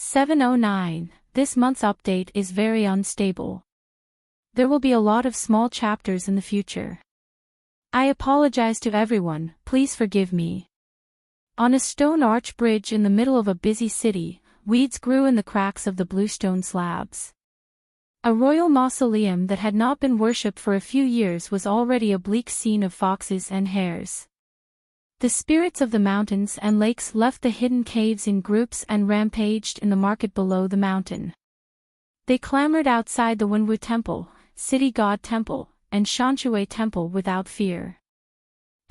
709. This month's update is very unstable. There will be a lot of small chapters in the future. I apologize to everyone, please forgive me. On a stone arch bridge in the middle of a busy city, weeds grew in the cracks of the bluestone slabs. A royal mausoleum that had not been worshipped for a few years was already a bleak scene of foxes and hares. The spirits of the mountains and lakes left the hidden caves in groups and rampaged in the market below the mountain. They clamored outside the Wenwu Temple, City God Temple, and Shanshui Temple without fear.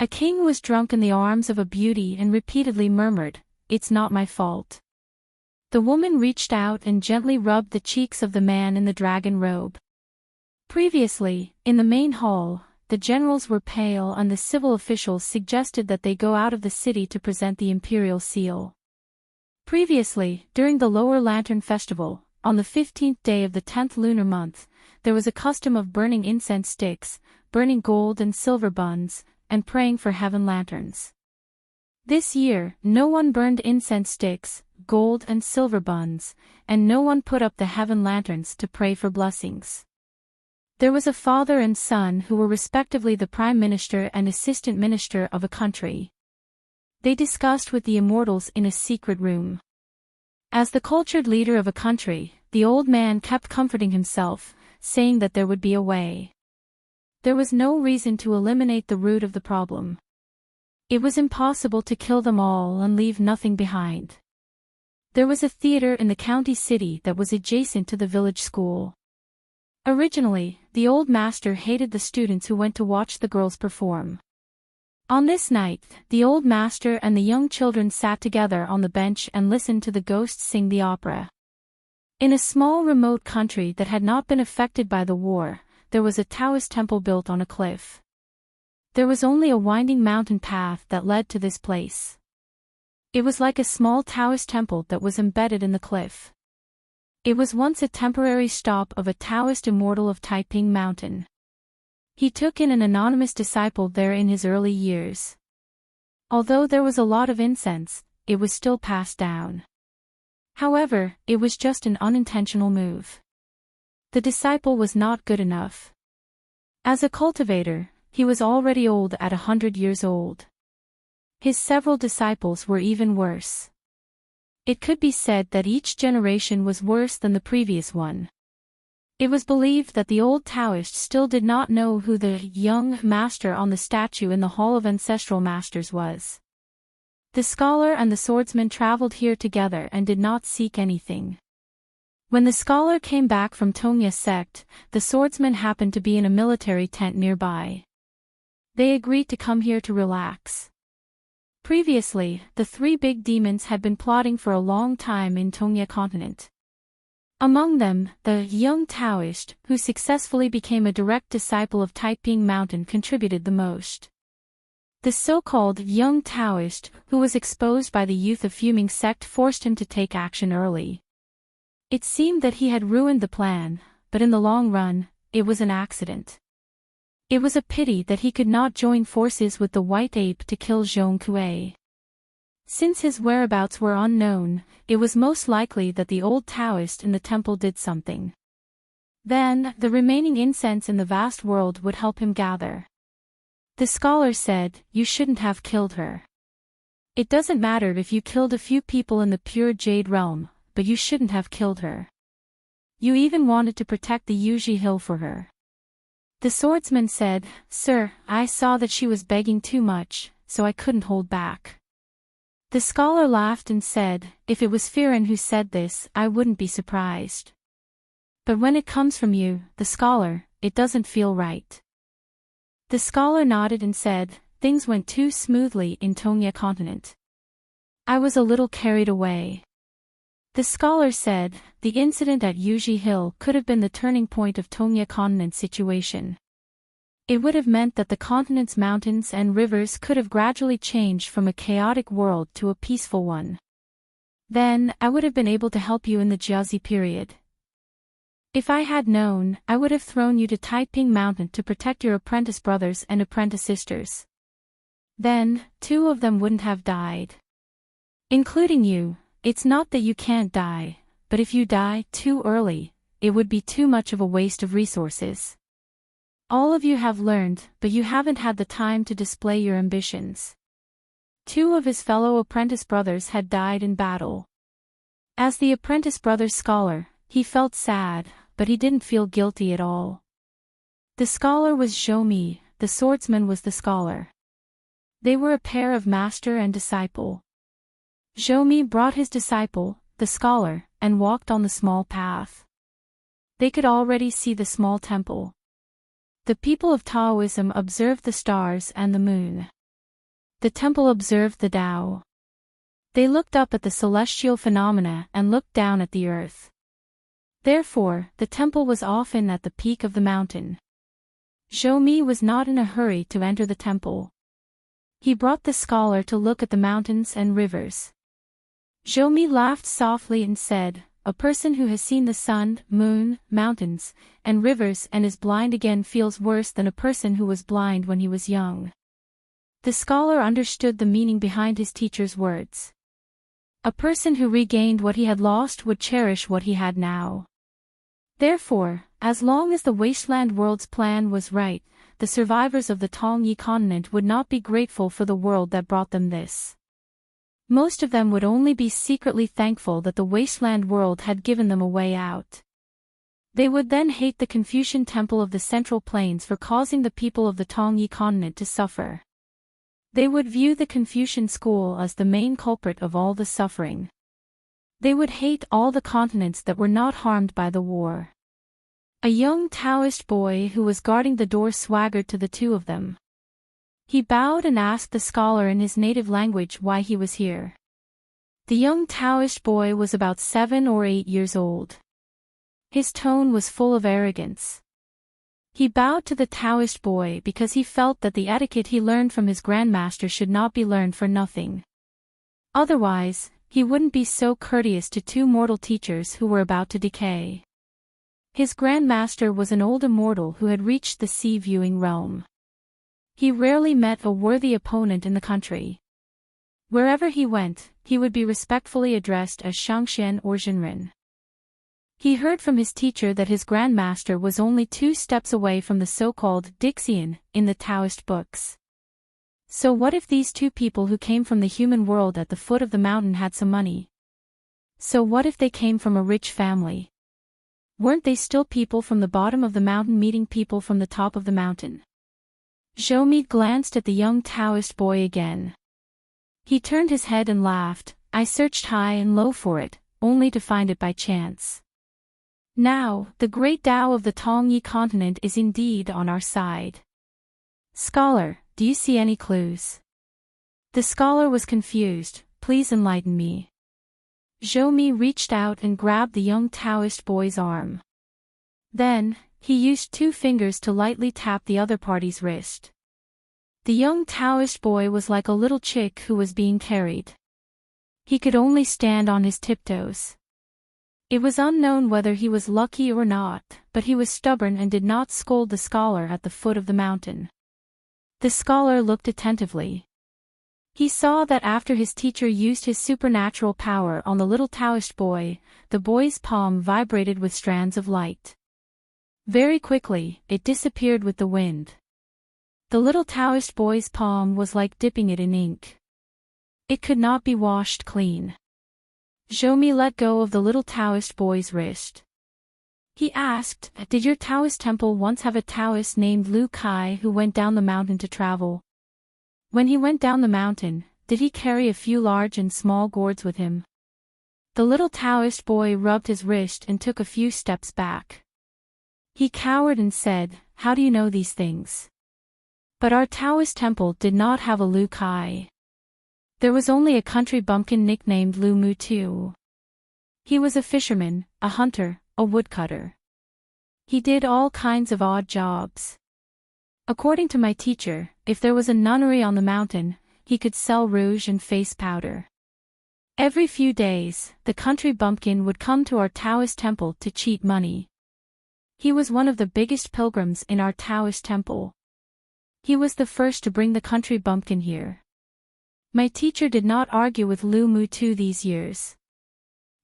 A king was drunk in the arms of a beauty and repeatedly murmured, "It's not my fault." The woman reached out and gently rubbed the cheeks of the man in the dragon robe. Previously, in the main hall, the generals were pale and the civil officials suggested that they go out of the city to present the imperial seal. Previously, during the Lower Lantern Festival, on the 15th day of the 10th lunar month, there was a custom of burning incense sticks, burning gold and silver buns, and praying for heaven lanterns. This year, no one burned incense sticks, gold and silver buns, and no one put up the heaven lanterns to pray for blessings. There was a father and son who were respectively the prime minister and assistant minister of a country. They discussed with the immortals in a secret room. As the cultured leader of a country, the old man kept comforting himself, saying that there would be a way. There was no reason to eliminate the root of the problem. It was impossible to kill them all and leave nothing behind. There was a theater in the county city that was adjacent to the village school. Originally, the old master hated the students who went to watch the girls perform. On this night, the old master and the young children sat together on the bench and listened to the ghosts sing the opera. In a small remote country that had not been affected by the war, there was a Taoist temple built on a cliff. There was only a winding mountain path that led to this place. It was like a small Taoist temple that was embedded in the cliff. It was once a temporary stop of a Taoist immortal of Taiping Mountain. He took in an anonymous disciple there in his early years. Although there was a lot of incense, it was still passed down. However, it was just an unintentional move. The disciple was not good enough. As a cultivator, he was already old at 100 years old. His several disciples were even worse. It could be said that each generation was worse than the previous one. It was believed that the old Taoist still did not know who the young master on the statue in the Hall of Ancestral Masters was. The scholar and the swordsman traveled here together and did not seek anything. When the scholar came back from Tongya sect, the swordsman happened to be in a military tent nearby. They agreed to come here to relax. Previously, the three big demons had been plotting for a long time in Tongya continent. Among them, the young Taoist, who successfully became a direct disciple of Taiping Mountain, contributed the most. The so-called young Taoist, who was exposed by the youth of Fuming sect, forced him to take action early. It seemed that he had ruined the plan, but in the long run, it was an accident. It was a pity that he could not join forces with the white ape to kill Zhong Kuei. Since his whereabouts were unknown, it was most likely that the old Taoist in the temple did something. Then, the remaining incense in the vast world would help him gather. The scholar said, "You shouldn't have killed her. It doesn't matter if you killed a few people in the pure Jade realm, but you shouldn't have killed her. You even wanted to protect the Yuji Hill for her." The swordsman said, "Sir, I saw that she was begging too much, so I couldn't hold back." The scholar laughed and said, "If it was Firen who said this, I wouldn't be surprised. But when it comes from you, the scholar, it doesn't feel right." The scholar nodded and said, "Things went too smoothly in Tongya continent. I was a little carried away." The scholar said, "The incident at Yuji Hill could have been the turning point of Tongya continent's situation. It would have meant that the continent's mountains and rivers could have gradually changed from a chaotic world to a peaceful one. Then, I would have been able to help you in the Jiazi period. If I had known, I would have thrown you to Taiping Mountain to protect your apprentice brothers and apprentice sisters. Then, 2 of them wouldn't have died. Including you. It's not that you can't die, but if you die too early, it would be too much of a waste of resources. All of you have learned, but you haven't had the time to display your ambitions. 2 of his fellow apprentice brothers had died in battle. As the apprentice brother's scholar, he felt sad, but he didn't feel guilty at all. The scholar was Zhou, the swordsman was the scholar. They were a pair of master and disciple. Zhou brought his disciple, the scholar, and walked on the small path. They could already see the small temple. The people of Taoism observed the stars and the moon. The temple observed the Tao. They looked up at the celestial phenomena and looked down at the earth. Therefore, the temple was often at the peak of the mountain. Zhou was not in a hurry to enter the temple. He brought the scholar to look at the mountains and rivers. Zhou laughed softly and said, "A person who has seen the sun, moon, mountains, and rivers and is blind again feels worse than a person who was blind when he was young." The scholar understood the meaning behind his teacher's words. A person who regained what he had lost would cherish what he had now. Therefore, as long as the wasteland world's plan was right, the survivors of the Tongyi continent would not be grateful for the world that brought them this. Most of them would only be secretly thankful that the wasteland world had given them a way out. They would then hate the Confucian temple of the Central Plains for causing the people of the Tongyi continent to suffer. They would view the Confucian school as the main culprit of all the suffering. They would hate all the continents that were not harmed by the war. A young Taoist boy who was guarding the door swaggered to the 2 of them. He bowed and asked the scholar in his native language why he was here. The young Taoist boy was about 7 or 8 years old. His tone was full of arrogance. He bowed to the Taoist boy because he felt that the etiquette he learned from his grandmaster should not be learned for nothing. Otherwise, he wouldn't be so courteous to 2 mortal teachers who were about to decay. His grandmaster was an old immortal who had reached the sea-viewing realm. He rarely met a worthy opponent in the country. Wherever he went, he would be respectfully addressed as Shangxian or Zhenren. He heard from his teacher that his grandmaster was only 2 steps away from the so-called Dixian in the Taoist books. So what if these 2 people who came from the human world at the foot of the mountain had some money? So what if they came from a rich family? Weren't they still people from the bottom of the mountain meeting people from the top of the mountain? Zhou glanced at the young Taoist boy again. He turned his head and laughed. "I searched high and low for it, only to find it by chance. Now, the great Tao of the Tongyi continent is indeed on our side. Scholar, do you see any clues?" The scholar was confused. "Please enlighten me." Zhou reached out and grabbed the young Taoist boy's arm. Then, he used 2 fingers to lightly tap the other party's wrist. The young Taoist boy was like a little chick who was being carried. He could only stand on his tiptoes. It was unknown whether he was lucky or not, but he was stubborn and did not scold the scholar at the foot of the mountain. The scholar looked attentively. He saw that after his teacher used his supernatural power on the little Taoist boy, the boy's palm vibrated with strands of light. Very quickly, it disappeared with the wind. The little Taoist boy's palm was like dipping it in ink. It could not be washed clean. Zhou let go of the little Taoist boy's wrist. He asked, "Did your Taoist temple once have a Taoist named Lu Kai who went down the mountain to travel? When he went down the mountain, did he carry a few large and small gourds with him?" The little Taoist boy rubbed his wrist and took a few steps back. He cowered and said, "How do you know these things?" But our Taoist temple did not have a Lu Kai. There was only a country bumpkin nicknamed Lu Mutu. He was a fisherman, a hunter, a woodcutter. He did all kinds of odd jobs. According to my teacher, if there was a nunnery on the mountain, he could sell rouge and face powder. Every few days, the country bumpkin would come to our Taoist temple to cheat money. He was one of the biggest pilgrims in our Taoist temple. He was the first to bring the country bumpkin here. My teacher did not argue with Lu Mutu these years.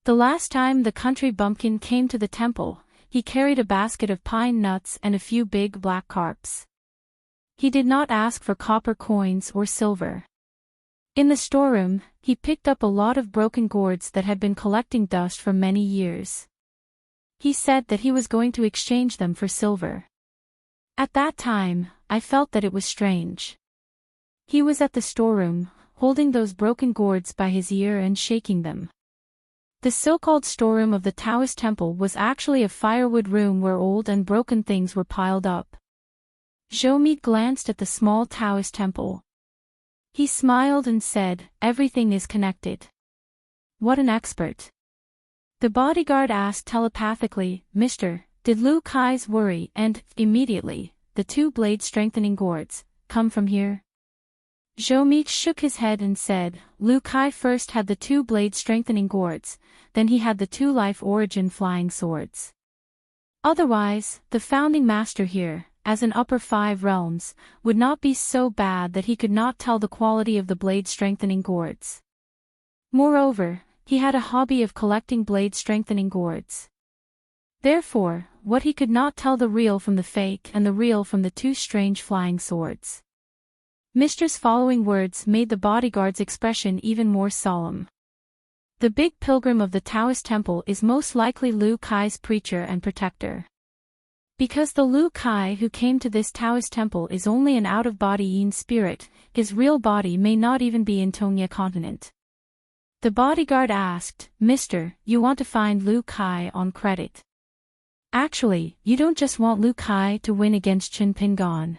The last time the country bumpkin came to the temple, he carried a basket of pine nuts and a few big black carps. He did not ask for copper coins or silver. In the storeroom, he picked up a lot of broken gourds that had been collecting dust for many years. He said that he was going to exchange them for silver. At that time, I felt that it was strange. He was at the storeroom, holding those broken gourds by his ear and shaking them. The so-called storeroom of the Taoist temple was actually a firewood room where old and broken things were piled up. Zhou Mi glanced at the small Taoist temple. He smiled and said, "Everything is connected." What an expert. The bodyguard asked telepathically, "Mister, did Lu Kai's worry and, immediately, the two blade strengthening gourds, come from here?" Zhou Mi shook his head and said, "Lu Kai first had the two blade strengthening gourds, then he had the two life origin flying swords. Otherwise, the founding master here, as in upper 5 realms, would not be so bad that he could not tell the quality of the blade-strengthening gourds. Moreover, he had a hobby of collecting blade-strengthening gourds. Therefore, what he could not tell the real from the fake and the real from the two strange flying swords." Mister's following words made the bodyguard's expression even more solemn. The big pilgrim of the Taoist temple is most likely Lu Kai's preacher and protector. Because the Lu Kai who came to this Taoist temple is only an out-of-body yin spirit, his real body may not even be in Tongya continent. The bodyguard asked, "Mister, you want to find Lu Kai on credit? Actually, you don't just want Lu Kai to win against Qin Pingan.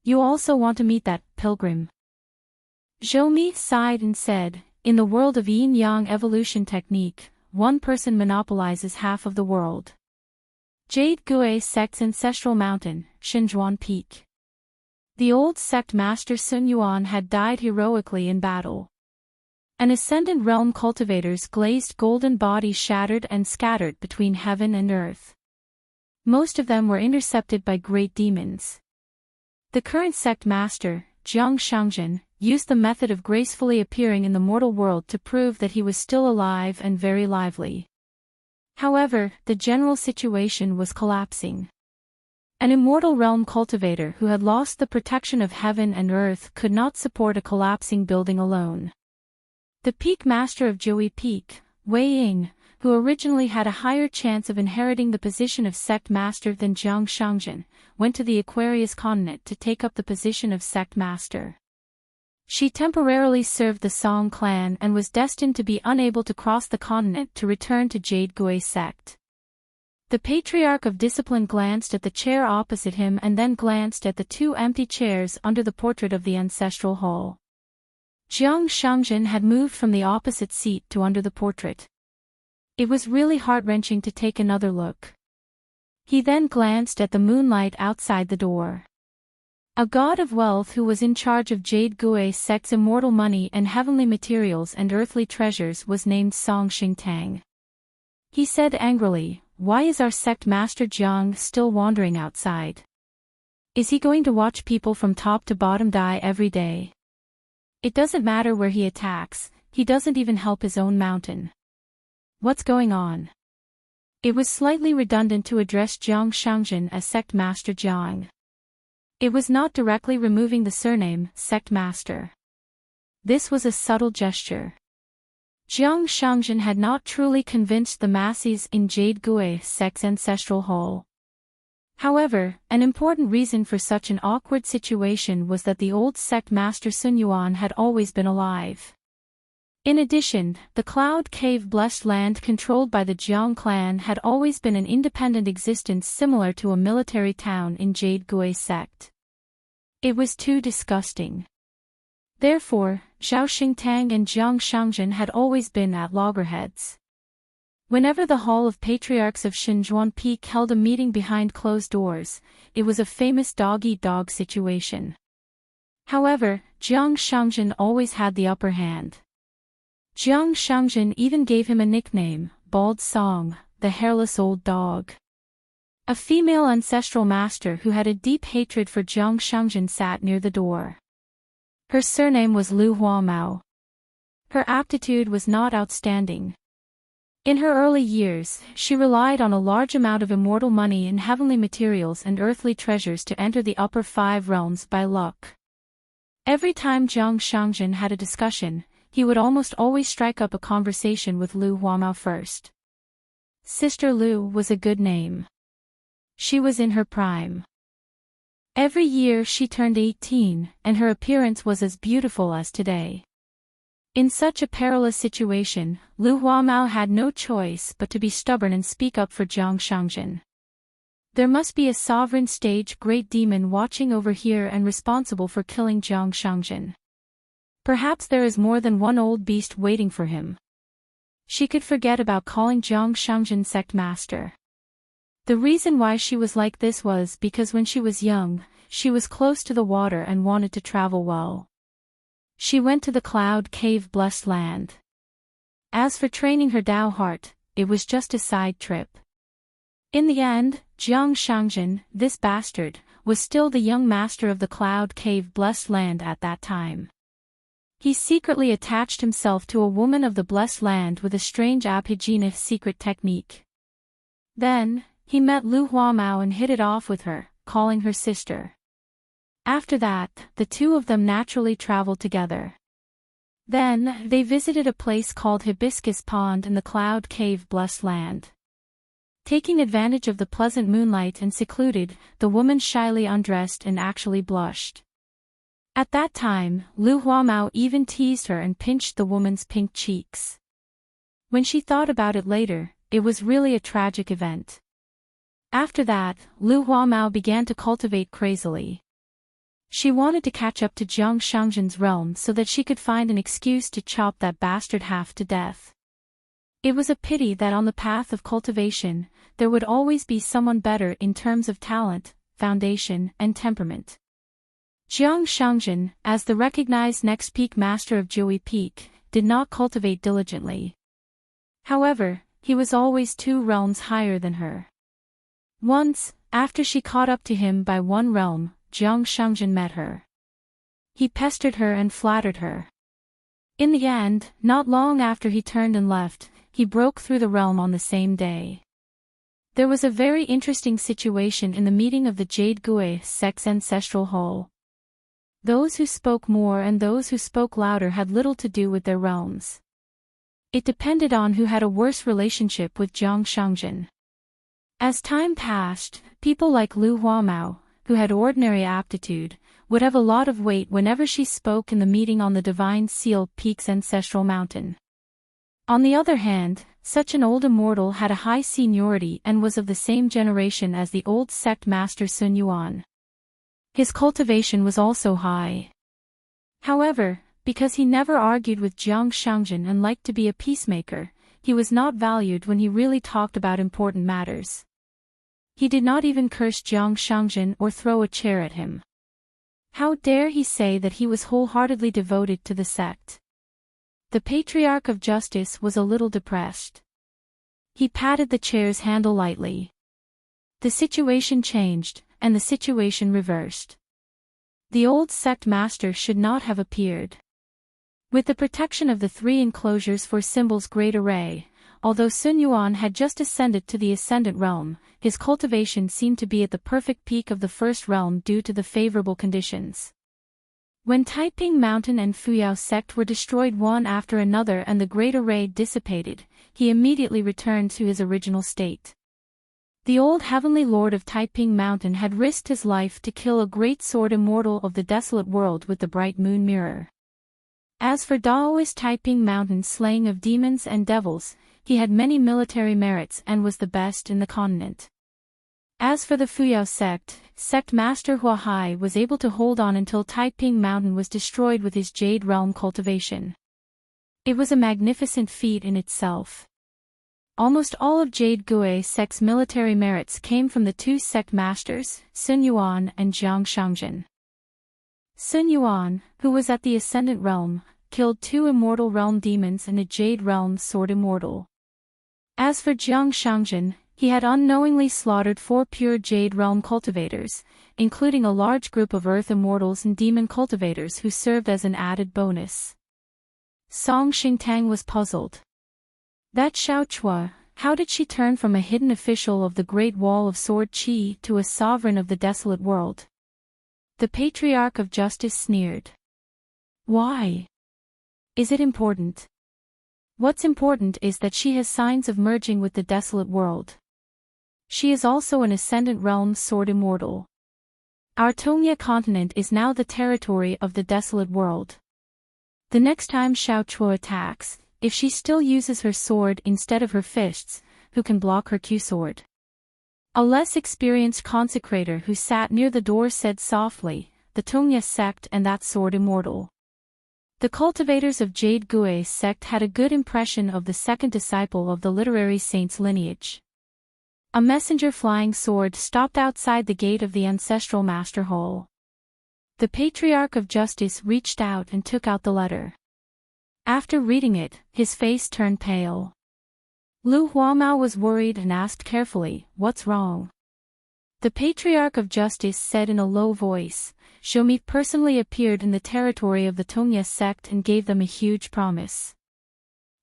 You also want to meet that pilgrim." Zhou Mi sighed and said, "In the world of yin-yang evolution technique, one person monopolizes half of the world. Jade Gui sect's ancestral mountain, Xinzhuan Peak. The old sect master Sun Yuan had died heroically in battle. An ascendant realm cultivator's glazed golden body shattered and scattered between heaven and earth. Most of them were intercepted by great demons. The current sect master, Jiang Shangzhen, used the method of gracefully appearing in the mortal world to prove that he was still alive and very lively. However, the general situation was collapsing. An immortal realm cultivator who had lost the protection of heaven and earth could not support a collapsing building alone. The peak master of Jiui Peak, Wei Ying, who originally had a higher chance of inheriting the position of sect master than Jiang Shangzhen, went to the Aquarius continent to take up the position of sect master. She temporarily served the Song clan and was destined to be unable to cross the continent to return to Jade Gui sect. The Patriarch of Discipline glanced at the chair opposite him and then glanced at the two empty chairs under the portrait of the ancestral hall. Jiang Shangzhen had moved from the opposite seat to under the portrait. It was really heart-wrenching to take another look. He then glanced at the moonlight outside the door. A god of wealth who was in charge of Jade Gui sect's immortal money and heavenly materials and earthly treasures was named Song Xingtang. He said angrily, "Why is our sect master Jiang still wandering outside? Is he going to watch people from top to bottom die every day? It doesn't matter where he attacks, he doesn't even help his own mountain. What's going on?" It was slightly redundant to address Jiang Shangzhen as sect master Jiang. It was not directly removing the surname, sect master. This was a subtle gesture. Jiang Shangzhen had not truly convinced the masses in Jade Gui sect's ancestral hall. However, an important reason for such an awkward situation was that the old sect master Sun Yuan had always been alive. In addition, the Cloud Cave blessed land controlled by the Jiang clan had always been an independent existence similar to a military town in Jade Gui sect. It was too disgusting. Therefore, Zhao Xingtang and Jiang Shangzhen had always been at loggerheads. Whenever the Hall of Patriarchs of Xinzhuan Peak held a meeting behind closed doors, it was a famous dog-eat-dog situation. However, Jiang Shangzhen always had the upper hand. Jiang Shangzhen even gave him a nickname, Bald Song, the hairless old dog. A female ancestral master who had a deep hatred for Jiang Shangzhen sat near the door. Her surname was Lu Huamao. Her aptitude was not outstanding. In her early years, she relied on a large amount of immortal money and heavenly materials and earthly treasures to enter the upper 5 realms by luck. Every time Jiang Shangjin had a discussion, he would almost always strike up a conversation with Lu Huamao first. Sister Lu was a good name. She was in her prime. Every year she turned 18, and her appearance was as beautiful as today. In such a perilous situation, Lu Huamao had no choice but to be stubborn and speak up for Jiang Shangjin. There must be a sovereign stage great demon watching over here and responsible for killing Jiang Shangjin. Perhaps there is more than one old beast waiting for him. She could forget about calling Jiang Shangjin sect master. The reason why she was like this was because when she was young, she was close to the water and wanted to travel well. She went to the Cloud Cave Blessed Land. As for training her Dao heart, it was just a side trip. In the end, Jiang Shangjin, this bastard, was still the young master of the Cloud Cave Blessed Land at that time. He secretly attached himself to a woman of the Blessed Land with a strange Abhijina secret technique. Then, he met Lu Huamao and hit it off with her, calling her sister. After that, the two of them naturally traveled together. Then, they visited a place called Hibiscus Pond in the Cloud Cave Blessed Land. Taking advantage of the pleasant moonlight and secluded, the woman shyly undressed and actually blushed. At that time, Lu Huamao even teased her and pinched the woman's pink cheeks. When she thought about it later, it was really a tragic event. After that, Lu Huamao began to cultivate crazily. She wanted to catch up to Jiang Shangjin's realm so that she could find an excuse to chop that bastard half to death. It was a pity that on the path of cultivation, there would always be someone better in terms of talent, foundation, and temperament. Jiang Shangjin, as the recognized next peak master of Jiui Peak, did not cultivate diligently. However, he was always 2 realms higher than her. Once, after she caught up to him by 1 realm, Jiang Shangjin met her. He pestered her and flattered her. In the end, not long after he turned and left, he broke through the realm on the same day. There was a very interesting situation in the meeting of the Jade Gui sect's ancestral hall. Those who spoke more and those who spoke louder had little to do with their realms. It depended on who had a worse relationship with Jiang Shangjin. As time passed, people like Lu Huamao, who had ordinary aptitude, would have a lot of weight whenever she spoke in the meeting on the Divine Seal Peak's ancestral mountain. On the other hand, such an old immortal had a high seniority and was of the same generation as the old sect master Sun Yuan. His cultivation was also high. However, because he never argued with Jiang Shangjin and liked to be a peacemaker, he was not valued when he really talked about important matters. He did not even curse Jiang Shangjin or throw a chair at him. How dare he say that he was wholeheartedly devoted to the sect? The Patriarch of Justice was a little depressed. He patted the chair's handle lightly. The situation changed, and the situation reversed. The old sect master should not have appeared. With the protection of the 3 enclosures for Symbol's great array, although Sun Yuan had just ascended to the Ascendant realm, his cultivation seemed to be at the perfect peak of the first realm due to the favorable conditions. When Taiping Mountain and Fuyao sect were destroyed one after another and the great array dissipated, he immediately returned to his original state. The old heavenly lord of Taiping Mountain had risked his life to kill a great sword immortal of the desolate world with the bright moon mirror. As for Daoist Taiping Mountain's slaying of demons and devils, he had many military merits and was the best in the continent. As for the Fuyao sect, sect master Hua Hai was able to hold on until Taiping Mountain was destroyed with his Jade Realm cultivation. It was a magnificent feat in itself. Almost all of Jade Gui sect's military merits came from the 2 sect masters, Sun Yuan and Jiang Shangjin. Sun Yuan, who was at the Ascendant Realm, killed 2 immortal realm demons and a Jade Realm sword immortal. As for Jiang Shangjin, he had unknowingly slaughtered 4 pure Jade Realm cultivators, including a large group of Earth immortals and demon cultivators who served as an added bonus. Song Xingtang was puzzled. That Xiao Chua, how did she turn from a hidden official of the Great Wall of Sword Qi to a sovereign of the desolate world? The Patriarch of Justice sneered. Why? Is it important? What's important is that she has signs of merging with the desolate world. She is also an Ascendant Realm Sword Immortal. Our Tongya continent is now the territory of the desolate world. The next time Xiao Chua attacks, if she still uses her sword instead of her fists, who can block her Q-sword? A less experienced consecrator who sat near the door said softly, the Tongya sect and that sword immortal. The cultivators of Jade Gui's sect had a good impression of the second disciple of the literary saint's lineage. A messenger flying sword stopped outside the gate of the ancestral master hall. The Patriarch of Justice reached out and took out the letter. After reading it, his face turned pale. Lu Huamao was worried and asked carefully, "What's wrong?" The Patriarch of Justice said in a low voice, "Xiaomi personally appeared in the territory of the Tongya sect and gave them a huge promise.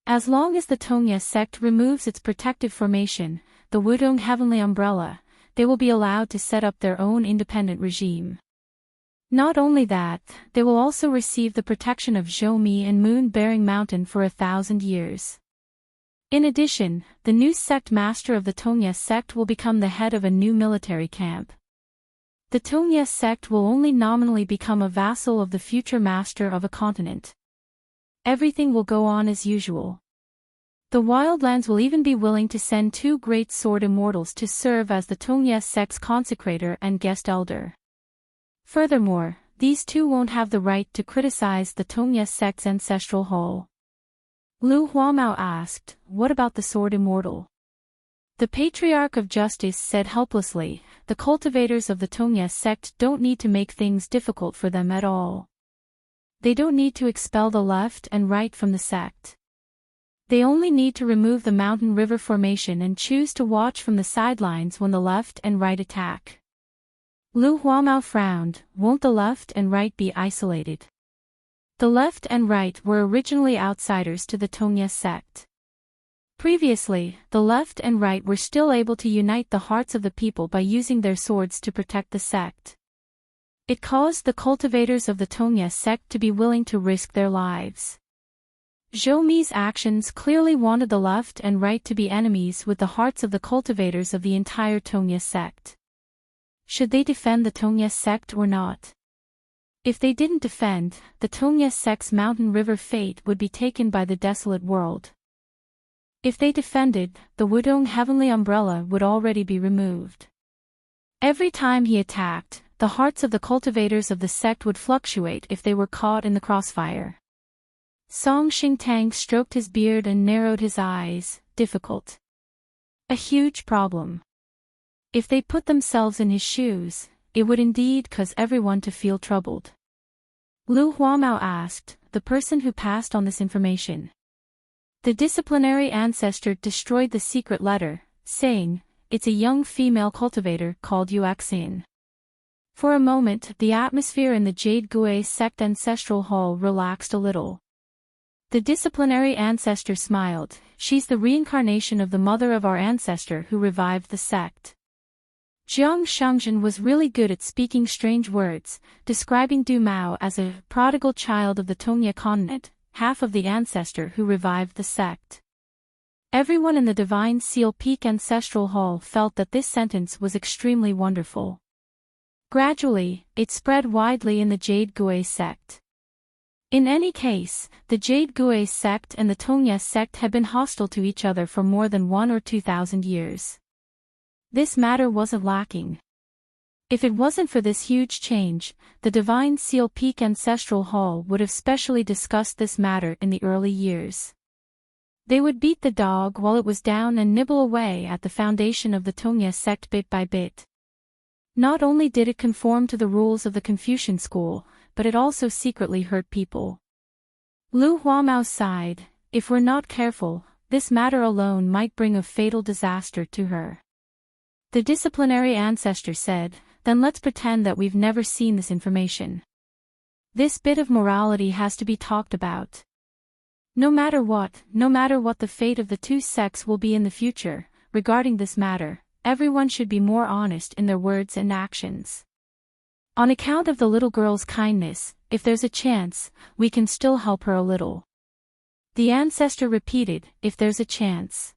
As long as the Tongya sect removes its protective formation, the Wudong Heavenly Umbrella, they will be allowed to set up their own independent regime. Not only that, they will also receive the protection of Zhoumi and Moon-bearing Mountain for 1,000 years. In addition, the new sect master of the Tongya sect will become the head of a new military camp. The Tongya sect will only nominally become a vassal of the future master of a continent. Everything will go on as usual. The Wildlands will even be willing to send 2 great sword immortals to serve as the Tongya sect's consecrator and guest elder. Furthermore, these 2 won't have the right to criticize the Tongya sect's ancestral hall." Lu Huamao asked, "What about the sword immortal?" The Patriarch of Justice said helplessly, "The cultivators of the Tongya sect don't need to make things difficult for them at all. They don't need to expel the left and right from the sect. They only need to remove the mountain river formation and choose to watch from the sidelines when the left and right attack." Lu Huamao frowned. "Won't the left and right be isolated?" The left and right were originally outsiders to the Tongya sect. Previously, the left and right were still able to unite the hearts of the people by using their swords to protect the sect. It caused the cultivators of the Tongya sect to be willing to risk their lives. Zhoumi's actions clearly wanted the left and right to be enemies with the hearts of the cultivators of the entire Tongya sect. Should they defend the Tongya sect or not? If they didn't defend, the Tongya sect's mountain river fate would be taken by the desolate world. If they defended, the Wudong Heavenly Umbrella would already be removed. Every time he attacked, the hearts of the cultivators of the sect would fluctuate if they were caught in the crossfire. Song Xingtang stroked his beard and narrowed his eyes. Difficult. A huge problem. If they put themselves in his shoes, it would indeed cause everyone to feel troubled. Lu Huamao asked, "The person who passed on this information?" The disciplinary ancestor destroyed the secret letter, saying, "It's a young female cultivator called Yuexin." For a moment, the atmosphere in the Jade Gui sect ancestral hall relaxed a little. The disciplinary ancestor smiled. "She's the reincarnation of the mother of our ancestor who revived the sect." Jiang Shengzhen was really good at speaking strange words, describing Du Mao as a prodigal child of the Tongya continent, half of the ancestor who revived the sect. Everyone in the Divine Seal Peak Ancestral Hall felt that this sentence was extremely wonderful. Gradually, it spread widely in the Jade Gui sect. In any case, the Jade Gui sect and the Tongya sect had been hostile to each other for more than 1 or 2,000 years. This matter wasn't lacking. If it wasn't for this huge change, the Divine Seal Peak Ancestral Hall would have specially discussed this matter in the early years. They would beat the dog while it was down and nibble away at the foundation of the Tongya sect bit by bit. Not only did it conform to the rules of the Confucian school, but it also secretly hurt people. Lu Huamao sighed. "If we're not careful, this matter alone might bring a fatal disaster to her." The disciplinary ancestor said, "Then let's pretend that we've never seen this information. This bit of morality has to be talked about." No matter what the fate of the two sects will be in the future, regarding this matter, everyone should be more honest in their words and actions. On account of the little girl's kindness, if there's a chance, we can still help her a little. The ancestor repeated, if there's a chance.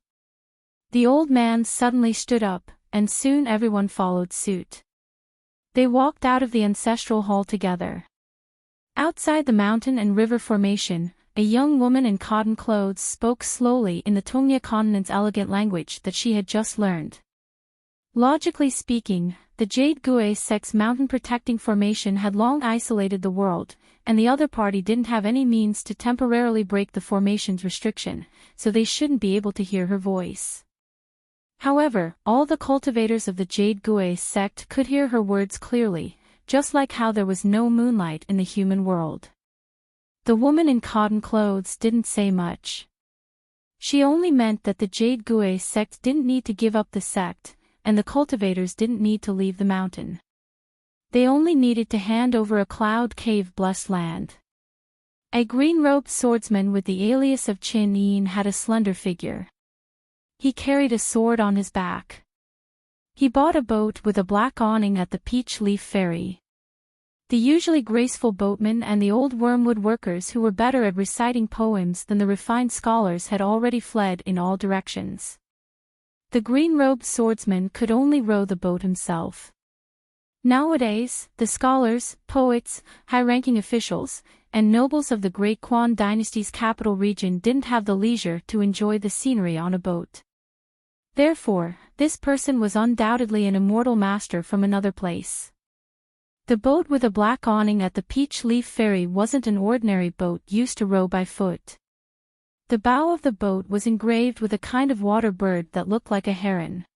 The old man suddenly stood up, and soon everyone followed suit. They walked out of the ancestral hall together. Outside the mountain and river formation, a young woman in cotton clothes spoke slowly in the Tongya continent's elegant language that she had just learned. Logically speaking, the Jade Gue sect's mountain protecting formation had long isolated the world, and the other party didn't have any means to temporarily break the formation's restriction, so they shouldn't be able to hear her voice. However, all the cultivators of the Jade Gue sect could hear her words clearly, just like how there was no moonlight in the human world. The woman in cotton clothes didn't say much. She only meant that the Jade Gue sect didn't need to give up the sect, and the cultivators didn't need to leave the mountain. They only needed to hand over a cloud cave-blessed land. A green-robed swordsman with the alias of Chin Yin had a slender figure. He carried a sword on his back. He bought a boat with a black awning at the Peach Leaf Ferry. The usually graceful boatmen and the old wormwood workers who were better at reciting poems than the refined scholars had already fled in all directions. The green-robed swordsman could only row the boat himself. Nowadays, the scholars, poets, high-ranking officials, and nobles of the Great Quan dynasty's capital region didn't have the leisure to enjoy the scenery on a boat. Therefore, this person was undoubtedly an immortal master from another place. The boat with a black awning at the Peach Leaf Ferry wasn't an ordinary boat used to row by foot. The bow of the boat was engraved with a kind of water bird that looked like a heron.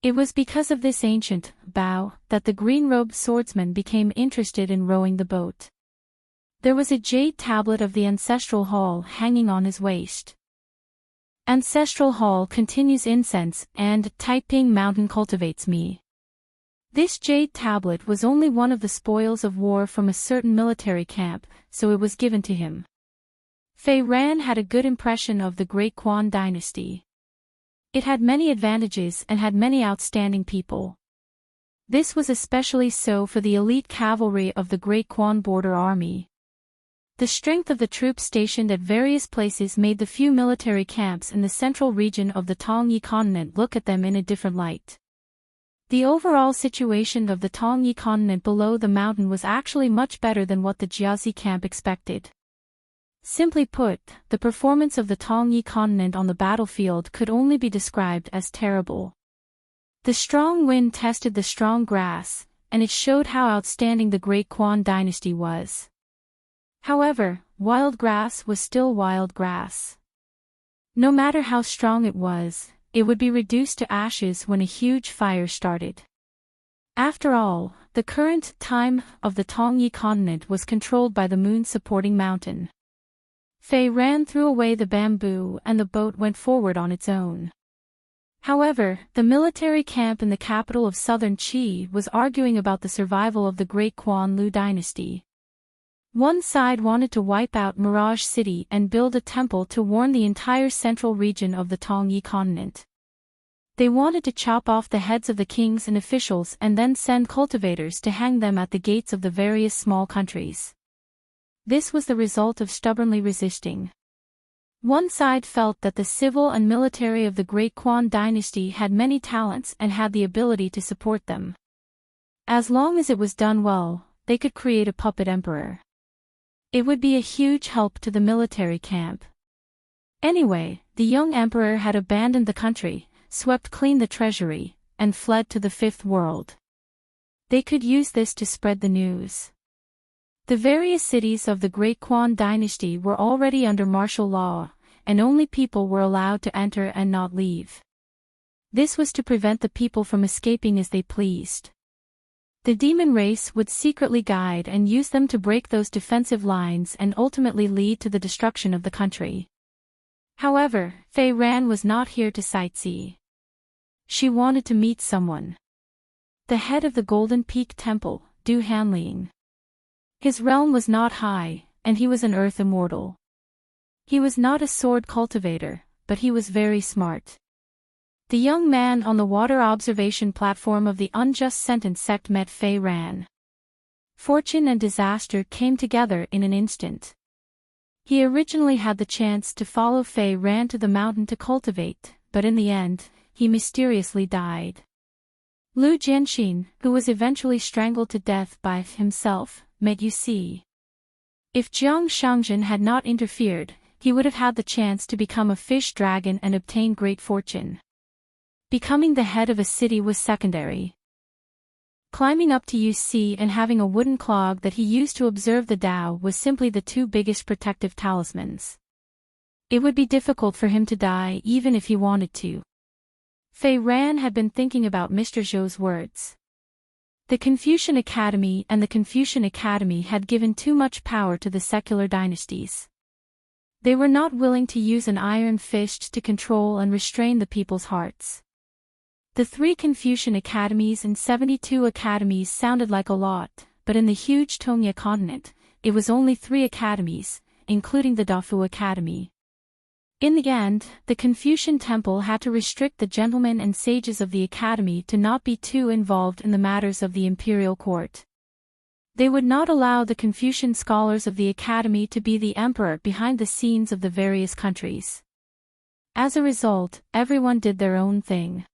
It was because of this ancient bow that the green-robed swordsman became interested in rowing the boat. There was a jade tablet of the ancestral hall hanging on his waist. Ancestral hall continues incense, and Taiping Mountain cultivates me. This jade tablet was only one of the spoils of war from a certain military camp, so it was given to him. Fei Ran had a good impression of the Great Quan dynasty. It had many advantages and had many outstanding people. This was especially so for the elite cavalry of the Great Quan border army. The strength of the troops stationed at various places made the few military camps in the central region of the Tongyi continent look at them in a different light. The overall situation of the Tongyi continent below the mountain was actually much better than what the Jiazi camp expected. Simply put, the performance of the Tongyi continent on the battlefield could only be described as terrible. The strong wind tested the strong grass, and it showed how outstanding the Great Quan dynasty was. However, wild grass was still wild grass. No matter how strong it was, it would be reduced to ashes when a huge fire started. After all, the current time of the Tongyi continent was controlled by the moon-supporting mountain. Fei Ran threw away the bamboo and the boat went forward on its own. However, the military camp in the capital of southern Qi was arguing about the survival of the Great Quan Lu dynasty. One side wanted to wipe out Mirage City and build a temple to warn the entire central region of the Tongyi continent. They wanted to chop off the heads of the kings and officials and then send cultivators to hang them at the gates of the various small countries. This was the result of stubbornly resisting. One side felt that the civil and military of the Great Quan dynasty had many talents and had the ability to support them. As long as it was done well, they could create a puppet emperor. It would be a huge help to the military camp. Anyway, the young emperor had abandoned the country, swept clean the treasury, and fled to the Fifth World. They could use this to spread the news. The various cities of the Great Quan dynasty were already under martial law, and only people were allowed to enter and not leave. This was to prevent the people from escaping as they pleased. The demon race would secretly guide and use them to break those defensive lines and ultimately lead to the destruction of the country. However, Fei Ran was not here to sightsee. She wanted to meet someone. The head of the Golden Peak Temple, Du Hanliang. His realm was not high, and he was an earth immortal. He was not a sword cultivator, but he was very smart. The young man on the water observation platform of the unjust sentence sect met Fei Ran. Fortune and disaster came together in an instant. He originally had the chance to follow Fei Ran to the mountain to cultivate, but in the end, he mysteriously died. Lu Jianxin, who was eventually strangled to death by himself, met Yu Si. If Jiang Shangjin had not interfered, he would have had the chance to become a fish dragon and obtain great fortune. Becoming the head of a city was secondary. Climbing up to Yu Si and having a wooden clog that he used to observe the Tao was simply the two biggest protective talismans. It would be difficult for him to die even if he wanted to. Fei Ran had been thinking about Mr. Zhou's words. The Confucian Academy and the Confucian Academy had given too much power to the secular dynasties. They were not willing to use an iron fist to control and restrain the people's hearts. The 3 Confucian academies and 72 academies sounded like a lot, but in the huge Tongya continent, it was only 3 academies, including the Dafu Academy. In the end, the Confucian Temple had to restrict the gentlemen and sages of the academy to not be too involved in the matters of the imperial court. They would not allow the Confucian scholars of the academy to be the emperor behind the scenes of the various countries. As a result, everyone did their own thing.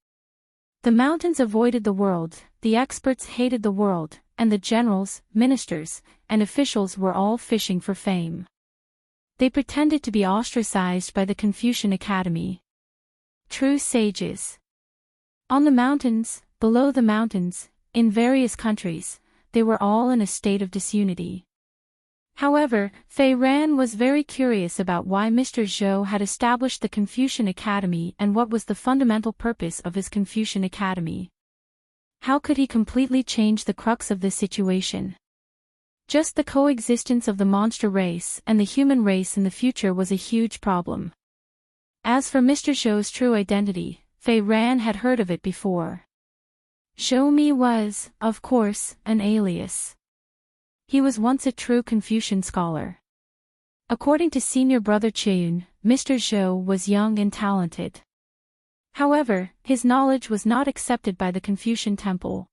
The mountains avoided the world, the experts hated the world, and the generals, ministers, and officials were all fishing for fame. They pretended to be ostracized by the Confucian Academy. True sages. On the mountains, below the mountains, in various countries, they were all in a state of disunity. However, Fei Ran was very curious about why Mr. Zhou had established the Confucian Academy and what was the fundamental purpose of his Confucian Academy. How could he completely change the crux of this situation? Just the coexistence of the monster race and the human race in the future was a huge problem. As for Mr. Zhou's true identity, Fei Ran had heard of it before. Zhou Mi was, of course, an alias. He was once a true Confucian scholar. According to senior brother Qian, Mr. Zhou was young and talented. However, his knowledge was not accepted by the Confucian Temple.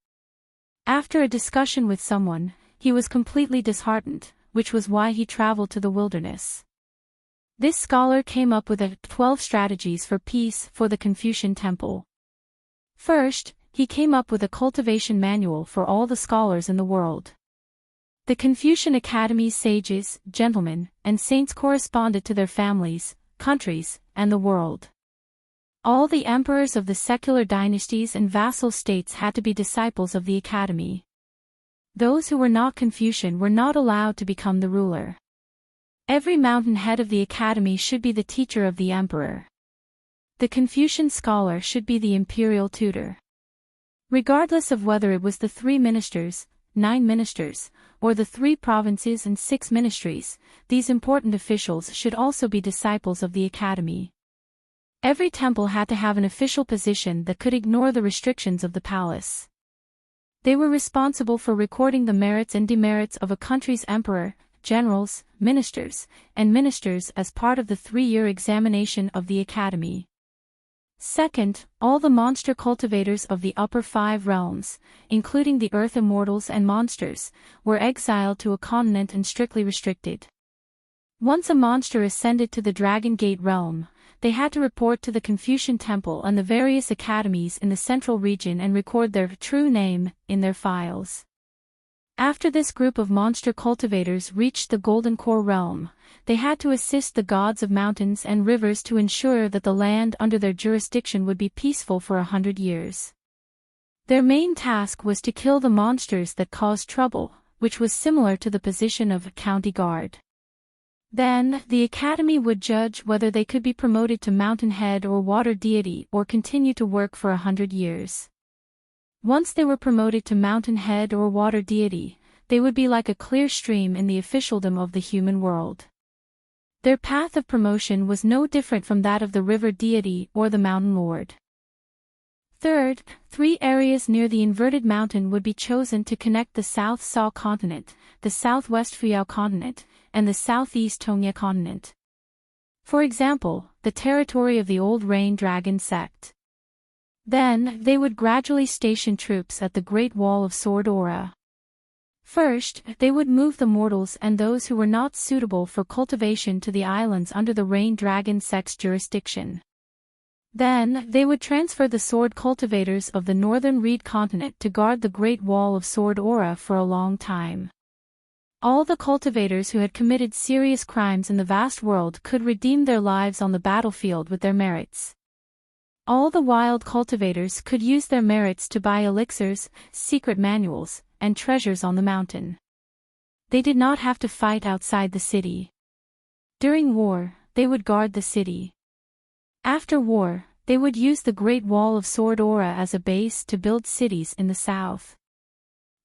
After a discussion with someone, he was completely disheartened, which was why he traveled to the wilderness. This scholar came up with 12 strategies for peace for the Confucian Temple. First, he came up with a cultivation manual for all the scholars in the world. The Confucian Academy's sages, gentlemen, and saints corresponded to their families, countries, and the world. All the emperors of the secular dynasties and vassal states had to be disciples of the academy. Those who were not Confucian were not allowed to become the ruler. Every mountain head of the academy should be the teacher of the emperor. The Confucian scholar should be the imperial tutor. Regardless of whether it was the 3 ministers, 9 ministers, or the 3 provinces and 6 ministries, these important officials should also be disciples of the academy. Every temple had to have an official position that could ignore the restrictions of the palace. They were responsible for recording the merits and demerits of a country's emperor, generals, ministers, and ministers as part of the 3-year examination of the academy. Second, all the monster cultivators of the upper 5 realms, including the earth immortals and monsters, were exiled to a continent and strictly restricted. Once a monster ascended to the Dragon Gate realm, they had to report to the Confucian Temple and the various academies in the central region and record their true name in their files. After this group of monster cultivators reached the Golden Core realm, they had to assist the gods of mountains and rivers to ensure that the land under their jurisdiction would be peaceful for 100 years. Their main task was to kill the monsters that caused trouble, which was similar to the position of a county guard. Then, the academy would judge whether they could be promoted to mountain head or water deity or continue to work for 100 years. Once they were promoted to mountain head or water deity, they would be like a clear stream in the officialdom of the human world. Their path of promotion was no different from that of the river deity or the mountain lord. Third, 3 areas near the inverted mountain would be chosen to connect the South Sa continent, the Southwest Fuyao continent, and the Southeast Tongya continent. For example, the territory of the old Rain Dragon sect. Then, they would gradually station troops at the Great Wall of Sword Aura. First, they would move the mortals and those who were not suitable for cultivation to the islands under the Rain Dragon sect's jurisdiction. Then, they would transfer the sword cultivators of the northern Reed continent to guard the Great Wall of Sword Aura for a long time. All the cultivators who had committed serious crimes in the vast world could redeem their lives on the battlefield with their merits. All the wild cultivators could use their merits to buy elixirs, secret manuals, and treasures on the mountain. They did not have to fight outside the city. During war, they would guard the city. After war, they would use the Great Wall of Sword Aura as a base to build cities in the south.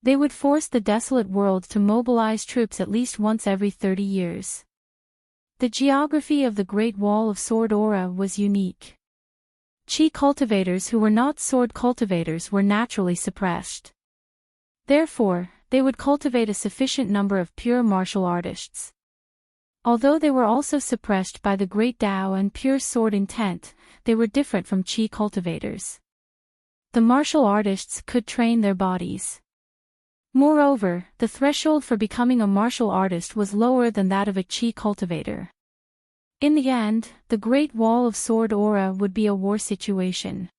They would force the desolate world to mobilize troops at least once every 30 years. The geography of the Great Wall of Sword Aura was unique. Chi cultivators who were not sword cultivators were naturally suppressed. Therefore, they would cultivate a sufficient number of pure martial artists. Although they were also suppressed by the great Tao and pure sword intent, they were different from Chi cultivators. The martial artists could train their bodies. Moreover, the threshold for becoming a martial artist was lower than that of a Chi cultivator. In the end, the Great Wall of Sword Aura would be a war situation.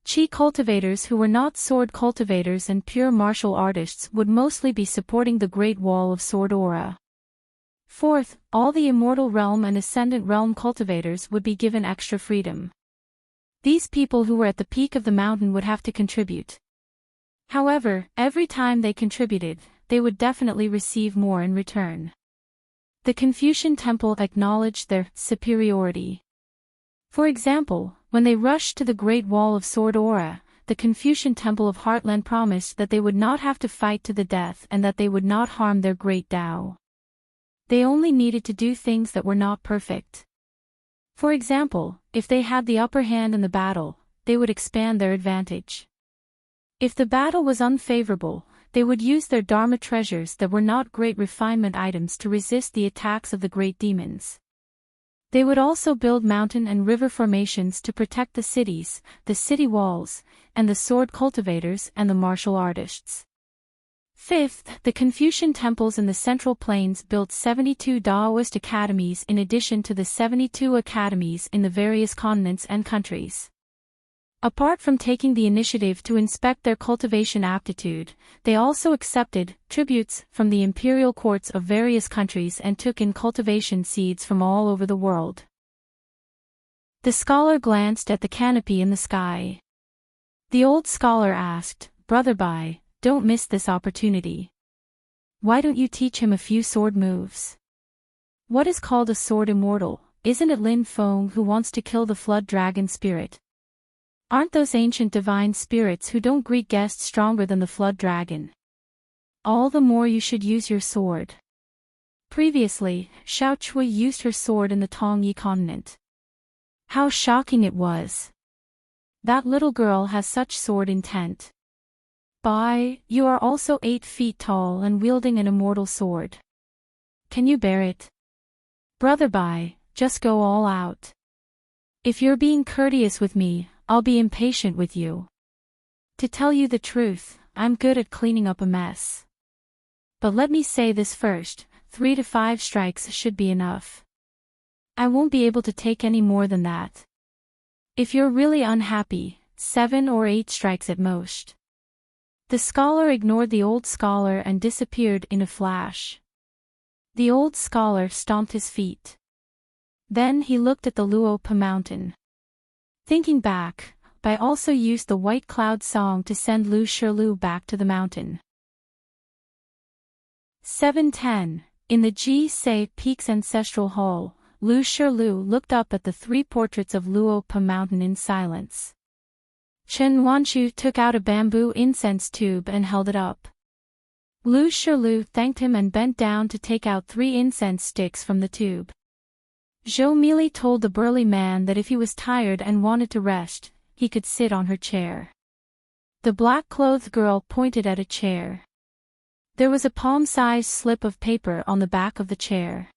Chi cultivators who were not sword cultivators and pure martial artists would mostly be supporting the Great Wall of Sword Aura. Fourth, all the Immortal Realm and Ascendant Realm cultivators would be given extra freedom. These people who were at the peak of the mountain would have to contribute. However, every time they contributed, they would definitely receive more in return. The Confucian Temple acknowledged their superiority. For example, when they rushed to the Great Wall of Sword Aura, the Confucian Temple of Heartland promised that they would not have to fight to the death and that they would not harm their great Tao. They only needed to do things that were not perfect. For example, if they had the upper hand in the battle, they would expand their advantage. If the battle was unfavorable, they would use their Dharma treasures that were not great refinement items to resist the attacks of the great demons. They would also build mountain and river formations to protect the cities, the city walls, and the sword cultivators and the martial artists. Fifth, the Confucian temples in the Central Plains built 72 Taoist academies in addition to the 72 academies in the various continents and countries. Apart from taking the initiative to inspect their cultivation aptitude, they also accepted tributes from the imperial courts of various countries and took in cultivation seeds from all over the world. The scholar glanced at the canopy in the sky. The old scholar asked, "Brother Bai, don't miss this opportunity. Why don't you teach him a few sword moves? What is called a sword immortal? Isn't it Lin Feng who wants to kill the flood dragon spirit? Aren't those ancient divine spirits who don't greet guests stronger than the flood dragon? All the more you should use your sword." Previously, Xiao Chui used her sword in the Tongyi continent. How shocking it was! That little girl has such sword intent. Bai, you are also 8 feet tall and wielding an immortal sword. Can you bear it? Brother Bai, just go all out. If you're being courteous with me, I'll be impatient with you. To tell you the truth, I'm good at cleaning up a mess. But let me say this first, 3 to 5 strikes should be enough. I won't be able to take any more than that. If you're really unhappy, 7 or 8 strikes at most. The scholar ignored the old scholar and disappeared in a flash. The old scholar stomped his feet. Then he looked at the Luopa mountain. Thinking back, Bai also used the White Cloud song to send Lu Shirlu back to the mountain. 7:10. In the Ji-Se Peak's ancestral hall, Lu Shirlu looked up at the 3 portraits of Luopa mountain in silence. Chen Wanchu took out a bamboo incense tube and held it up. Lu Shirlu thanked him and bent down to take out 3 incense sticks from the tube. Zhou Mili told the burly man that if he was tired and wanted to rest, he could sit on her chair. The black-clothed girl pointed at a chair. There was a palm-sized slip of paper on the back of the chair.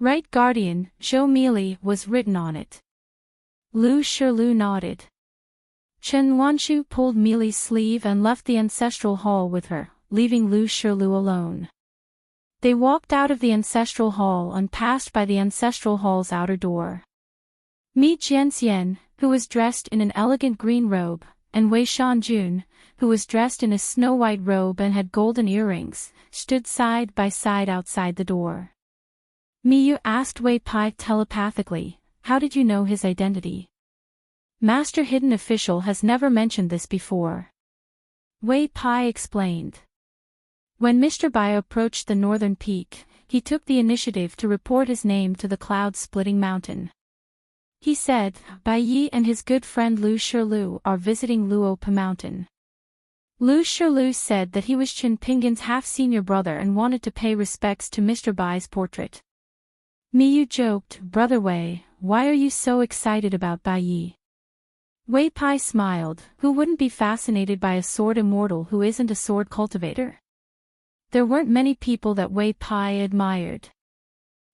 Right Guardian, Zhou Meili, was written on it. Lu Shilu nodded. Chen Wanshu pulled Meili's sleeve and left the ancestral hall with her, leaving Lu Shilu alone. They walked out of the ancestral hall and passed by the ancestral hall's outer door. Mi Jianxian, who was dressed in an elegant green robe, and Wei Shanjun, who was dressed in a snow-white robe and had golden earrings, stood side by side outside the door. Miyu asked Wei Pai telepathically, "How did you know his identity?" "Master Hidden Official has never mentioned this before." Wei Pai explained. When Mr. Bai approached the northern peak, he took the initiative to report his name to the cloud-splitting mountain. He said, Bai Yi and his good friend Lu Shilu are visiting Luopa Mountain. Lu Shilu said that he was Chen Pinggan's half-senior brother and wanted to pay respects to Mr. Bai's portrait. Miyu joked, "Brother Wei, why are you so excited about Bai Yi?" Wei Pai smiled, "Who wouldn't be fascinated by a sword immortal who isn't a sword cultivator?" There weren't many people that Wei Pai admired.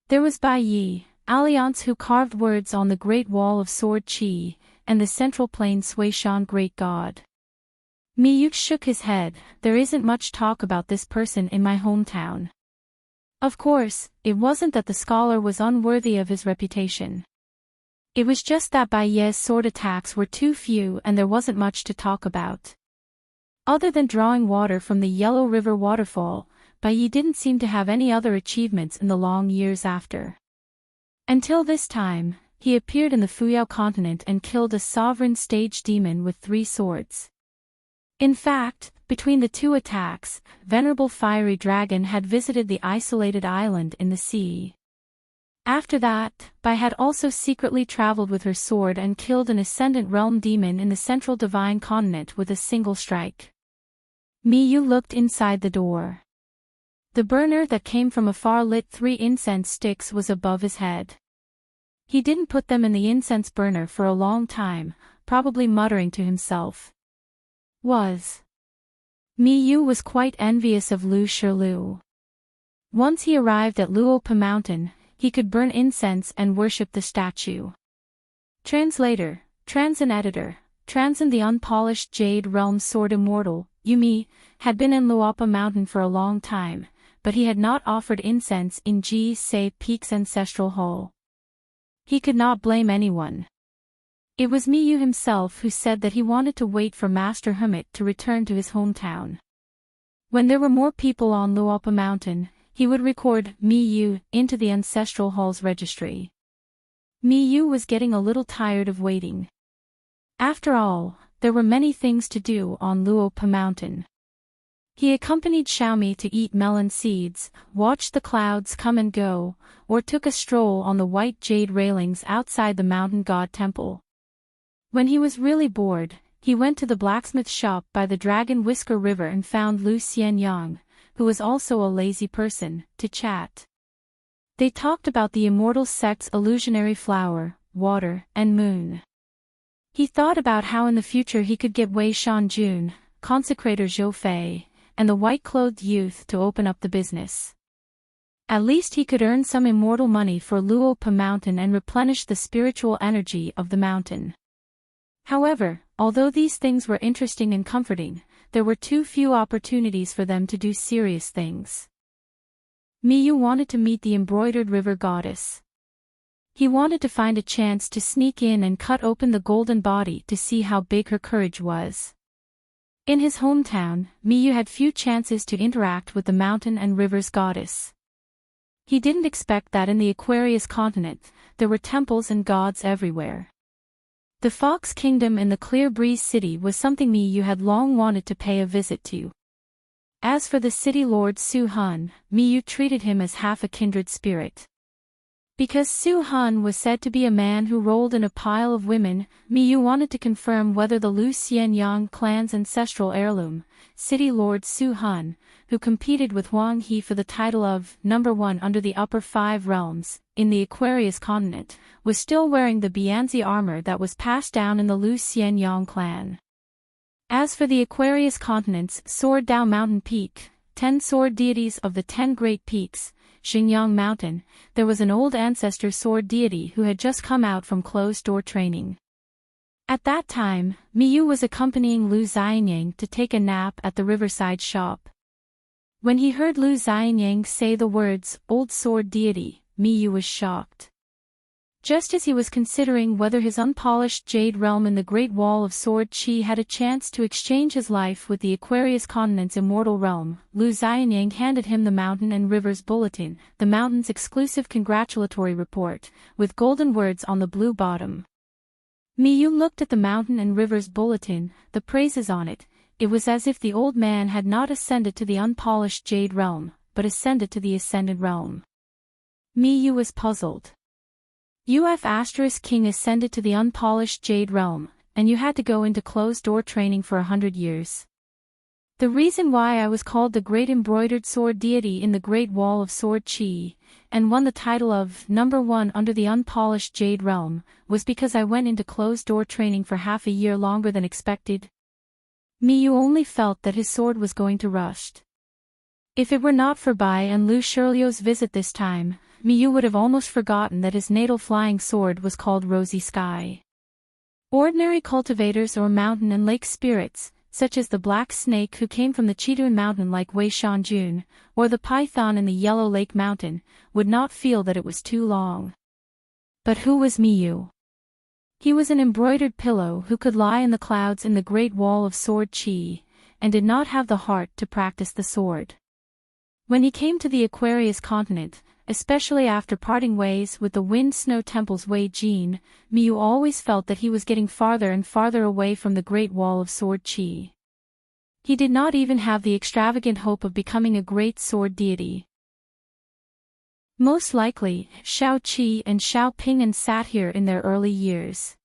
There was Bai Yi, Alliance, who carved words on the Great Wall of Sword Qi, and the Central Plain Suishan Great God. Miyu shook his head, "There isn't much talk about this person in my hometown." Of course, it wasn't that the scholar was unworthy of his reputation. It was just that Bai Ye's sword attacks were too few and there wasn't much to talk about. Other than drawing water from the Yellow River waterfall, Bai Yi didn't seem to have any other achievements in the long years after. Until this time, he appeared in the Fuyao continent and killed a sovereign stage demon with 3 swords. In fact, between the 2 attacks, Venerable Fiery Dragon had visited the isolated island in the sea. After that, Bai had also secretly traveled with her sword and killed an Ascendant Realm demon in the Central Divine Continent with a single strike. Miyu looked inside the door. The burner that came from afar lit 3 incense sticks was above his head. He didn't put them in the incense burner for a long time, probably muttering to himself. Miyu was quite envious of Lu Shilu. Once he arrived at Luopa Mountain, he could burn incense and worship the statue. Translator, Transin Editor, Transin the unpolished Jade Realm Sword Immortal, Yumi, had been in Luopa Mountain for a long time, but he had not offered incense in Ji-Se Peak's ancestral hall. He could not blame anyone. It was Miyu himself who said that he wanted to wait for Master Hermit to return to his hometown. When there were more people on Luopa Mountain, he would record Miyu into the ancestral hall's registry. Miyu was getting a little tired of waiting. After all, there were many things to do on Luopa Mountain. He accompanied Xiaomi to eat melon seeds, watched the clouds come and go, or took a stroll on the white jade railings outside the mountain god temple. When he was really bored, he went to the blacksmith shop by the Dragon Whisker River and found Lu Xianyang, who was also a lazy person, to chat. They talked about the immortal sect's illusionary flower, water, and moon. He thought about how in the future he could get Wei Shanjun, consecrator Zhou Fei, and the white-clothed youth to open up the business. At least he could earn some immortal money for Luopa Mountain and replenish the spiritual energy of the mountain. However, although these things were interesting and comforting, there were too few opportunities for them to do serious things. Miyu wanted to meet the embroidered river goddess. He wanted to find a chance to sneak in and cut open the golden body to see how big her courage was. In his hometown, Miyu had few chances to interact with the mountain and river's goddess. He didn't expect that in the Aquarius continent, there were temples and gods everywhere. The Fox Kingdom in the Clear Breeze City was something Miyu had long wanted to pay a visit to. As for the city lord Su Hun, Miyu treated him as half a kindred spirit. Because Su Hun was said to be a man who rolled in a pile of women, Miyu wanted to confirm whether the Lu Xianyang clan's ancestral heirloom, City Lord Su Hun, who competed with Huang He for the title of number 1 under the upper 5 realms, in the Aquarius continent, was still wearing the Bianzi armor that was passed down in the Lu Xianyang clan. As for the Aquarius continent's Sword Dao Mountain Peak, 10 sword deities of the 10 Great Peaks, Xingyang Mountain, there was an old ancestor sword deity who had just come out from closed-door training. At that time, Miyu was accompanying Lu Xianyang to take a nap at the riverside shop. When he heard Lu Xianyang say the words, "old sword deity," Miyu was shocked. Just as he was considering whether his unpolished jade realm in the Great Wall of Sword Chi had a chance to exchange his life with the Aquarius Continent's immortal realm, Lu Xianyang handed him the Mountain and Rivers Bulletin, the mountain's exclusive congratulatory report, with golden words on the blue bottom. Miyu looked at the Mountain and Rivers Bulletin, the praises on it. It was as if the old man had not ascended to the unpolished jade realm, but ascended to the ascended realm. Miyu was puzzled. King ascended to the unpolished jade realm, and you had to go into closed-door training for 100 years. The reason why I was called the Great Embroidered Sword Deity in the Great Wall of Sword Chi, and won the title of number 1 under the unpolished jade realm, was because I went into closed-door training for half a year longer than expected. Miyu only felt that his sword was going to rust. If it were not for Bai and Lu Shirliu's visit this time, Miyu would have almost forgotten that his natal flying sword was called Rosy Sky. Ordinary cultivators or mountain and lake spirits, such as the black snake who came from the Chitun Mountain like Wei Shanjun, or the python in the Yellow Lake Mountain, would not feel that it was too long. But who was Miyu? He was an embroidered pillow who could lie in the clouds in the Great Wall of Sword Chi, and did not have the heart to practice the sword. When he came to the Aquarius Continent, especially after parting ways with the Wind Snow Temple's Wei Jin, Miyu always felt that he was getting farther and farther away from the Great Wall of Sword Chi. He did not even have the extravagant hope of becoming a great sword deity. Most likely, Xiao Qi and Xiao Ping'an sat here in their early years.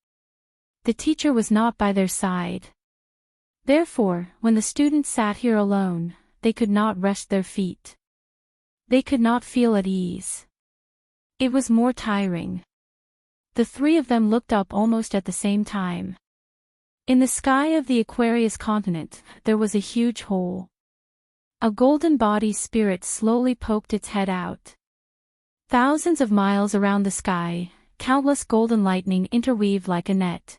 The teacher was not by their side. Therefore, when the students sat here alone, they could not rest their feet. They could not feel at ease. It was more tiring. The three of them looked up almost at the same time. In the sky of the Aquarius Continent, there was a huge hole. A golden body spirit slowly poked its head out. Thousands of miles around the sky, countless golden lightning interweaved like a net.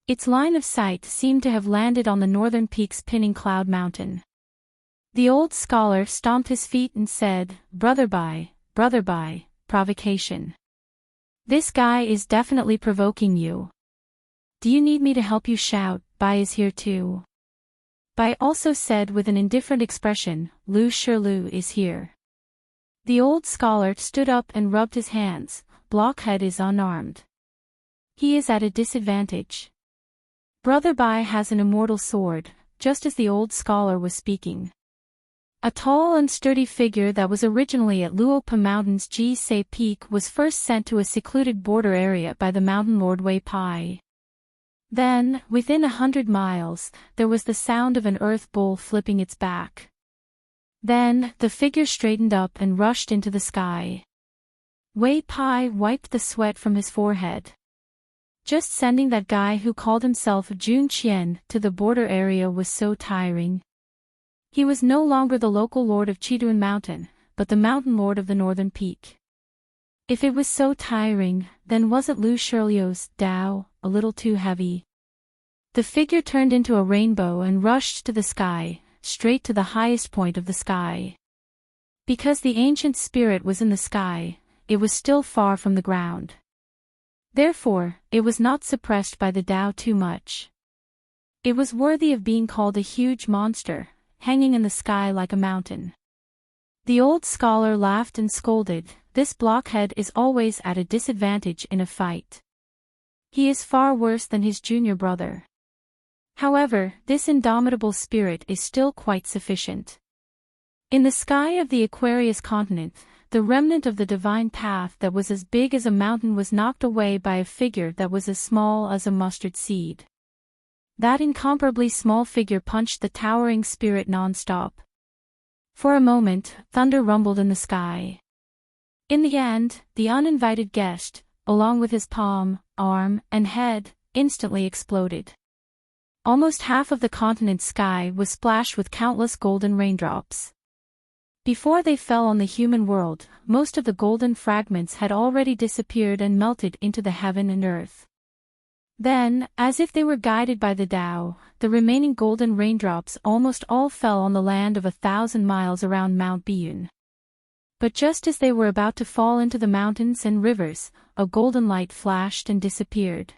Its line of sight seemed to have landed on the northern peak's pinning Cloud Mountain. The old scholar stomped his feet and said, brother Bai, provocation. This guy is definitely provoking you. Do you need me to help you shout, Bai is here too? Bai also said with an indifferent expression, Lu Shirlu is here. The old scholar stood up and rubbed his hands. Blockhead is unarmed. He is at a disadvantage. Brother Bai has an immortal sword, just as the old scholar was speaking. A tall and sturdy figure that was originally at Luopa Mountain's Ji-Se Peak was first sent to a secluded border area by the mountain lord Wei Pai. Then, within 100 miles, there was the sound of an earth bull flipping its back. Then, the figure straightened up and rushed into the sky. Wei Pai wiped the sweat from his forehead. Just sending that guy who called himself Jun Qian to the border area was so tiring. He was no longer the local lord of Chitun Mountain, but the mountain lord of the northern peak. If it was so tiring, then wasn't Lu Shirliu's Dao a little too heavy? The figure turned into a rainbow and rushed to the sky, straight to the highest point of the sky. Because the ancient spirit was in the sky, it was still far from the ground. Therefore, it was not suppressed by the Dao too much. It was worthy of being called a huge monster, hanging in the sky like a mountain. The old scholar laughed and scolded, this blockhead is always at a disadvantage in a fight. He is far worse than his junior brother. However, this indomitable spirit is still quite sufficient. In the sky of the Aquarius Continent, the remnant of the divine path that was as big as a mountain was knocked away by a figure that was as small as a mustard seed. That incomparably small figure punched the towering spirit non-stop. For a moment, thunder rumbled in the sky. In the end, the uninvited guest, along with his palm, arm, and head, instantly exploded. Almost half of the continent's sky was splashed with countless golden raindrops. Before they fell on the human world, most of the golden fragments had already disappeared and melted into the heaven and earth. Then, as if they were guided by the Tao, the remaining golden raindrops almost all fell on the land of 1,000 miles around Mount Biyun. But just as they were about to fall into the mountains and rivers, a golden light flashed and disappeared.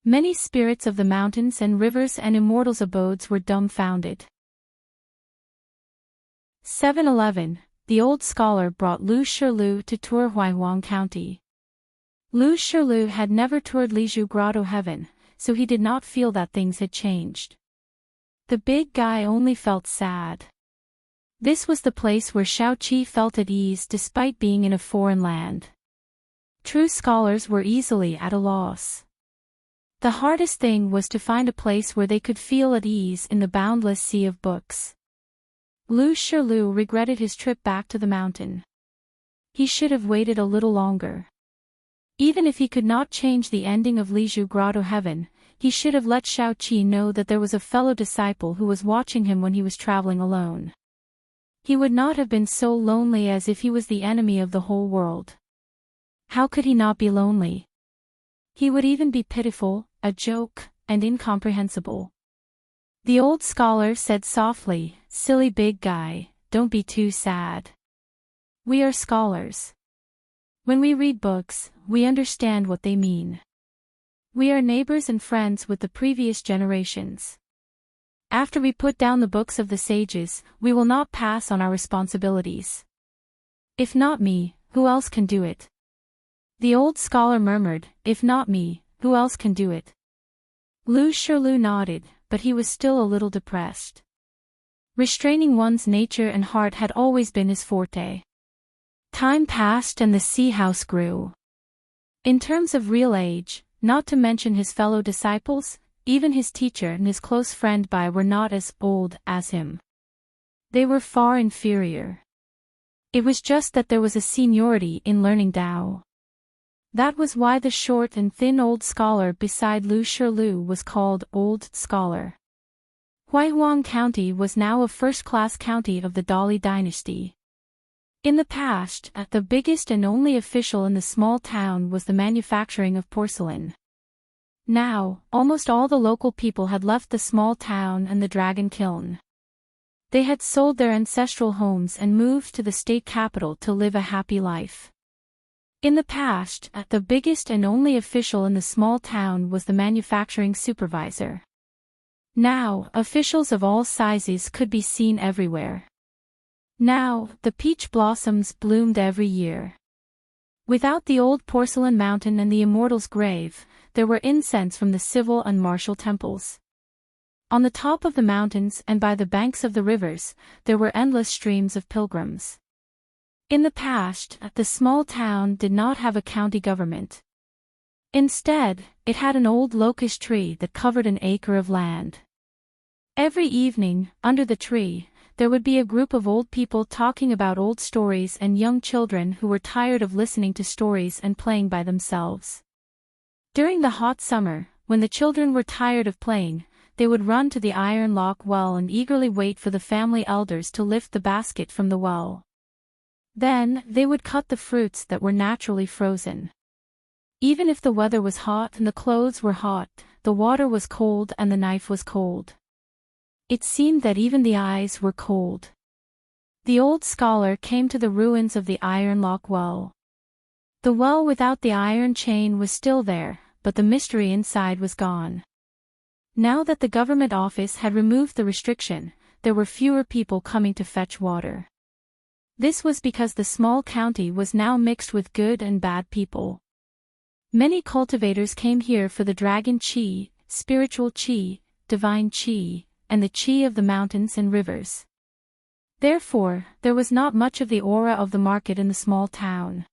Many spirits of the mountains and rivers and immortals' abodes were dumbfounded. 7-11, the old scholar brought Lu Shirlu to tour Huaihuang County. Lu Shirlu had never toured Lizhu Grotto Heaven, so he did not feel that things had changed. The big guy only felt sad. This was the place where Shaoqi felt at ease despite being in a foreign land. True scholars were easily at a loss. The hardest thing was to find a place where they could feel at ease in the boundless sea of books. Lu Shirlu regretted his trip back to the mountain. He should have waited a little longer. Even if he could not change the ending of Lizhu Grotto Heaven, he should have let Shaoqi know that there was a fellow disciple who was watching him when he was traveling alone. He would not have been so lonely as if he was the enemy of the whole world. How could he not be lonely? He would even be pitiful, a joke, and incomprehensible. The old scholar said softly, "Silly big guy, don't be too sad. We are scholars. When we read books, we understand what they mean. We are neighbors and friends with the previous generations. After we put down the books of the sages, we will not pass on our responsibilities. If not me, who else can do it?" The old scholar murmured, "If not me, who else can do it?" Lu Shirlu nodded, but he was still a little depressed. Restraining one's nature and heart had always been his forte. Time passed and the sea house grew. In terms of real age, not to mention his fellow disciples, even his teacher and his close friend Bai were not as old as him. They were far inferior. It was just that there was a seniority in learning Tao. That was why the short and thin old scholar beside Lu Shirlu was called Old Scholar. Huaihuang County was now a first-class county of the Dali dynasty. In the past, the biggest and only official in the small town was the manufacturing of porcelain. Now, almost all the local people had left the small town and the dragon kiln. They had sold their ancestral homes and moved to the state capital to live a happy life. In the past, the biggest and only official in the small town was the manufacturing supervisor. Now, officials of all sizes could be seen everywhere. Now, the peach blossoms bloomed every year. Without the old porcelain mountain and the immortal's grave, there were incense from the civil and martial temples. On the top of the mountains and by the banks of the rivers, there were endless streams of pilgrims. In the past, the small town did not have a county government. Instead, it had an old locust tree that covered an acre of land. Every evening, under the tree, there would be a group of old people talking about old stories and young children who were tired of listening to stories and playing by themselves. During the hot summer, when the children were tired of playing, they would run to the iron lock well and eagerly wait for the family elders to lift the basket from the well. Then, they would cut the fruits that were naturally frozen. Even if the weather was hot and the clothes were hot, the water was cold and the knife was cold. It seemed that even the eyes were cold. The old scholar came to the ruins of the iron lock well. The well without the iron chain was still there, but the mystery inside was gone. Now that the government office had removed the restriction, there were fewer people coming to fetch water. This was because the small county was now mixed with good and bad people. Many cultivators came here for the dragon chi, spiritual chi, divine chi, and the chi of the mountains and rivers. Therefore, there was not much of the aura of the market in the small town.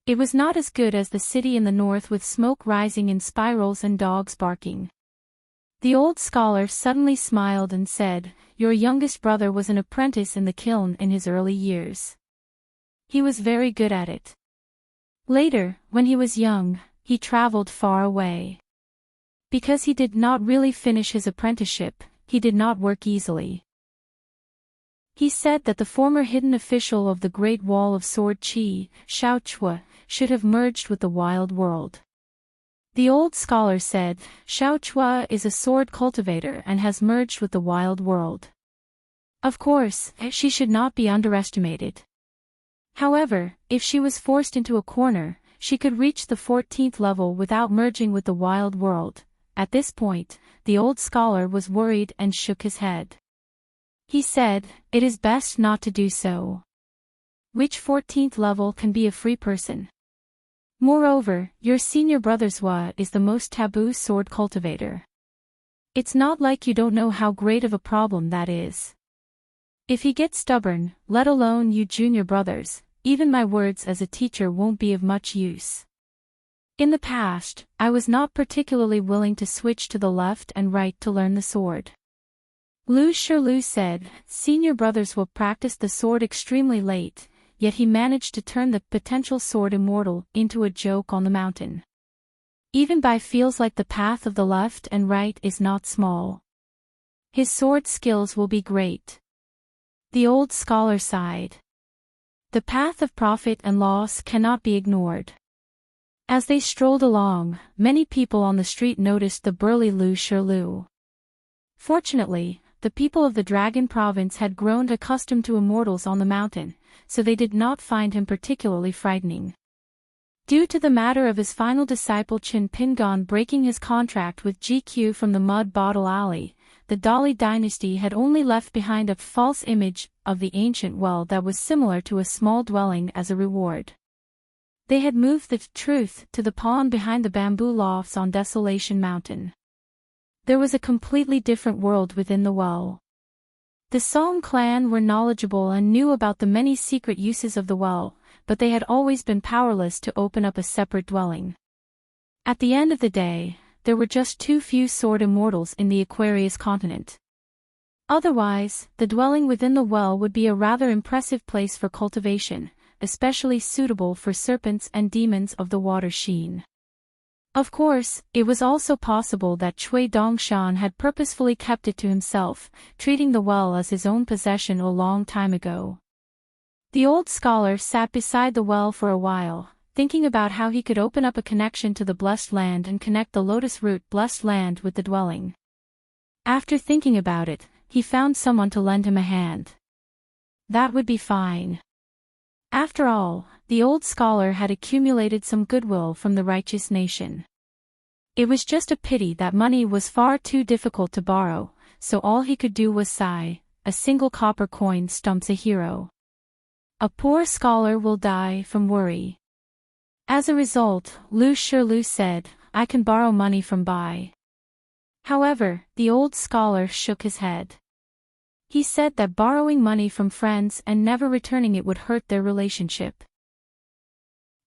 It was not as good as the city in the north with smoke rising in spirals and dogs barking. The old scholar suddenly smiled and said, "Your youngest brother was an apprentice in the kiln in his early years. He was very good at it. Later, when he was young, he traveled far away. Because he did not really finish his apprenticeship, he did not work easily. He said that the former hidden official of the Great Wall of Sword Qi, Xiao Chua, should have merged with the wild world. The old scholar said, Xiao Chua is a sword cultivator and has merged with the wild world. Of course, she should not be underestimated. However, if she was forced into a corner, she could reach the 14th level without merging with the wild world. At this point, the old scholar was worried and shook his head. He said, it is best not to do so. Which 14th level can be a free person? Moreover, your senior brother Zhua is the most taboo sword cultivator. It's not like you don't know how great of a problem that is. If he gets stubborn, let alone you junior brothers, even my words as a teacher won't be of much use. In the past, I was not particularly willing to switch to the left and right to learn the sword. Lu Shilu said, senior brothers will practice the sword extremely late, yet he managed to turn the potential sword immortal into a joke on the mountain. Even Bai feels like the path of the left and right is not small. His sword skills will be great. The old scholar sighed. The path of profit and loss cannot be ignored. As they strolled along, many people on the street noticed the burly Lu Shilu. Fortunately, the people of the Dragon Province had grown accustomed to immortals on the mountain, so they did not find him particularly frightening. Due to the matter of his final disciple Qin Pingon breaking his contract with GQ from the Mud Bottle Alley, the Dali dynasty had only left behind a false image of the ancient well that was similar to a small dwelling as a reward. They had moved the truth to the pond behind the bamboo lofts on Desolation Mountain. There was a completely different world within the well. The Song clan were knowledgeable and knew about the many secret uses of the well, but they had always been powerless to open up a separate dwelling. At the end of the day, there were just too few sword immortals in the Aquarius continent. Otherwise, the dwelling within the well would be a rather impressive place for cultivation, especially suitable for serpents and demons of the water sheen. Of course, it was also possible that Cui Dongshan had purposefully kept it to himself, treating the well as his own possession a long time ago. The old scholar sat beside the well for a while, thinking about how he could open up a connection to the blessed land and connect the lotus root blessed land with the dwelling. After thinking about it, he found someone to lend him a hand. That would be fine. After all, the old scholar had accumulated some goodwill from the righteous nation. It was just a pity that money was far too difficult to borrow, so all he could do was sigh. A single copper coin stumps a hero. A poor scholar will die from worry. As a result, Lu Shilu said, I can borrow money from Bai. However, the old scholar shook his head. He said that borrowing money from friends and never returning it would hurt their relationship.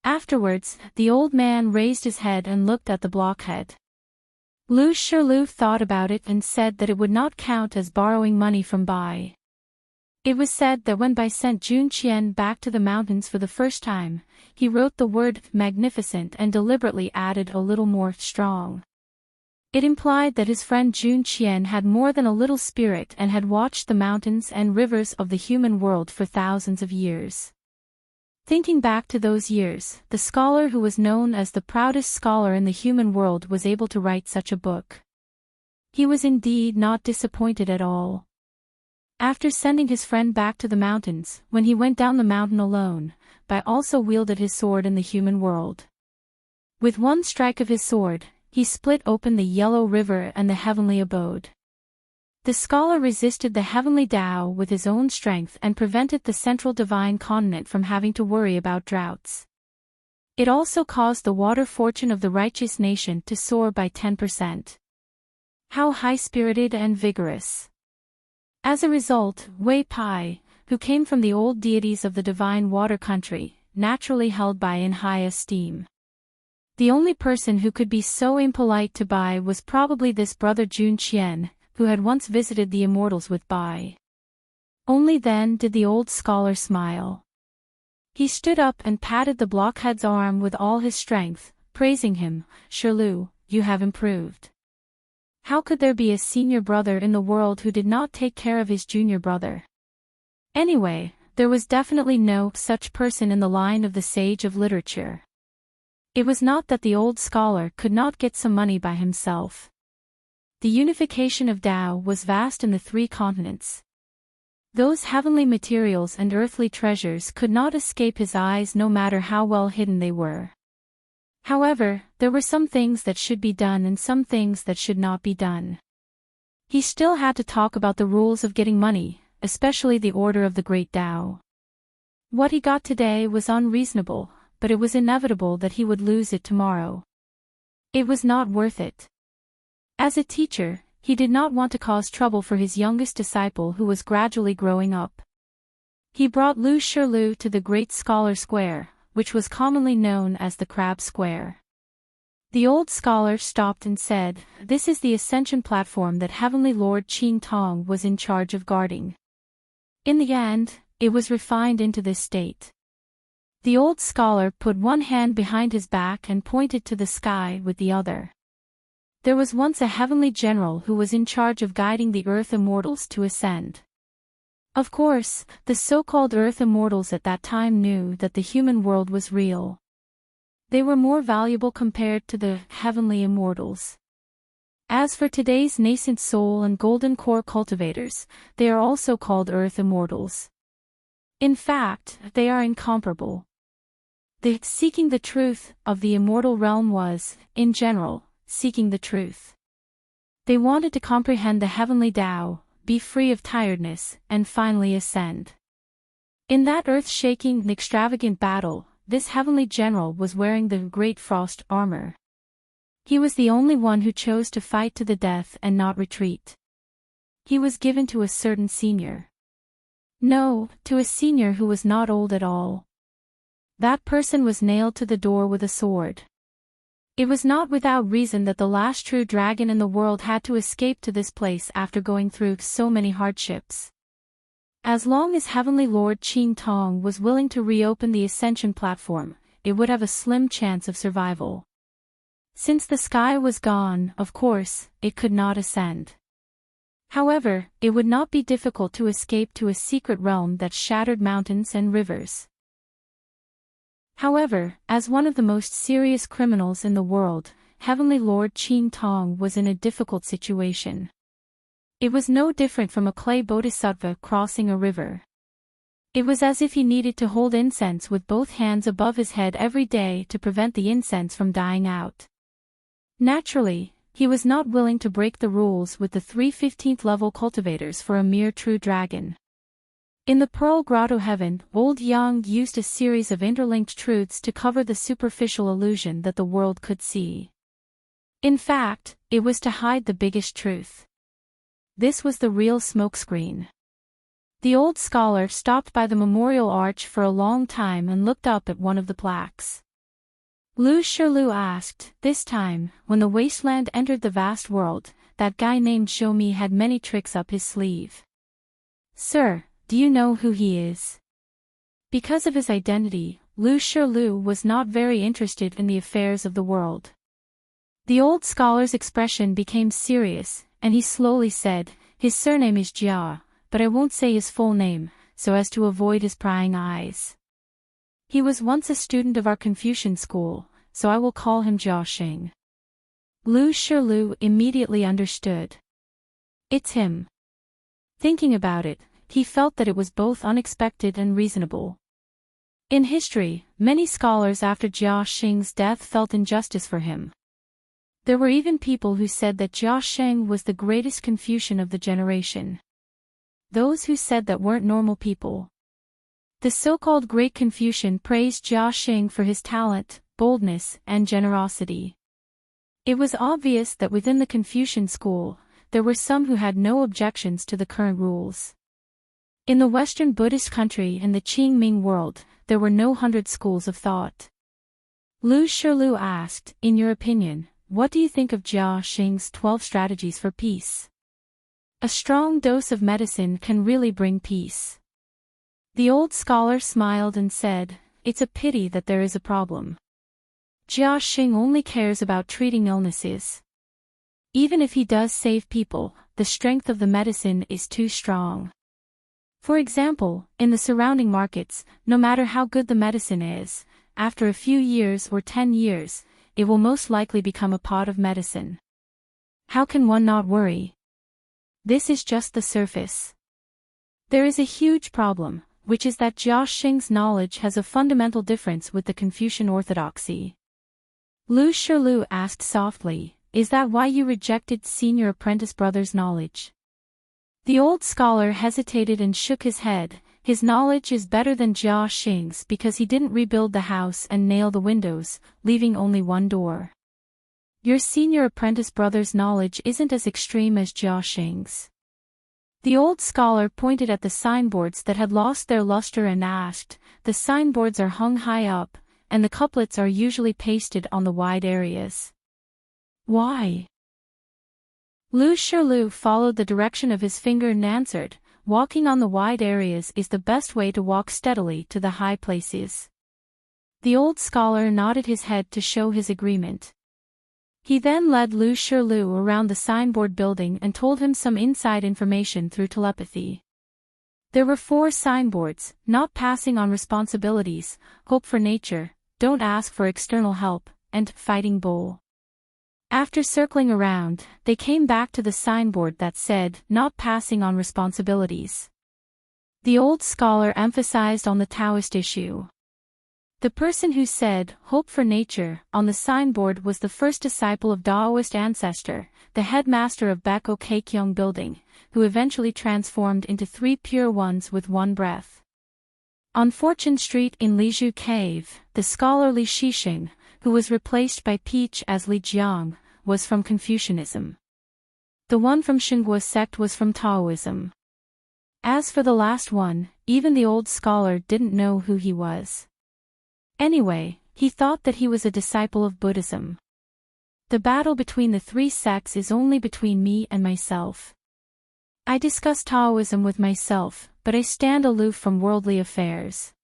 Afterwards, the old man raised his head and looked at the blockhead. Lu Shilu thought about it and said that it would not count as borrowing money from Bai. It was said that when Bai sent Jun Qian back to the mountains for the first time, he wrote the word magnificent and deliberately added a little more strong. It implied that his friend Jun Qian had more than a little spirit and had watched the mountains and rivers of the human world for thousands of years. Thinking back to those years, the scholar who was known as the proudest scholar in the human world was able to write such a book. He was indeed not disappointed at all. After sending his friend back to the mountains, when he went down the mountain alone, Bai also wielded his sword in the human world. With one strike of his sword, he split open the Yellow River and the heavenly abode. The scholar resisted the heavenly Tao with his own strength and prevented the central divine continent from having to worry about droughts. It also caused the water fortune of the righteous nation to soar by 10%. How high-spirited and vigorous. As a result, Wei Pai, who came from the old deities of the divine water country, naturally held Bai in high esteem. The only person who could be so impolite to Bai was probably this brother Jun Qian, who had once visited the immortals with Bai. Only then did the old scholar smile. He stood up and patted the blockhead's arm with all his strength, praising him, Shilu, you have improved. How could there be a senior brother in the world who did not take care of his junior brother? Anyway, there was definitely no such person in the line of the sage of literature. It was not that the old scholar could not get some money by himself. The unification of Tao was vast in the 3 continents. Those heavenly materials and earthly treasures could not escape his eyes no matter how well hidden they were. However, there were some things that should be done and some things that should not be done. He still had to talk about the rules of getting money, especially the order of the great Tao. What he got today was unreasonable, but it was inevitable that he would lose it tomorrow. It was not worth it. As a teacher, he did not want to cause trouble for his youngest disciple who was gradually growing up. He brought Lu Shirlu to the Great Scholar Square, which was commonly known as the Crab Square. The old scholar stopped and said, "This is the ascension platform that Heavenly Lord Qing Tong was in charge of guarding. In the end, it was refined into this state." The old scholar put one hand behind his back and pointed to the sky with the other. There was once a heavenly general who was in charge of guiding the earth immortals to ascend. Of course, the so-called earth immortals at that time knew that the human world was real. They were more valuable compared to the heavenly immortals. As for today's nascent soul and golden core cultivators, they are also called earth immortals. In fact, they are incomparable. The seeking the truth of the immortal realm was, in general, seeking the truth. They wanted to comprehend the heavenly Tao, be free of tiredness, and finally ascend. In that earth-shaking and extravagant battle, this heavenly general was wearing the great frost armor. He was the only one who chose to fight to the death and not retreat. He was given to a certain senior. No, to a senior who was not old at all. That person was nailed to the door with a sword. It was not without reason that the last true dragon in the world had to escape to this place after going through so many hardships. As long as Heavenly Lord Qing Tong was willing to reopen the ascension platform, it would have a slim chance of survival. Since the sky was gone, of course, it could not ascend. However, it would not be difficult to escape to a secret realm that shattered mountains and rivers. However, as one of the most serious criminals in the world, Heavenly Lord Qing Tong was in a difficult situation. It was no different from a clay bodhisattva crossing a river. It was as if he needed to hold incense with both hands above his head every day to prevent the incense from dying out. Naturally, he was not willing to break the rules with the 3 15th level cultivators for a mere true dragon. In the Pearl Grotto Heaven, Old Yang used a series of interlinked truths to cover the superficial illusion that the world could see. In fact, it was to hide the biggest truth. This was the real smokescreen. The old scholar stopped by the memorial arch for a long time and looked up at one of the plaques. Lu Shirlu asked, "This time, when the wasteland entered the vast world, that guy named Shomi had many tricks up his sleeve. Sir, do you know who he is?" Because of his identity, Lu Shirlu was not very interested in the affairs of the world. The old scholar's expression became serious, and he slowly said, "His surname is Jia, but I won't say his full name, so as to avoid his prying eyes. He was once a student of our Confucian school, so I will call him Jia Xing." Lu Shirlu immediately understood. It's him. Thinking about it, he felt that it was both unexpected and reasonable. In history, many scholars after Jia Xing's death felt injustice for him. There were even people who said that Jia Xing was the greatest Confucian of the generation. Those who said that weren't normal people. The so-called Great Confucian praised Jia Xing for his talent, boldness, and generosity. It was obvious that within the Confucian school, there were some who had no objections to the current rules. In the Western Buddhist country and the Qing-Ming world, there were no 100 schools of thought. Lu Shirlu asked, "In your opinion, what do you think of Jia Xing's 12 strategies for peace?" A strong dose of medicine can really bring peace. The old scholar smiled and said, "It's a pity that there is a problem. Jia Xing only cares about treating illnesses. Even if he does save people, the strength of the medicine is too strong. For example, in the surrounding markets, no matter how good the medicine is, after a few years or 10 years, it will most likely become a pot of medicine. How can one not worry? This is just the surface. There is a huge problem, which is that Jia Xing's knowledge has a fundamental difference with the Confucian orthodoxy. Lu Shilu asked softly, "Is that why you rejected senior apprentice brother's knowledge?" The old scholar hesitated and shook his head. His knowledge is better than Jia Xing's because he didn't rebuild the house and nail the windows, leaving only one door. Your senior apprentice brother's knowledge isn't as extreme as Jia Xing's. The old scholar pointed at the signboards that had lost their luster and asked, "The signboards are hung high up, and the couplets are usually pasted on the wide areas. Why?" Lu Shilu followed the direction of his finger and answered, "Walking on the wide areas is the best way to walk steadily to the high places." The old scholar nodded his head to show his agreement. He then led Lu Shilu around the signboard building and told him some inside information through telepathy. There were 4 signboards: not passing on responsibilities, hope for nature, don't ask for external help, and fighting bull. After circling around, they came back to the signboard that said, not passing on responsibilities. The old scholar emphasized on the Taoist issue. The person who said, hope for nature, on the signboard was the first disciple of Daoist ancestor, the headmaster of Beko Keikyong building, who eventually transformed into 3 pure ones with one breath. On Fortune Street in Liju Cave, the scholar Li Shixing, who was replaced by Peach as Li Jiang, was from Confucianism. The one from Xinghua sect was from Taoism. As for the last one, even the old scholar didn't know who he was. Anyway, he thought that he was a disciple of Buddhism. The battle between the 3 sects is only between me and myself. I discuss Taoism with myself, but I stand aloof from worldly affairs.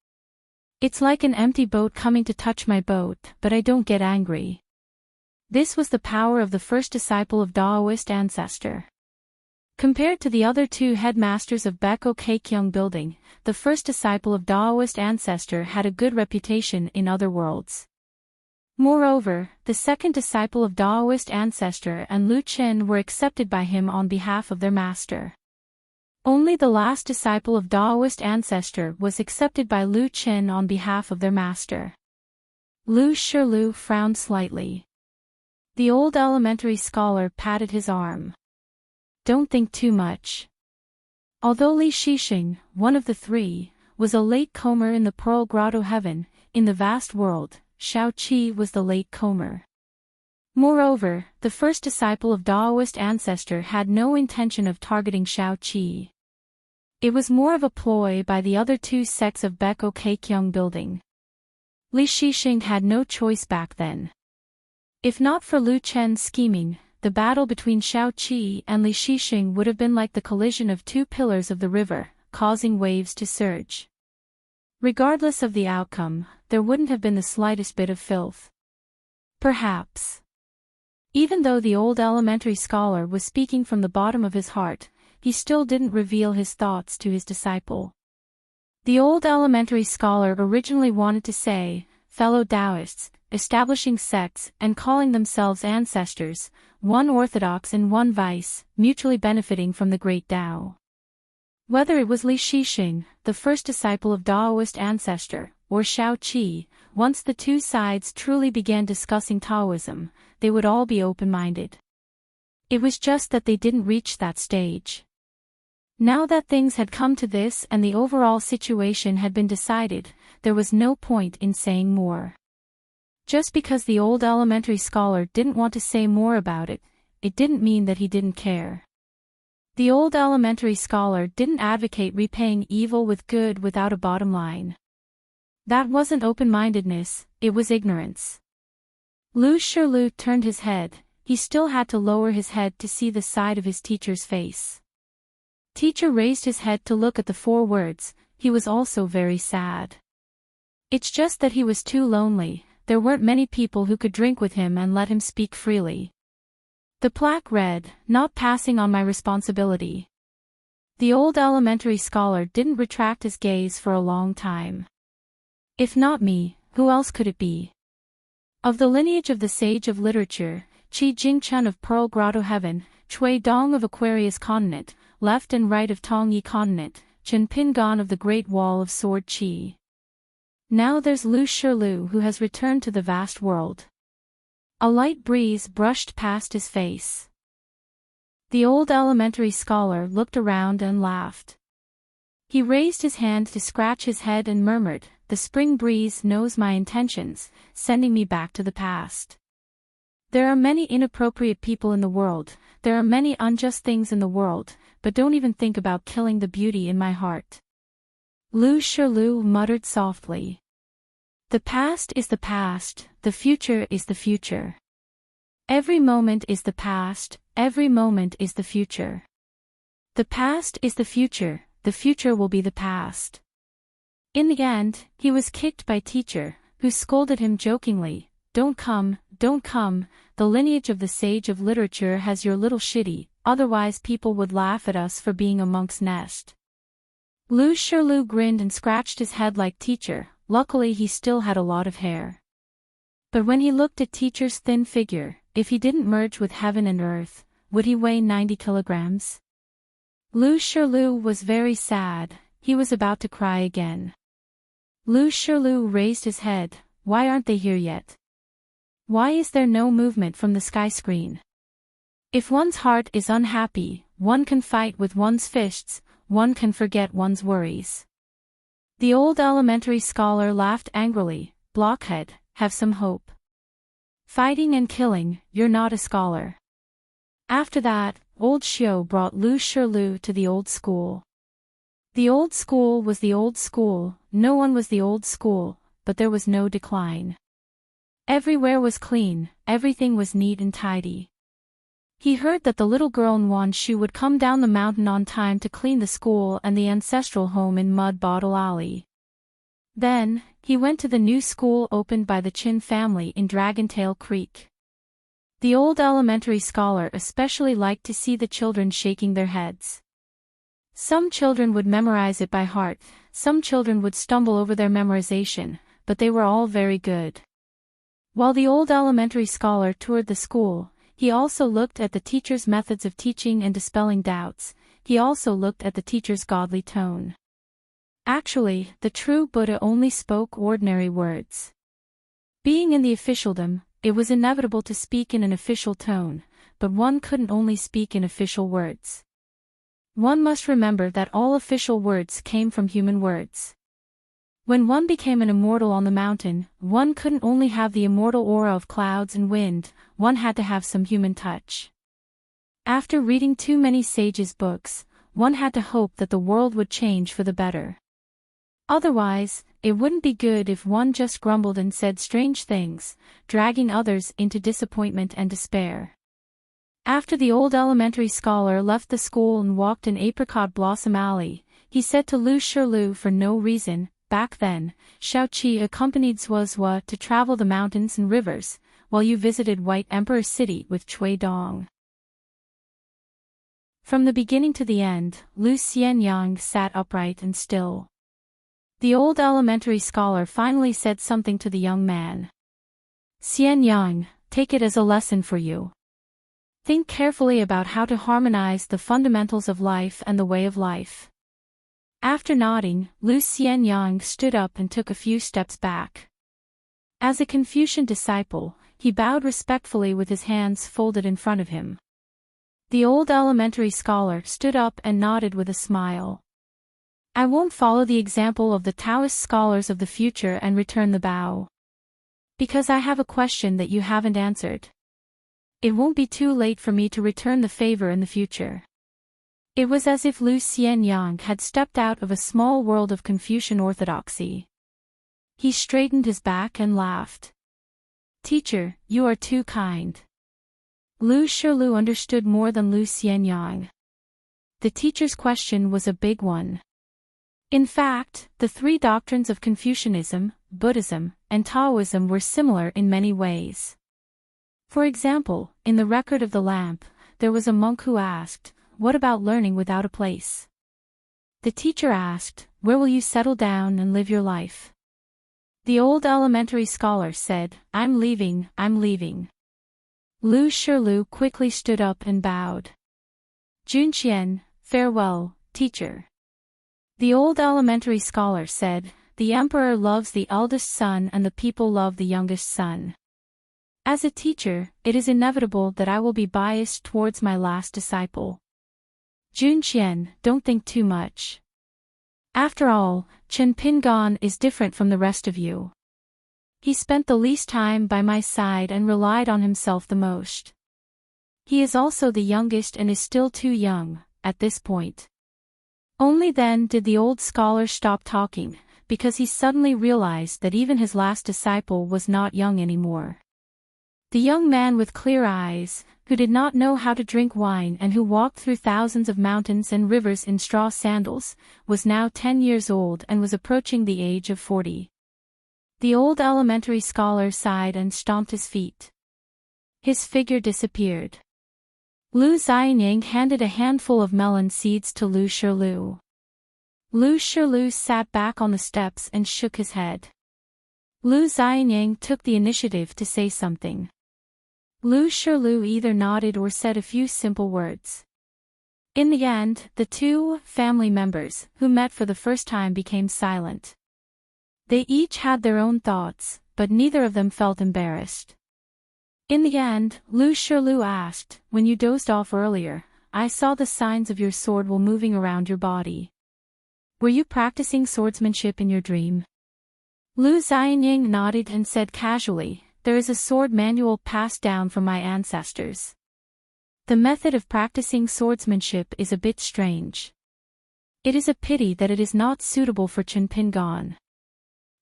It's like an empty boat coming to touch my boat, but I don't get angry. This was the power of the first disciple of Daoist ancestor. Compared to the other 2 headmasters of Beko Keikyong building, the first disciple of Daoist ancestor had a good reputation in other worlds. Moreover, the second disciple of Daoist ancestor and Lu Chen were accepted by him on behalf of their master. Only the last disciple of Daoist ancestor was accepted by Lu Chen on behalf of their master. Lu Shilu frowned slightly. The old elementary scholar patted his arm. Don't think too much. Although Li Shixing, one of the 3, was a late-comer in the Pearl Grotto heaven, in the vast world, Shao Qi was the late-comer. Moreover, the first disciple of Daoist ancestor had no intention of targeting Shao Qi. It was more of a ploy by the other 2 sects of Beko Keikyong building. Li Shixing had no choice back then. If not for Lu Chen's scheming, the battle between Shao Qi and Li Shixing would have been like the collision of 2 pillars of the river, causing waves to surge. Regardless of the outcome, there wouldn't have been the slightest bit of filth. Perhaps. Even though the old elementary scholar was speaking from the bottom of his heart, he still didn't reveal his thoughts to his disciple. The old elementary scholar originally wanted to say, fellow Taoists, establishing sects and calling themselves ancestors, one orthodox and one vice, mutually benefiting from the great Tao. Whether it was Li Shixing, the first disciple of Daoist ancestor, or Shao Qi, once the 2 sides truly began discussing Taoism, they would all be open-minded. It was just that they didn't reach that stage. Now that things had come to this and the overall situation had been decided, there was no point in saying more. Just because the old elementary scholar didn't want to say more about it, it didn't mean that he didn't care. The old elementary scholar didn't advocate repaying evil with good without a bottom line. That wasn't open-mindedness, it was ignorance. Lu Shilu turned his head. He still had to lower his head to see the side of his teacher's face. Teacher raised his head to look at the 4 words. He was also very sad. It's just that he was too lonely. There weren't many people who could drink with him and let him speak freely. The plaque read, not passing on my responsibility. The old elementary scholar didn't retract his gaze for a long time. If not me, who else could it be? Of the lineage of the sage of literature, Qi Jingchun of Pearl Grotto Heaven, Chui Dong of Aquarius Continent, left and right of Tongyi Continent, Chen Pingan of the Great Wall of Sword Qi. Now there's Lu Shilu who has returned to the vast world. A light breeze brushed past his face. The old elementary scholar looked around and laughed. He raised his hand to scratch his head and murmured, "The spring breeze knows my intentions, sending me back to the past. There are many inappropriate people in the world, there are many unjust things in the world, but don't even think about killing the beauty in my heart." Lu Shilu muttered softly. The past is the past, the future is the future. Every moment is the past, every moment is the future. The past is the future will be the past. In the end, he was kicked by teacher, who scolded him jokingly, don't come, the lineage of the sage of literature has your little shitty, otherwise people would laugh at us for being a monk's nest." Lu Shilu grinned and scratched his head like teacher, luckily he still had a lot of hair. But when he looked at teacher's thin figure, if he didn't merge with heaven and earth, would he weigh 90 kilograms? Lu Shilu was very sad, he was about to cry again. Lu Shilu raised his head, why aren't they here yet? Why is there no movement from the sky screen? If one's heart is unhappy, one can fight with one's fists, one can forget one's worries. The old elementary scholar laughed angrily, blockhead, have some hope. Fighting and killing, you're not a scholar. After that, old Xiu brought Lu Shilu to the old school. The old school was the old school, no one was the old school, but there was no decline. Everywhere was clean, everything was neat and tidy. He heard that the little girl Nguan Shu would come down the mountain on time to clean the school and the ancestral home in Mud Bottle Alley. Then, he went to the new school opened by the Chin family in Dragontail Creek. The old elementary scholar especially liked to see the children shaking their heads. Some children would memorize it by heart, some children would stumble over their memorization, but they were all very good. While the old elementary scholar toured the school, he also looked at the teacher's methods of teaching and dispelling doubts, he also looked at the teacher's godly tone. Actually, the true Buddha only spoke ordinary words. Being in the officialdom, it was inevitable to speak in an official tone, but one couldn't only speak in official words. One must remember that all official words came from human words. When one became an immortal on the mountain, one couldn't only have the immortal aura of clouds and wind, one had to have some human touch. After reading too many sages' books, one had to hope that the world would change for the better. Otherwise, it wouldn't be good if one just grumbled and said strange things, dragging others into disappointment and despair. After the old elementary scholar left the school and walked in Apricot Blossom Alley, he said to Lu Shilu for no reason, back then, Shaoqi accompanied Zhuozhua to travel the mountains and rivers, while you visited White Emperor City with Chui Dong. From the beginning to the end, Lu Xianyang sat upright and still. The old elementary scholar finally said something to the young man. Xianyang, take it as a lesson for you. Think carefully about how to harmonize the fundamentals of life and the way of life. After nodding, Lu Xianyang stood up and took a few steps back. As a Confucian disciple, he bowed respectfully with his hands folded in front of him. The old elementary scholar stood up and nodded with a smile. I won't follow the example of the Taoist scholars of the future and return the bow. Because I have a question that you haven't answered. It won't be too late for me to return the favor in the future. It was as if Lu Xianyang had stepped out of a small world of Confucian orthodoxy. He straightened his back and laughed. Teacher, you are too kind. Lu Shilu understood more than Lu Xianyang. The teacher's question was a big one. In fact, the three doctrines of Confucianism, Buddhism, and Taoism were similar in many ways. For example, in the Record of the Lamp, there was a monk who asked, what about learning without a place? The teacher asked, "Where will you settle down and live your life?" The old elementary scholar said, I'm leaving. Lu Shilu quickly stood up and bowed. Junqian, farewell, teacher. The old elementary scholar said, the emperor loves the eldest son and the people love the youngest son. As a teacher, it is inevitable that I will be biased towards my last disciple. Junqian, don't think too much. After all, Chen Pingan is different from the rest of you. He spent the least time by my side and relied on himself the most. He is also the youngest and is still too young, at this point. Only then did the old scholar stop talking, because he suddenly realized that even his last disciple was not young anymore. The young man with clear eyes, who did not know how to drink wine and who walked through thousands of mountains and rivers in straw sandals, was now 10 years old and was approaching the age of 40. The old elementary scholar sighed and stomped his feet. His figure disappeared. Lu Xianying handed a handful of melon seeds to Lu Shilu. Lu Shilu sat back on the steps and shook his head. Lu Xianying took the initiative to say something. Lu Shilu either nodded or said a few simple words. In the end, the two family members who met for the first time became silent. They each had their own thoughts, but neither of them felt embarrassed. In the end, Lu Shilu asked, when you dozed off earlier, I saw the signs of your sword while moving around your body. Were you practicing swordsmanship in your dream? Lu Xianying nodded and said casually, there is a sword manual passed down from my ancestors. The method of practicing swordsmanship is a bit strange. It is a pity that it is not suitable for Chen Pingan.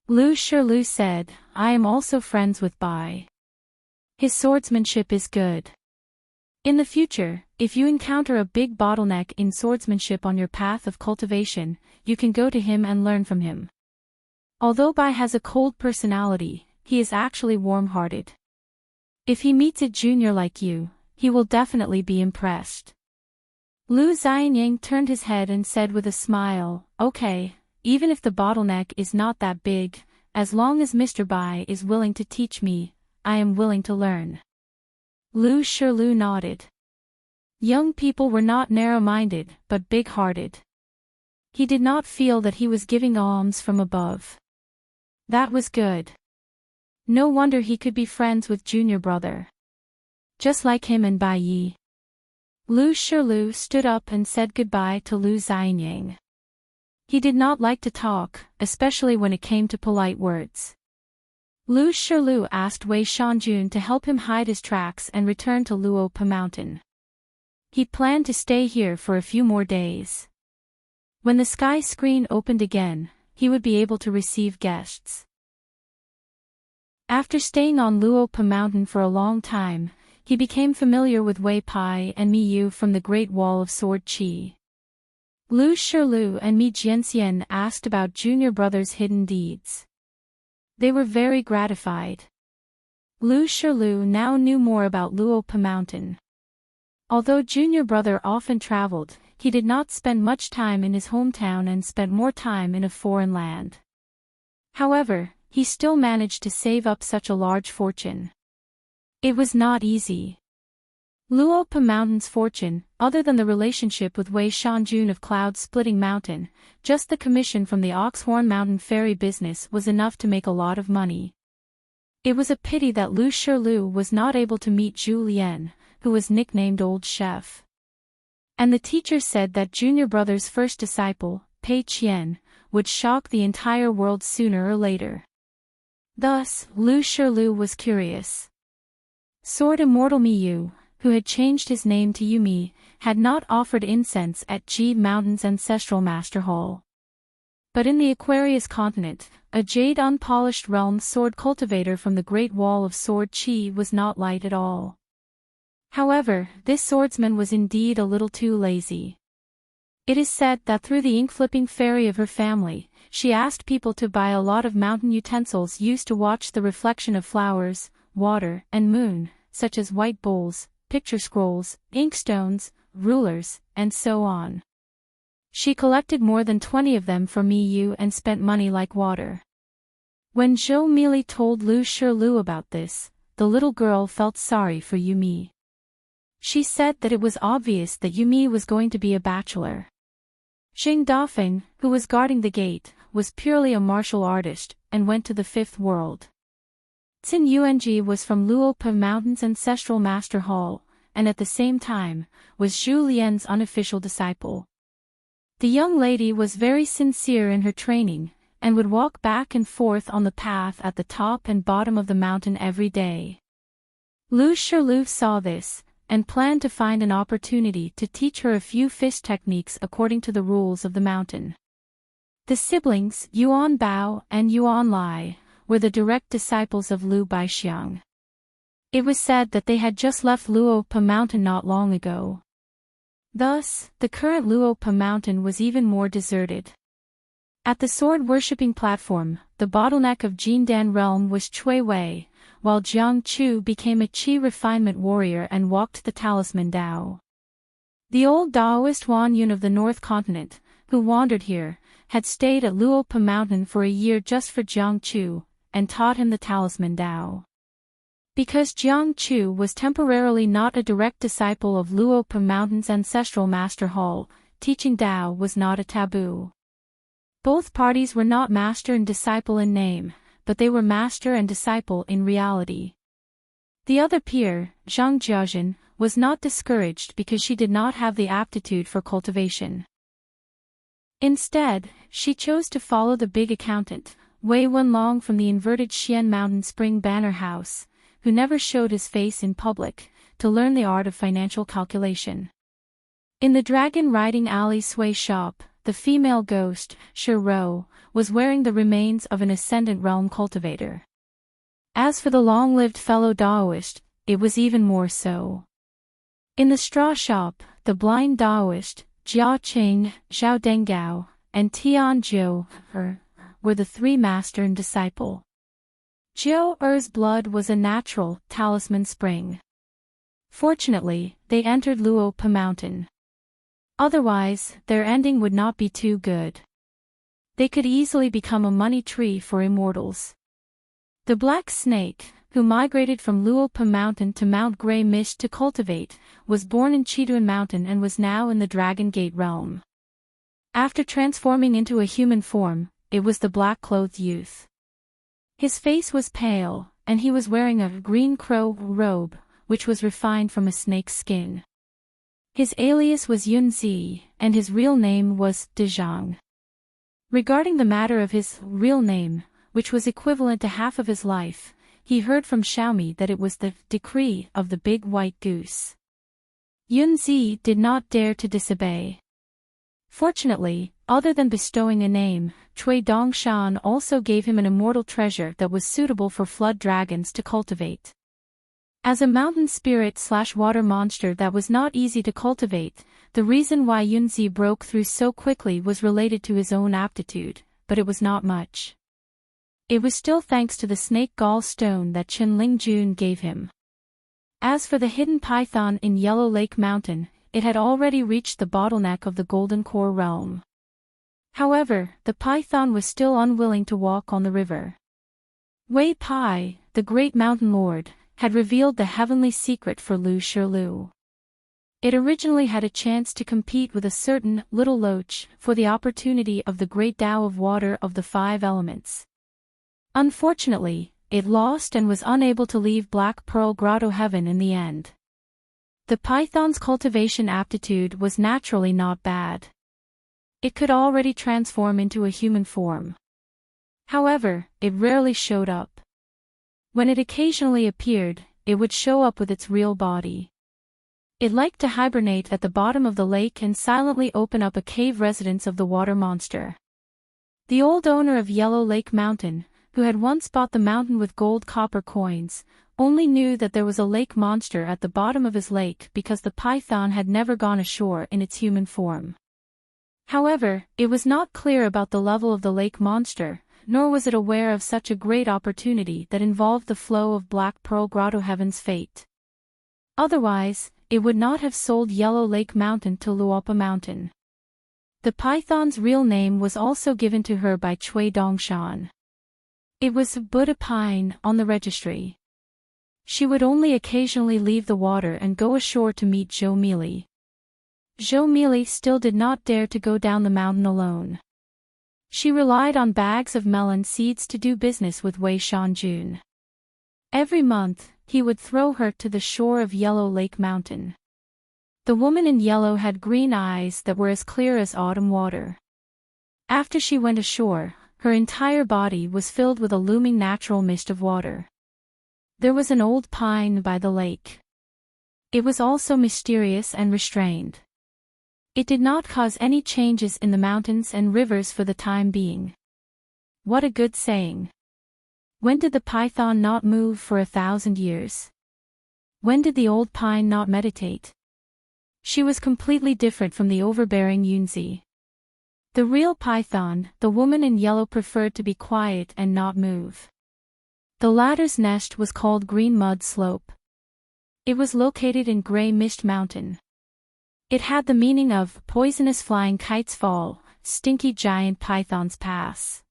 Lu Shilu said, I am also friends with Bai. His swordsmanship is good. In the future, if you encounter a big bottleneck in swordsmanship on your path of cultivation, you can go to him and learn from him. Although Bai has a cold personality, he is actually warm-hearted. If he meets a junior like you, he will definitely be impressed. Lu Xianying turned his head and said with a smile, okay, even if the bottleneck is not that big, as long as Mr. Bai is willing to teach me, I am willing to learn. Lu Shilu nodded. Young people were not narrow-minded, but big-hearted. He did not feel that he was giving alms from above. That was good. No wonder he could be friends with junior brother. Just like him and Bai Yi. Lu Shilu stood up and said goodbye to Lu Xianying. He did not like to talk, especially when it came to polite words. Lu Shilu asked Wei Shanjun to help him hide his tracks and return to Luopa Mountain. He planned to stay here for a few more days. When the sky screen opened again, he would be able to receive guests. After staying on Luopa Mountain for a long time, he became familiar with Wei Pai and Mi Yu from the Great Wall of Sword Qi. Lu Shilu and Mi Jianxian asked about junior brother's hidden deeds. They were very gratified. Lu Shilu now knew more about Luopa Mountain. Although junior brother often traveled, he did not spend much time in his hometown and spent more time in a foreign land. However, he still managed to save up such a large fortune. It was not easy. Luopa Mountain's fortune, other than the relationship with Wei Shanjun of Cloud-Splitting Mountain, just the commission from the Oxhorn Mountain ferry business was enough to make a lot of money. It was a pity that Lu Shilu was not able to meet Zhu Lian, who was nicknamed Old Chef. And the teacher said that junior brother's first disciple, Pei Qian, would shock the entire world sooner or later. Thus, Lu Shilu was curious. Sword Immortal Mi Yu, who had changed his name to Yumi, had not offered incense at Ji Mountain's ancestral master hall. But in the Aquarius continent, a jade unpolished realm sword cultivator from the Great Wall of Sword Qi was not light at all. However, this swordsman was indeed a little too lazy. It is said that through the ink-flipping fairy of her family, she asked people to buy a lot of mountain utensils used to watch the reflection of flowers, water, and moon, such as white bowls, picture scrolls, inkstones, rulers, and so on. She collected more than 20 of them for me and spent money like water. When Zhou Mili told Lu Shilu about this, the little girl felt sorry for Yumi. She said that it was obvious that Yumi was going to be a bachelor. Xing Dafeng, who was guarding the gate, was purely a martial artist, and went to the fifth world. Qin Yuanji was from Luope Mountain's ancestral master hall, and at the same time, was Zhu Lian's unofficial disciple. The young lady was very sincere in her training, and would walk back and forth on the path at the top and bottom of the mountain every day. Lu Shilu saw this, and planned to find an opportunity to teach her a few fish techniques according to the rules of the mountain. The siblings, Yuan Bao and Yuan Lai, were the direct disciples of Lu Baixiang. It was said that they had just left Luope Mountain not long ago. Thus, the current Luope Mountain was even more deserted. At the sword-worshipping platform, the bottleneck of Jindan realm was Cui Wei, while Jiang Chu became a Qi refinement warrior and walked the talisman Dao. The old Daoist Wan Yun of the North Continent, who wandered here, had stayed at Luope Mountain for a year just for Jiang Chu, and taught him the talisman Dao. Because Jiang Chu was temporarily not a direct disciple of Luope Mountain's ancestral master hall, teaching Dao was not a taboo. Both parties were not master and disciple in name, but they were master and disciple in reality. The other peer, Zhang Jiajin, was not discouraged because she did not have the aptitude for cultivation. Instead, she chose to follow the big accountant, Wei Wenlong from the inverted Xian Mountain Spring Banner House, who never showed his face in public, to learn the art of financial calculation. In the Dragon Riding Alley Sui shop, the female ghost, Shi Ro, was wearing the remains of an ascendant realm cultivator. As for the long-lived fellow Daoist, it was even more so. In the straw shop, the blind Daoist, Jia Qing, Zhao Denggao, and Tian Zhou were the three master and disciple. Zhou Er's blood was a natural talisman spring. Fortunately, they entered Luope Mountain. Otherwise, their ending would not be too good. They could easily become a money tree for immortals. The Black Snake, who migrated from Luope Mountain to Mount Grey Mist to cultivate, was born in Chiduan Mountain and was now in the Dragon Gate realm. After transforming into a human form, it was the black-clothed youth. His face was pale, and he was wearing a green crow robe, which was refined from a snake's skin. His alias was Yunzi, and his real name was Dezhang. Regarding the matter of his real name, which was equivalent to half of his life, he heard from Xiaomi that it was the decree of the big white goose. Yunzi did not dare to disobey. Fortunately, other than bestowing a name, Cui Dongshan also gave him an immortal treasure that was suitable for flood dragons to cultivate. As a mountain spirit/water monster that was not easy to cultivate, the reason why Yunzi broke through so quickly was related to his own aptitude, but it was not much. It was still thanks to the snake gall stone that Chen Lingjun gave him. As for the hidden python in Yellow Lake Mountain, it had already reached the bottleneck of the Golden Core realm. However, the python was still unwilling to walk on the river. Wei Pai, the great mountain lord, had revealed the heavenly secret for Lu Shilu. It originally had a chance to compete with a certain Little Loach for the opportunity of the great Tao of water of the 5 elements. Unfortunately, it lost and was unable to leave Black Pearl Grotto Heaven in the end. The python's cultivation aptitude was naturally not bad. It could already transform into a human form. However, it rarely showed up. When it occasionally appeared, it would show up with its real body. It liked to hibernate at the bottom of the lake and silently open up a cave residence of the water monster. The old owner of Yellow Lake Mountain, who had once bought the mountain with gold copper coins, only knew that there was a lake monster at the bottom of his lake because the python had never gone ashore in its human form. However, it was not clear about the level of the lake monster, nor was it aware of such a great opportunity that involved the flow of Black Pearl Grotto Heaven's fate. Otherwise, it would not have sold Yellow Lake Mountain to Luope Mountain. The python's real name was also given to her by Cui Dongshan. It was Buddha Pine on the registry. She would only occasionally leave the water and go ashore to meet Zhou Mili. Zhou Mili still did not dare to go down the mountain alone. She relied on bags of melon seeds to do business with Wei Shanjun. Every month, he would throw her to the shore of Yellow Lake Mountain. The woman in yellow had green eyes that were as clear as autumn water. After she went ashore, her entire body was filled with a looming natural mist of water. There was an old pine by the lake. It was also mysterious and restrained. It did not cause any changes in the mountains and rivers for the time being. What a good saying. When did the python not move for 1,000 years? When did the old pine not meditate? She was completely different from the overbearing Yunzi. The real python, the woman in yellow, preferred to be quiet and not move. The latter's nest was called Green Mud Slope. It was located in Grey Mist Mountain. It had the meaning of poisonous flying kites fall, stinky giant pythons pass.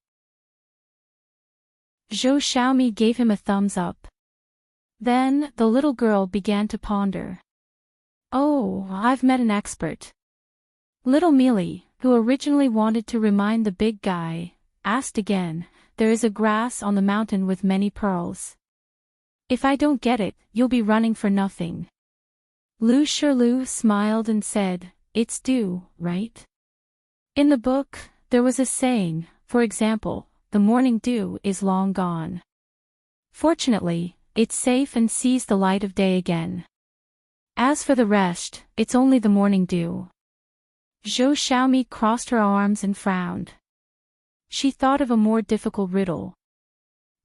Zhou Xiaomi gave him a thumbs up. Then, the little girl began to ponder. Oh, I've met an expert. Little Mealy, who originally wanted to remind the big guy, asked again, there is a grass on the mountain with many pearls. If I don't get it, you'll be running for nothing. Lu Shirlu smiled and said, it's dew, right? In the book, there was a saying, for example, the morning dew is long gone. Fortunately, it's safe and sees the light of day again. As for the rest, it's only the morning dew. Zhou Xiaomi crossed her arms and frowned. She thought of a more difficult riddle.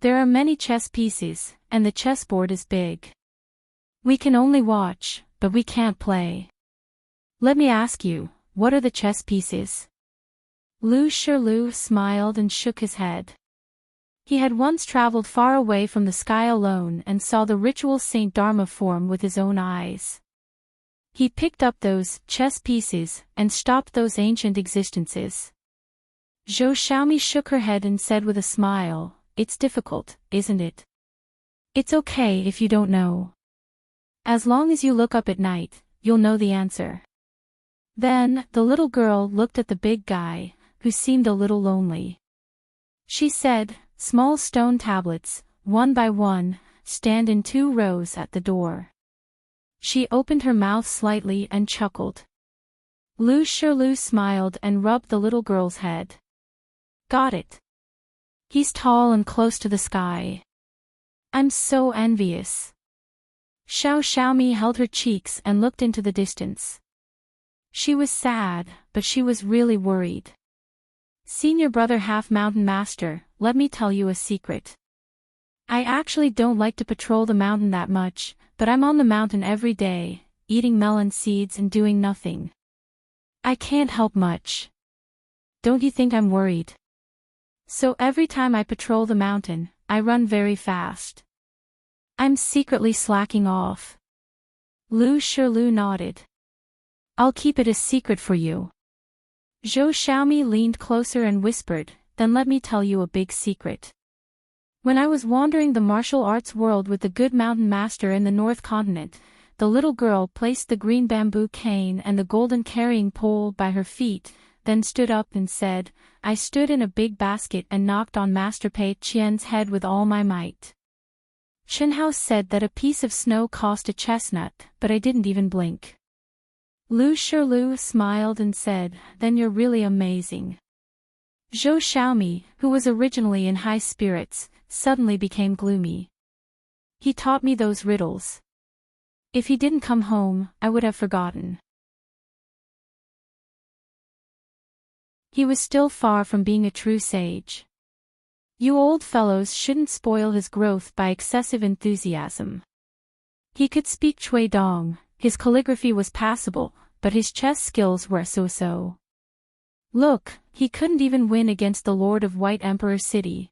There are many chess pieces, and the chessboard is big. We can only watch, but we can't play. Let me ask you, what are the chess pieces? Lu Shirlu smiled and shook his head. He had once traveled far away from the sky alone and saw the ritual Saint Dharma form with his own eyes. He picked up those chess pieces and stopped those ancient existences. Zhou Xiaomi shook her head and said with a smile, it's difficult, isn't it? It's okay if you don't know. As long as you look up at night, you'll know the answer. Then, the little girl looked at the big guy, who seemed a little lonely. She said, small stone tablets, one by one, stand in 2 rows at the door. She opened her mouth slightly and chuckled. Lu Shirlu smiled and rubbed the little girl's head. Got it. He's tall and close to the sky. I'm so envious. Xiao Xiaomi held her cheeks and looked into the distance. She was sad, but she was really worried. Senior brother half-mountain master, let me tell you a secret. I actually don't like to patrol the mountain that much, but I'm on the mountain every day, eating melon seeds and doing nothing. I can't help much. Don't you think I'm worried? So every time I patrol the mountain, I run very fast. I'm secretly slacking off. Lu Shirlu nodded. I'll keep it a secret for you. Zhou Xiaomi leaned closer and whispered, then let me tell you a big secret. When I was wandering the martial arts world with the good mountain master in the North Continent, the little girl placed the green bamboo cane and the golden carrying pole by her feet, then stood up and said, I stood in a big basket and knocked on Master Pei Qian's head with all my might. Chen Hao said that a piece of snow cost a chestnut, but I didn't even blink. Lu Shirlu smiled and said, then you're really amazing. Zhou Xiaomi, who was originally in high spirits, suddenly became gloomy. He taught me those riddles. If he didn't come home, I would have forgotten. He was still far from being a true sage. You old fellows shouldn't spoil his growth by excessive enthusiasm. He could speak Cui Dong, his calligraphy was passable, but his chess skills were so-so. Look, he couldn't even win against the Lord of White Emperor City.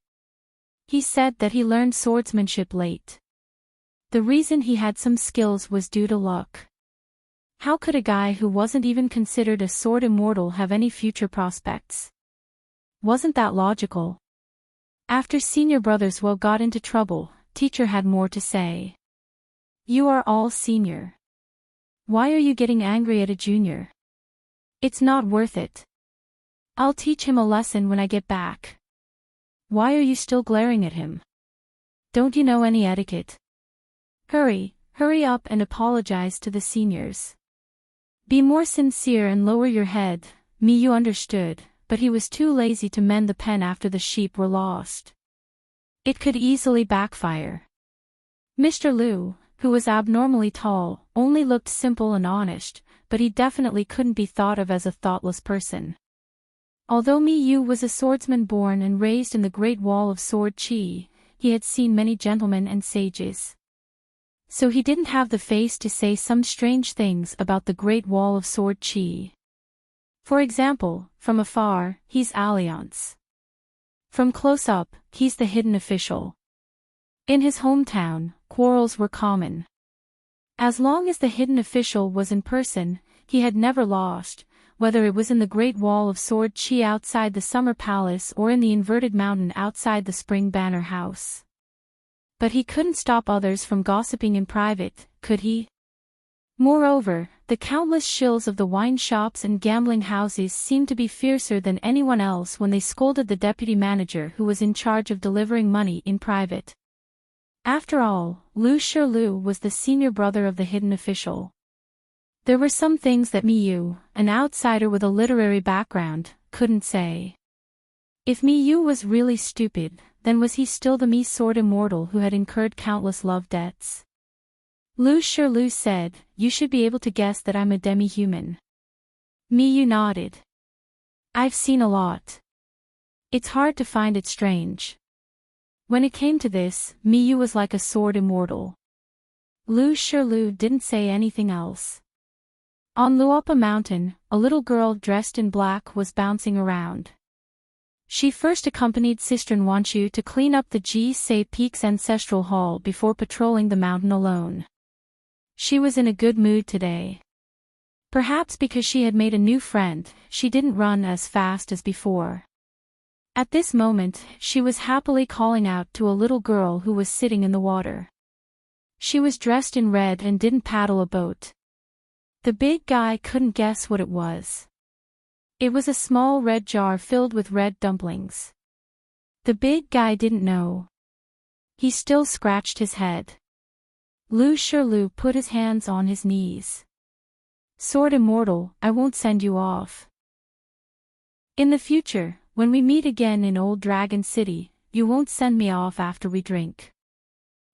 He said that he learned swordsmanship late. The reason he had some skills was due to luck. How could a guy who wasn't even considered a sword immortal have any future prospects? Wasn't that logical? After senior brothers got into trouble, teacher had more to say. You are all senior. Why are you getting angry at a junior? It's not worth it. I'll teach him a lesson when I get back. Why are you still glaring at him? Don't you know any etiquette? Hurry up and apologize to the seniors. Be more sincere and lower your head. Miyu understood, but he was too lazy to mend the pen after the sheep were lost. It could easily backfire. Mr. Liu, who was abnormally tall, only looked simple and honest, but he definitely couldn't be thought of as a thoughtless person. Although Miyu was a swordsman born and raised in the Great Wall of Sword Qi, he had seen many gentlemen and sages. So he didn't have the face to say some strange things about the Great Wall of Sword Qi. For example, from afar, he's Alliance. From close up, he's the hidden official. In his hometown, quarrels were common. As long as the hidden official was in person, he had never lost, whether it was in the Great Wall of Sword Qi outside the Summer Palace or in the inverted mountain outside the Spring Banner House. But he couldn't stop others from gossiping in private, could he? Moreover, the countless shills of the wine shops and gambling houses seemed to be fiercer than anyone else when they scolded the deputy manager who was in charge of delivering money in private. After all, Lu Shiliu was the senior brother of the hidden official. There were some things that Miyu, an outsider with a literary background, couldn't say. If Miyu was really stupid, then was he still the sword immortal who had incurred countless love debts? Lu Shiliu said, "You should be able to guess that I'm a demi-human." Miyu nodded. "I've seen a lot. It's hard to find it strange." When it came to this, Miyu was like a sword immortal. Lu Shiliu didn't say anything else. On Luopa Mountain, a little girl dressed in black was bouncing around. She first accompanied Sister Nwanshu to clean up the Ji-Se Peak's ancestral hall before patrolling the mountain alone. She was in a good mood today. Perhaps because she had made a new friend, she didn't run as fast as before. At this moment, she was happily calling out to a little girl who was sitting in the water. She was dressed in red and didn't paddle a boat. The big guy couldn't guess what it was. It was a small red jar filled with red dumplings. The big guy didn't know. He still scratched his head. Lu Shiliu put his hands on his knees. "Sword immortal, I won't send you off. In the future, when we meet again in Old Dragon City, you won't send me off after we drink."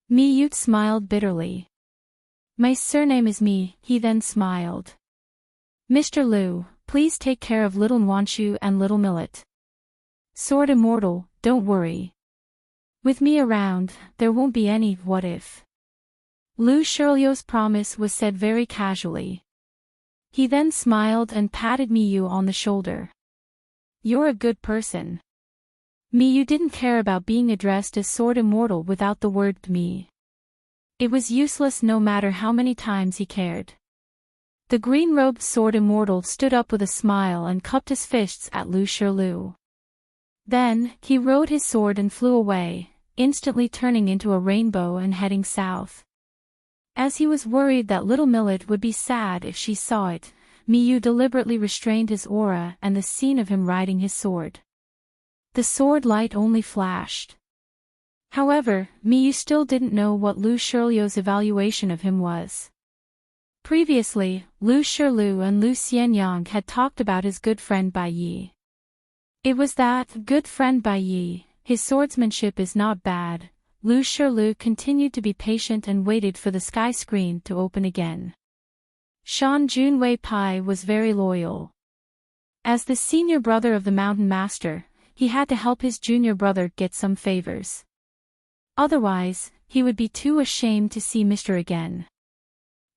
Miyu smiled bitterly. "My surname is Mi," he then smiled. "Mr. Liu, please take care of little Nwanshu and little Millet. Sword immortal, don't worry. With me around, there won't be any what if." Lu Shiliu's promise was said very casually. He then smiled and patted Miyu on the shoulder. "You're a good person." Miyu didn't care about being addressed as sword immortal without the word "me." It was useless no matter how many times he cared. The green-robed sword immortal stood up with a smile and cupped his fists at Lu Shiliu. Then, he rode his sword and flew away, instantly turning into a rainbow and heading south. As he was worried that little Millet would be sad if she saw it, Miyu deliberately restrained his aura and the scene of him riding his sword. The sword light only flashed. However, Miyu still didn't know what Lu Shiliu's evaluation of him was. Previously, Lu Shiliu and Lu Xianyang had talked about his good friend Bai Yi. It was that, good friend Bai Yi, his swordsmanship is not bad. Lu Shiliu continued to be patient and waited for the sky screen to open again. Shan Junwei Pai was very loyal. As the senior brother of the mountain master, he had to help his junior brother get some favors. Otherwise, he would be too ashamed to see Mr. again.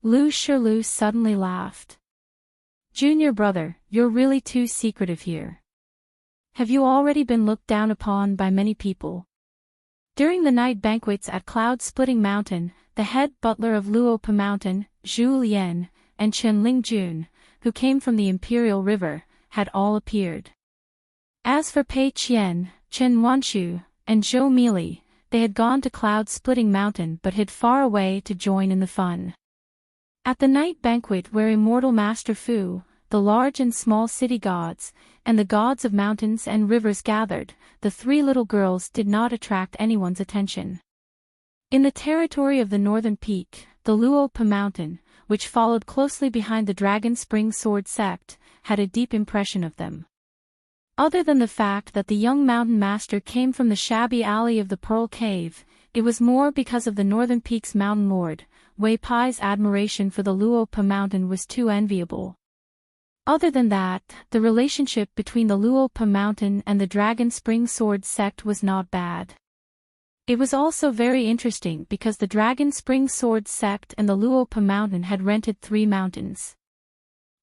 Lu Shiliu suddenly laughed. "Junior brother, you're really too secretive here. Have you already been looked down upon by many people?" During the night banquets at Cloud Splitting Mountain, the head butler of Luopa Mountain, Zhu Lian, and Chen Lingjun, who came from the Imperial River, had all appeared. As for Pei Qian, Chen Wanshu, and Zhou Mili, they had gone to Cloud-Splitting Mountain but hid far away to join in the fun. At the night banquet where immortal Master Fu, the large and small city gods, and the gods of mountains and rivers gathered, the three little girls did not attract anyone's attention. In the territory of the northern peak, the Luopa Mountain, which followed closely behind the Dragon Spring Sword Sect, had a deep impression of them. Other than the fact that the young mountain master came from the shabby alley of the Pearl Cave, it was more because of the northern peak's mountain lord. Wei Pai's admiration for the Luopa Mountain was too enviable. Other than that, the relationship between the Luopa Mountain and the Dragon Spring Sword Sect was not bad. It was also very interesting because the Dragon Spring Sword Sect and the Luopa Mountain had rented 3 mountains.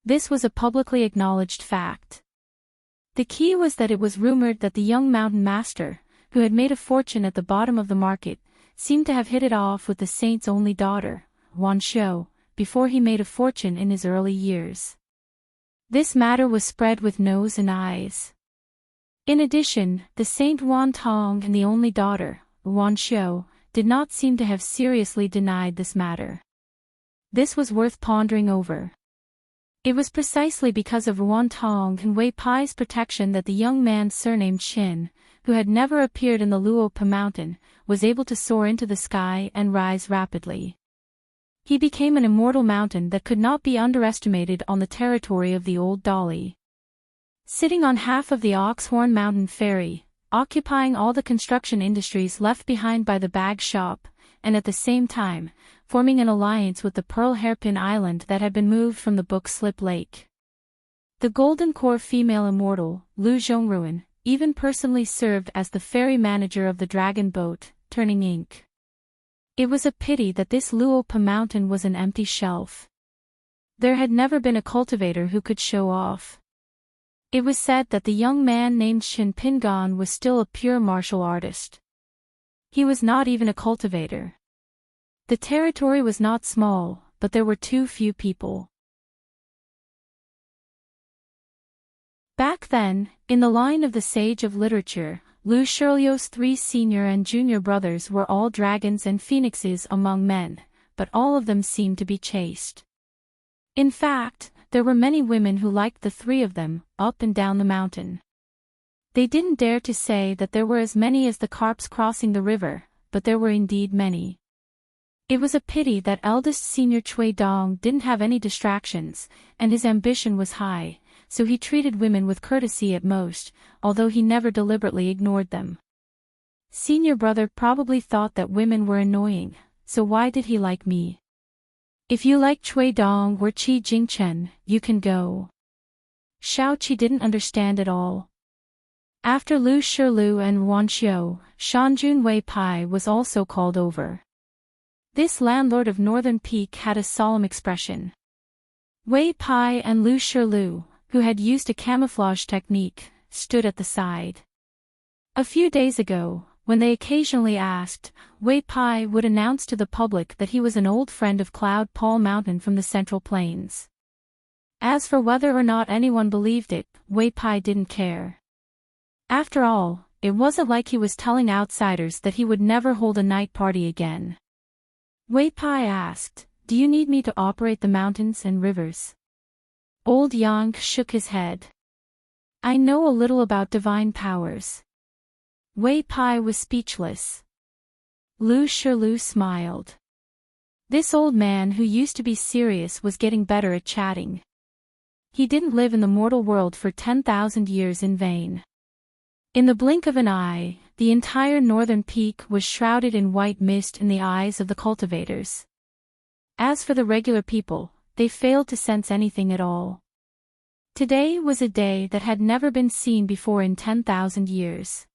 This was a publicly acknowledged fact. The key was that it was rumored that the young mountain master, who had made a fortune at the bottom of the market, seemed to have hit it off with the saint's only daughter, Wan Shou, before he made a fortune in his early years. This matter was spread with nose and eyes. In addition, the Saint Wan Tong and the only daughter, Wan Shou, did not seem to have seriously denied this matter. This was worth pondering over. It was precisely because of Wan Tong and Wei Pai's protection that the young man surnamed Xin, who had never appeared in the Luopa Mountain, was able to soar into the sky and rise rapidly. He became an immortal mountain that could not be underestimated on the territory of the old Dali. Sitting on half of the Oxhorn Mountain Ferry, occupying all the construction industries left behind by the bag shop, and at the same time, forming an alliance with the Pearl Hairpin Island that had been moved from the Book Slip Lake. The Golden Core female immortal, Lu Zhongruan, even personally served as the ferry manager of the dragon boat, Turning Ink. It was a pity that this Luopa Mountain was an empty shelf. There had never been a cultivator who could show off. It was said that the young man named Shin Pingan was still a pure martial artist. He was not even a cultivator. The territory was not small, but there were too few people. Back then, in the line of the sage of literature, Lu Shirlio's 3 senior and junior brothers were all dragons and phoenixes among men, but all of them seemed to be chaste. In fact, there were many women who liked the 3 of them, up and down the mountain. They didn't dare to say that there were as many as the carps crossing the river, but there were indeed many. It was a pity that eldest senior Cui Dong didn't have any distractions, and his ambition was high, so he treated women with courtesy at most, although he never deliberately ignored them. Senior brother probably thought that women were annoying, so why did he like me? If you like Cui Dong or Qi Jingchen, you can go. Shao Qi didn't understand at all. After Lu Shilu and Wan Xiu, Shanjun Wei Pai was also called over. This landlord of Northern Peak had a solemn expression. Wei Pai and Lu Shilu, who had used a camouflage technique, stood at the side. A few days ago, when they occasionally asked, Wei Pai would announce to the public that he was an old friend of Cloud Paul Mountain from the Central Plains. As for whether or not anyone believed it, Wei Pai didn't care. After all, it wasn't like he was telling outsiders that he would never hold a night party again. Wei Pai asked, "Do you need me to operate the mountains and rivers?" Old Yang shook his head. "I know a little about divine powers." Wei Pai was speechless. Lu Shilu smiled. This old man who used to be serious was getting better at chatting. He didn't live in the mortal world for 10,000 years in vain. In the blink of an eye, the entire northern peak was shrouded in white mist in the eyes of the cultivators. As for the regular people, they failed to sense anything at all. Today was a day that had never been seen before in 10,000 years.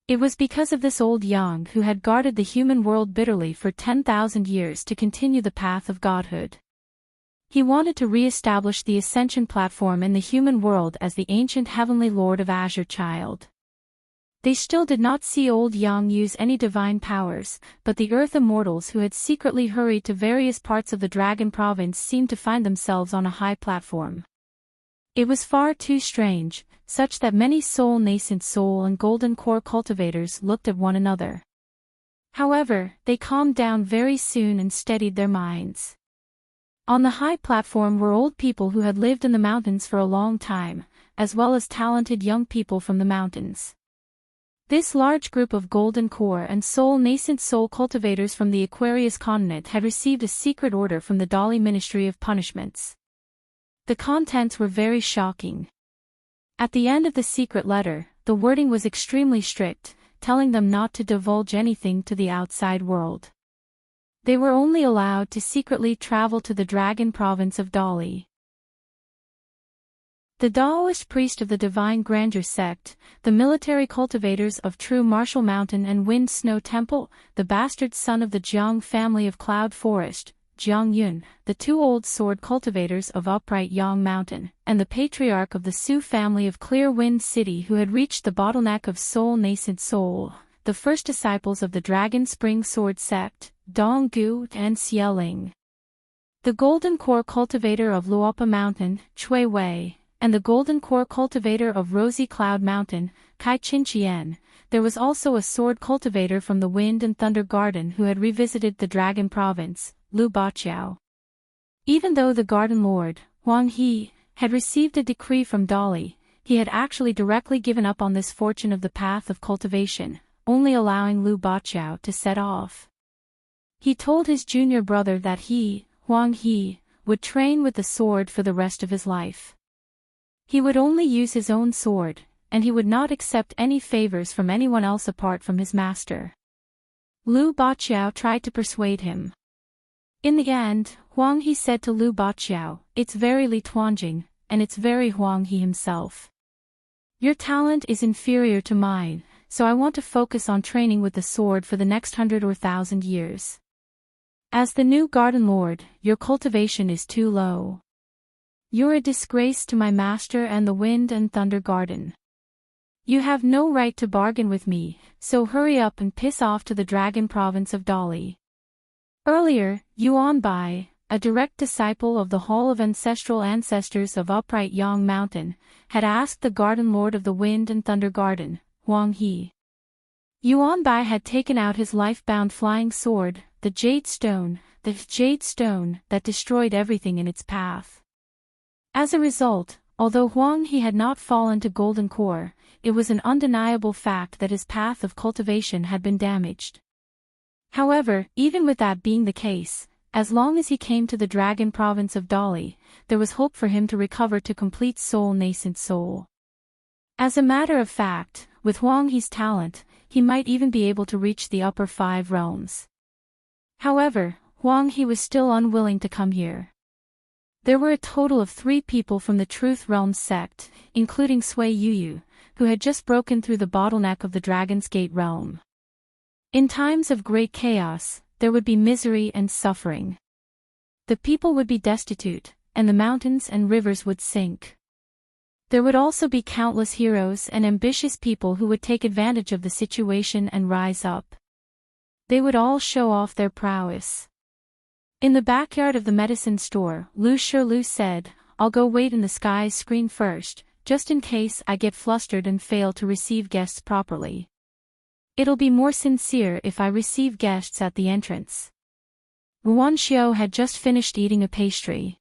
It was because of this old Yang who had guarded the human world bitterly for 10,000 years to continue the path of godhood. He wanted to re-establish the ascension platform in the human world as the ancient heavenly lord of Azure Child. They still did not see old Yang use any divine powers, but the earth immortals who had secretly hurried to various parts of the Dragon Province seemed to find themselves on a high platform. It was far too strange, such that many nascent soul and golden core cultivators looked at one another. However, they calmed down very soon and steadied their minds. On the high platform were old people who had lived in the mountains for a long time, as well as talented young people from the mountains. This large group of golden core and nascent soul cultivators from the Aquarius continent had received a secret order from the Dali Ministry of Punishments. The contents were very shocking. At the end of the secret letter, the wording was extremely strict, telling them not to divulge anything to the outside world. They were only allowed to secretly travel to the Dragon Province of Dali. The Daoist priest of the Divine Grandeur sect, the military cultivators of True Martial Mountain and Wind Snow Temple, the bastard son of the Jiang family of Cloud Forest, Jiang Yun, the two old sword cultivators of Upright Yang Mountain, and the patriarch of the Su family of Clear Wind City who had reached the bottleneck of Nascent Soul, the first disciples of the Dragon Spring Sword sect, Dong Gu and Xieling. The Golden Core cultivator of Luopa Mountain, Chui Wei, and the Golden Core cultivator of Rosy Cloud Mountain, Kai Qinqian. There was also a sword cultivator from the Wind and Thunder Garden who had revisited the Dragon Province, Lu Baqiao. Even though the Garden Lord, Huang He, had received a decree from Dali, he had actually directly given up on this fortune of the path of cultivation, only allowing Lu Baqiao to set off. He told his junior brother that he, Huang He, would train with the sword for the rest of his life. He would only use his own sword, and he would not accept any favors from anyone else apart from his master. Lu Baqiao tried to persuade him. In the end, Huang He said to Lu Baqiao, "It's very Li Tuanjing, and it's very Huang He himself. Your talent is inferior to mine, so I want to focus on training with the sword for the next 100 or 1,000 years. As the new Garden Lord, your cultivation is too low. You're a disgrace to my master and the Wind and Thunder Garden. You have no right to bargain with me, so hurry up and piss off to the Dragon Province of Dali." Earlier, Yuan Bai, a direct disciple of the Hall of Ancestral Ancestors of Upright Yang Mountain, had asked the Garden Lord of the Wind and Thunder Garden, Huang He. Yuan Bai had taken out his life-bound flying sword, the Jade Stone that destroyed everything in its path. As a result, although Huang He had not fallen to Golden Core, it was an undeniable fact that his path of cultivation had been damaged. However, even with that being the case, as long as he came to the Dragon Province of Dali, there was hope for him to recover to complete nascent soul. As a matter of fact, with Huang He's talent, he might even be able to reach the upper 5 realms. However, Huang He was still unwilling to come here. There were a total of 3 people from the Truth Realm sect, including Sui Yuyu, who had just broken through the bottleneck of the Dragon's Gate realm. In times of great chaos, there would be misery and suffering. The people would be destitute, and the mountains and rivers would sink. There would also be countless heroes and ambitious people who would take advantage of the situation and rise up. They would all show off their prowess. In the backyard of the medicine store, Lu Shirlu said, "I'll go wait in the sky's screen first, just in case I get flustered and fail to receive guests properly. It'll be more sincere if I receive guests at the entrance." Ruan Xiao had just finished eating a pastry.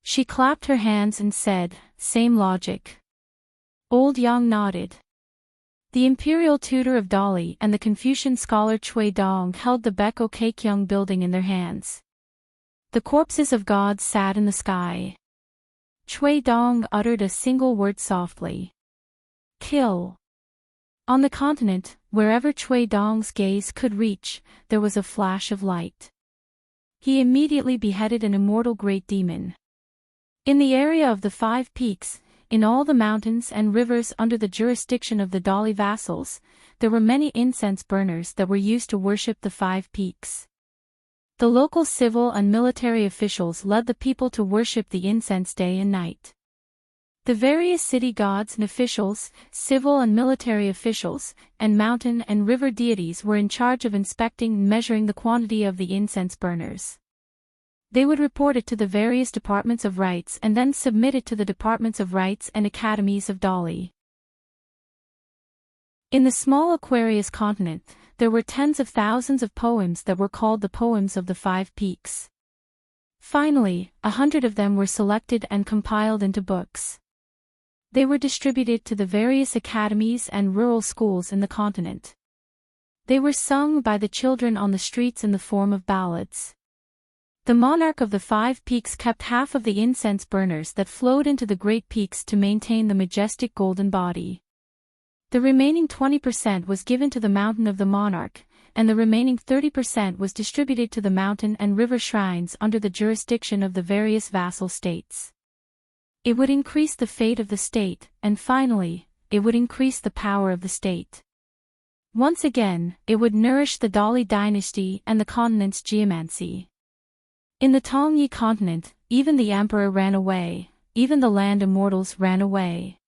She clapped her hands and said, "Same logic." Old Yang nodded. The imperial tutor of Dali and the Confucian scholar Cui Dong held the Beko Keikyung building in their hands. The corpses of gods sat in the sky. Cui Dong uttered a single word softly. "Kill." On the continent, wherever Cui Dong's gaze could reach, there was a flash of light. He immediately beheaded an immortal great demon. In the area of the 5 peaks, in all the mountains and rivers under the jurisdiction of the Dali vassals, there were many incense burners that were used to worship the 5 peaks. The local civil and military officials led the people to worship the incense day and night. The various city gods and officials, civil and military officials, and mountain and river deities were in charge of inspecting and measuring the quantity of the incense burners. They would report it to the various departments of rites and then submit it to the departments of rites and academies of Dali. In the small Aquarius continent, there were tens of thousands of poems that were called the Poems of the Five Peaks. Finally, 100 of them were selected and compiled into books. They were distributed to the various academies and rural schools in the continent. They were sung by the children on the streets in the form of ballads. The monarch of the Five Peaks kept half of the incense burners that flowed into the great peaks to maintain the majestic golden body. The remaining 20% was given to the mountain of the monarch, and the remaining 30% was distributed to the mountain and river shrines under the jurisdiction of the various vassal states. It would increase the fate of the state, and finally, it would increase the power of the state. Once again, it would nourish the Dali dynasty and the continent's geomancy. In the Tongyi continent, even the emperor ran away, even the land immortals ran away.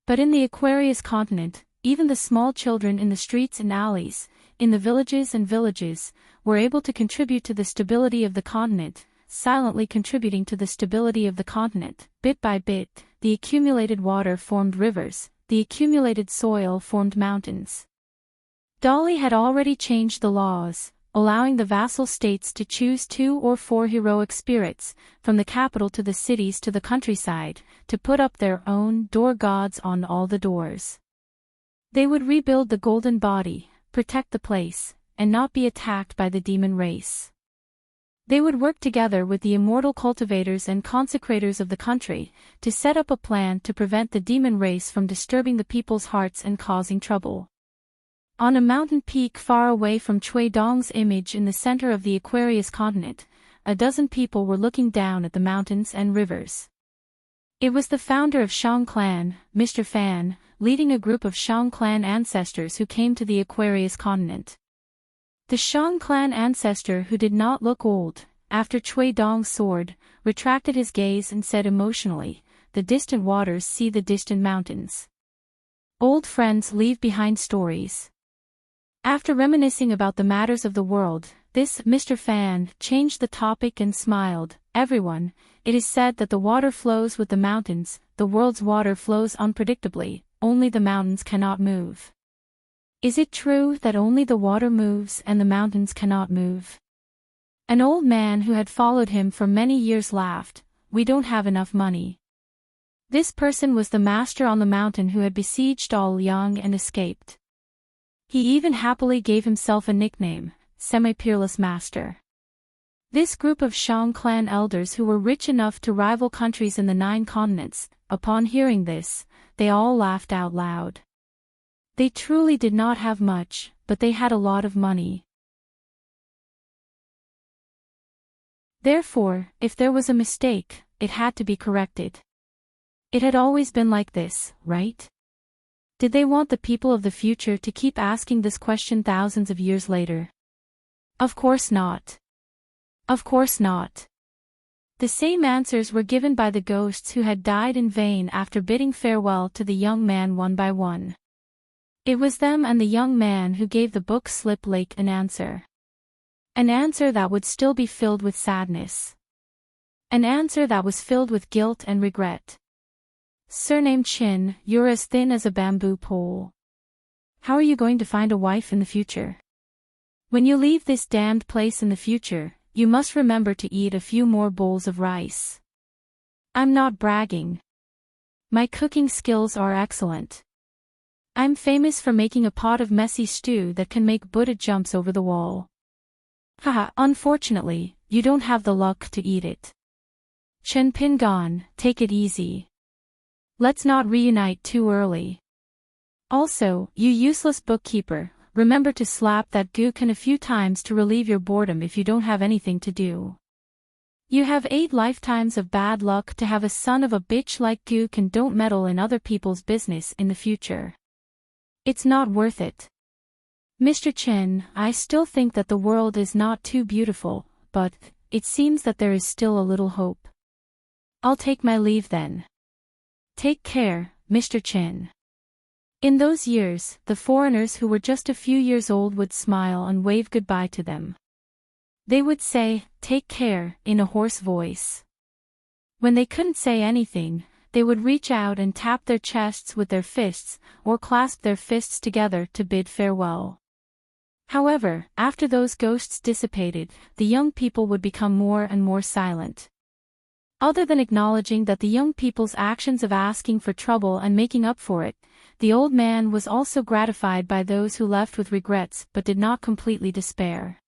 But in the Aquarius continent, even the small children in the streets and alleys, in the villages, were able to contribute to the stability of the continent, silently contributing to the stability of the continent. Bit by bit, the accumulated water formed rivers, the accumulated soil formed mountains. Dali had already changed the laws, allowing the vassal states to choose 2 or 4 heroic spirits, from the capital to the cities to the countryside, to put up their own door gods on all the doors. They would rebuild the golden body, protect the place, and not be attacked by the demon race. They would work together with the immortal cultivators and consecrators of the country, to set up a plan to prevent the demon race from disturbing the people's hearts and causing trouble. On a mountain peak far away from Chui Dong's image in the center of the Aquarius continent, a dozen people were looking down at the mountains and rivers. It was the founder of Shang clan, Mr. Fan, leading a group of Shang clan ancestors who came to the Aquarius continent. The Shang clan ancestor who did not look old, after Chui Dong's sword, retracted his gaze and said emotionally, "The distant waters see the distant mountains. Old friends leave behind stories." After reminiscing about the matters of the world, this Mr. Fan changed the topic and smiled. "Everyone, it is said that the water flows with the mountains, the world's water flows unpredictably, only the mountains cannot move. Is it true that only the water moves and the mountains cannot move?" An old man who had followed him for many years laughed. "We don't have enough money." This person was the master on the mountain who had besieged Ouyang and escaped. He even happily gave himself a nickname, Semi-Peerless Master. This group of Shang clan elders who were rich enough to rival countries in the 9 continents, upon hearing this, they all laughed out loud. They truly did not have much, but they had a lot of money. Therefore, if there was a mistake, it had to be corrected. It had always been like this, right? Did they want the people of the future to keep asking this question thousands of years later? Of course not. Of course not. The same answers were given by the ghosts who had died in vain after bidding farewell to the young man one by one. It was them and the young man who gave the book Slip Lake an answer. An answer that would still be filled with sadness. An answer that was filled with guilt and regret. "Surname Chin, you're as thin as a bamboo pole. How are you going to find a wife in the future? When you leave this damned place in the future, you must remember to eat a few more bowls of rice." I'm not bragging. My cooking skills are excellent. I'm famous for making a pot of messy stew that can make Buddha jumps over the wall. Haha, unfortunately, you don't have the luck to eat it. Chen Pingon, take it easy. Let's not reunite too early. Also, you useless bookkeeper, remember to slap that Gookin a few times to relieve your boredom if you don't have anything to do. You have 8 lifetimes of bad luck to have a son of a bitch like Gook and don't meddle in other people's business in the future. It's not worth it. Mr. Chen, I still think that the world is not too beautiful, but it seems that there is still a little hope. I'll take my leave then. Take care, Mr. Chin. In those years, the foreigners who were just a few years old would smile and wave goodbye to them. They would say, "Take care," in a hoarse voice. When they couldn't say anything, they would reach out and tap their chests with their fists, or clasp their fists together to bid farewell. However, after those ghosts dissipated, the young people would become more and more silent. Other than acknowledging that the young people's actions of asking for trouble and making up for it, the old man was also gratified by those who left with regrets but did not completely despair.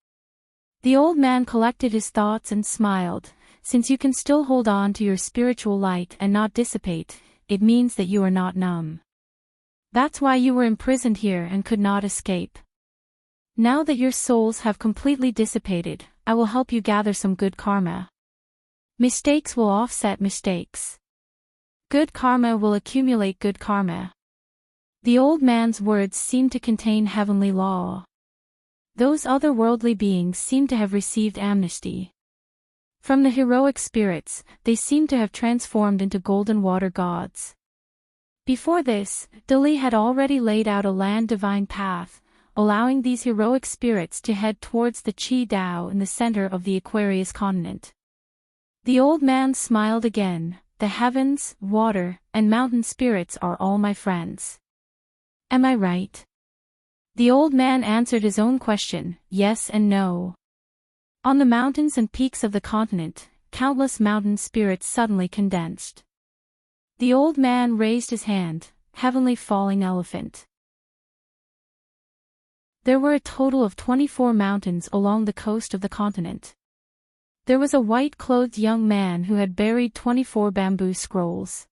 The old man collected his thoughts and smiled. Since you can still hold on to your spiritual light and not dissipate, it means that you are not numb. That's why you were imprisoned here and could not escape. Now that your souls have completely dissipated, I will help you gather some good karma. Mistakes will offset mistakes. Good karma will accumulate good karma. The old man's words seemed to contain heavenly law. Those otherworldly beings seemed to have received amnesty. From the heroic spirits, they seemed to have transformed into golden water gods. Before this, Dali had already laid out a land divine path, allowing these heroic spirits to head towards the Qi Dao in the center of the Aquarius continent. The old man smiled again. The heavens, water, and mountain spirits are all my friends. Am I right? The old man answered his own question, yes and no. On the mountains and peaks of the continent, countless mountain spirits suddenly condensed. The old man raised his hand, heavenly falling elephant. There were a total of 24 mountains along the coast of the continent. There was a white-clothed young man who had buried 24 bamboo scrolls.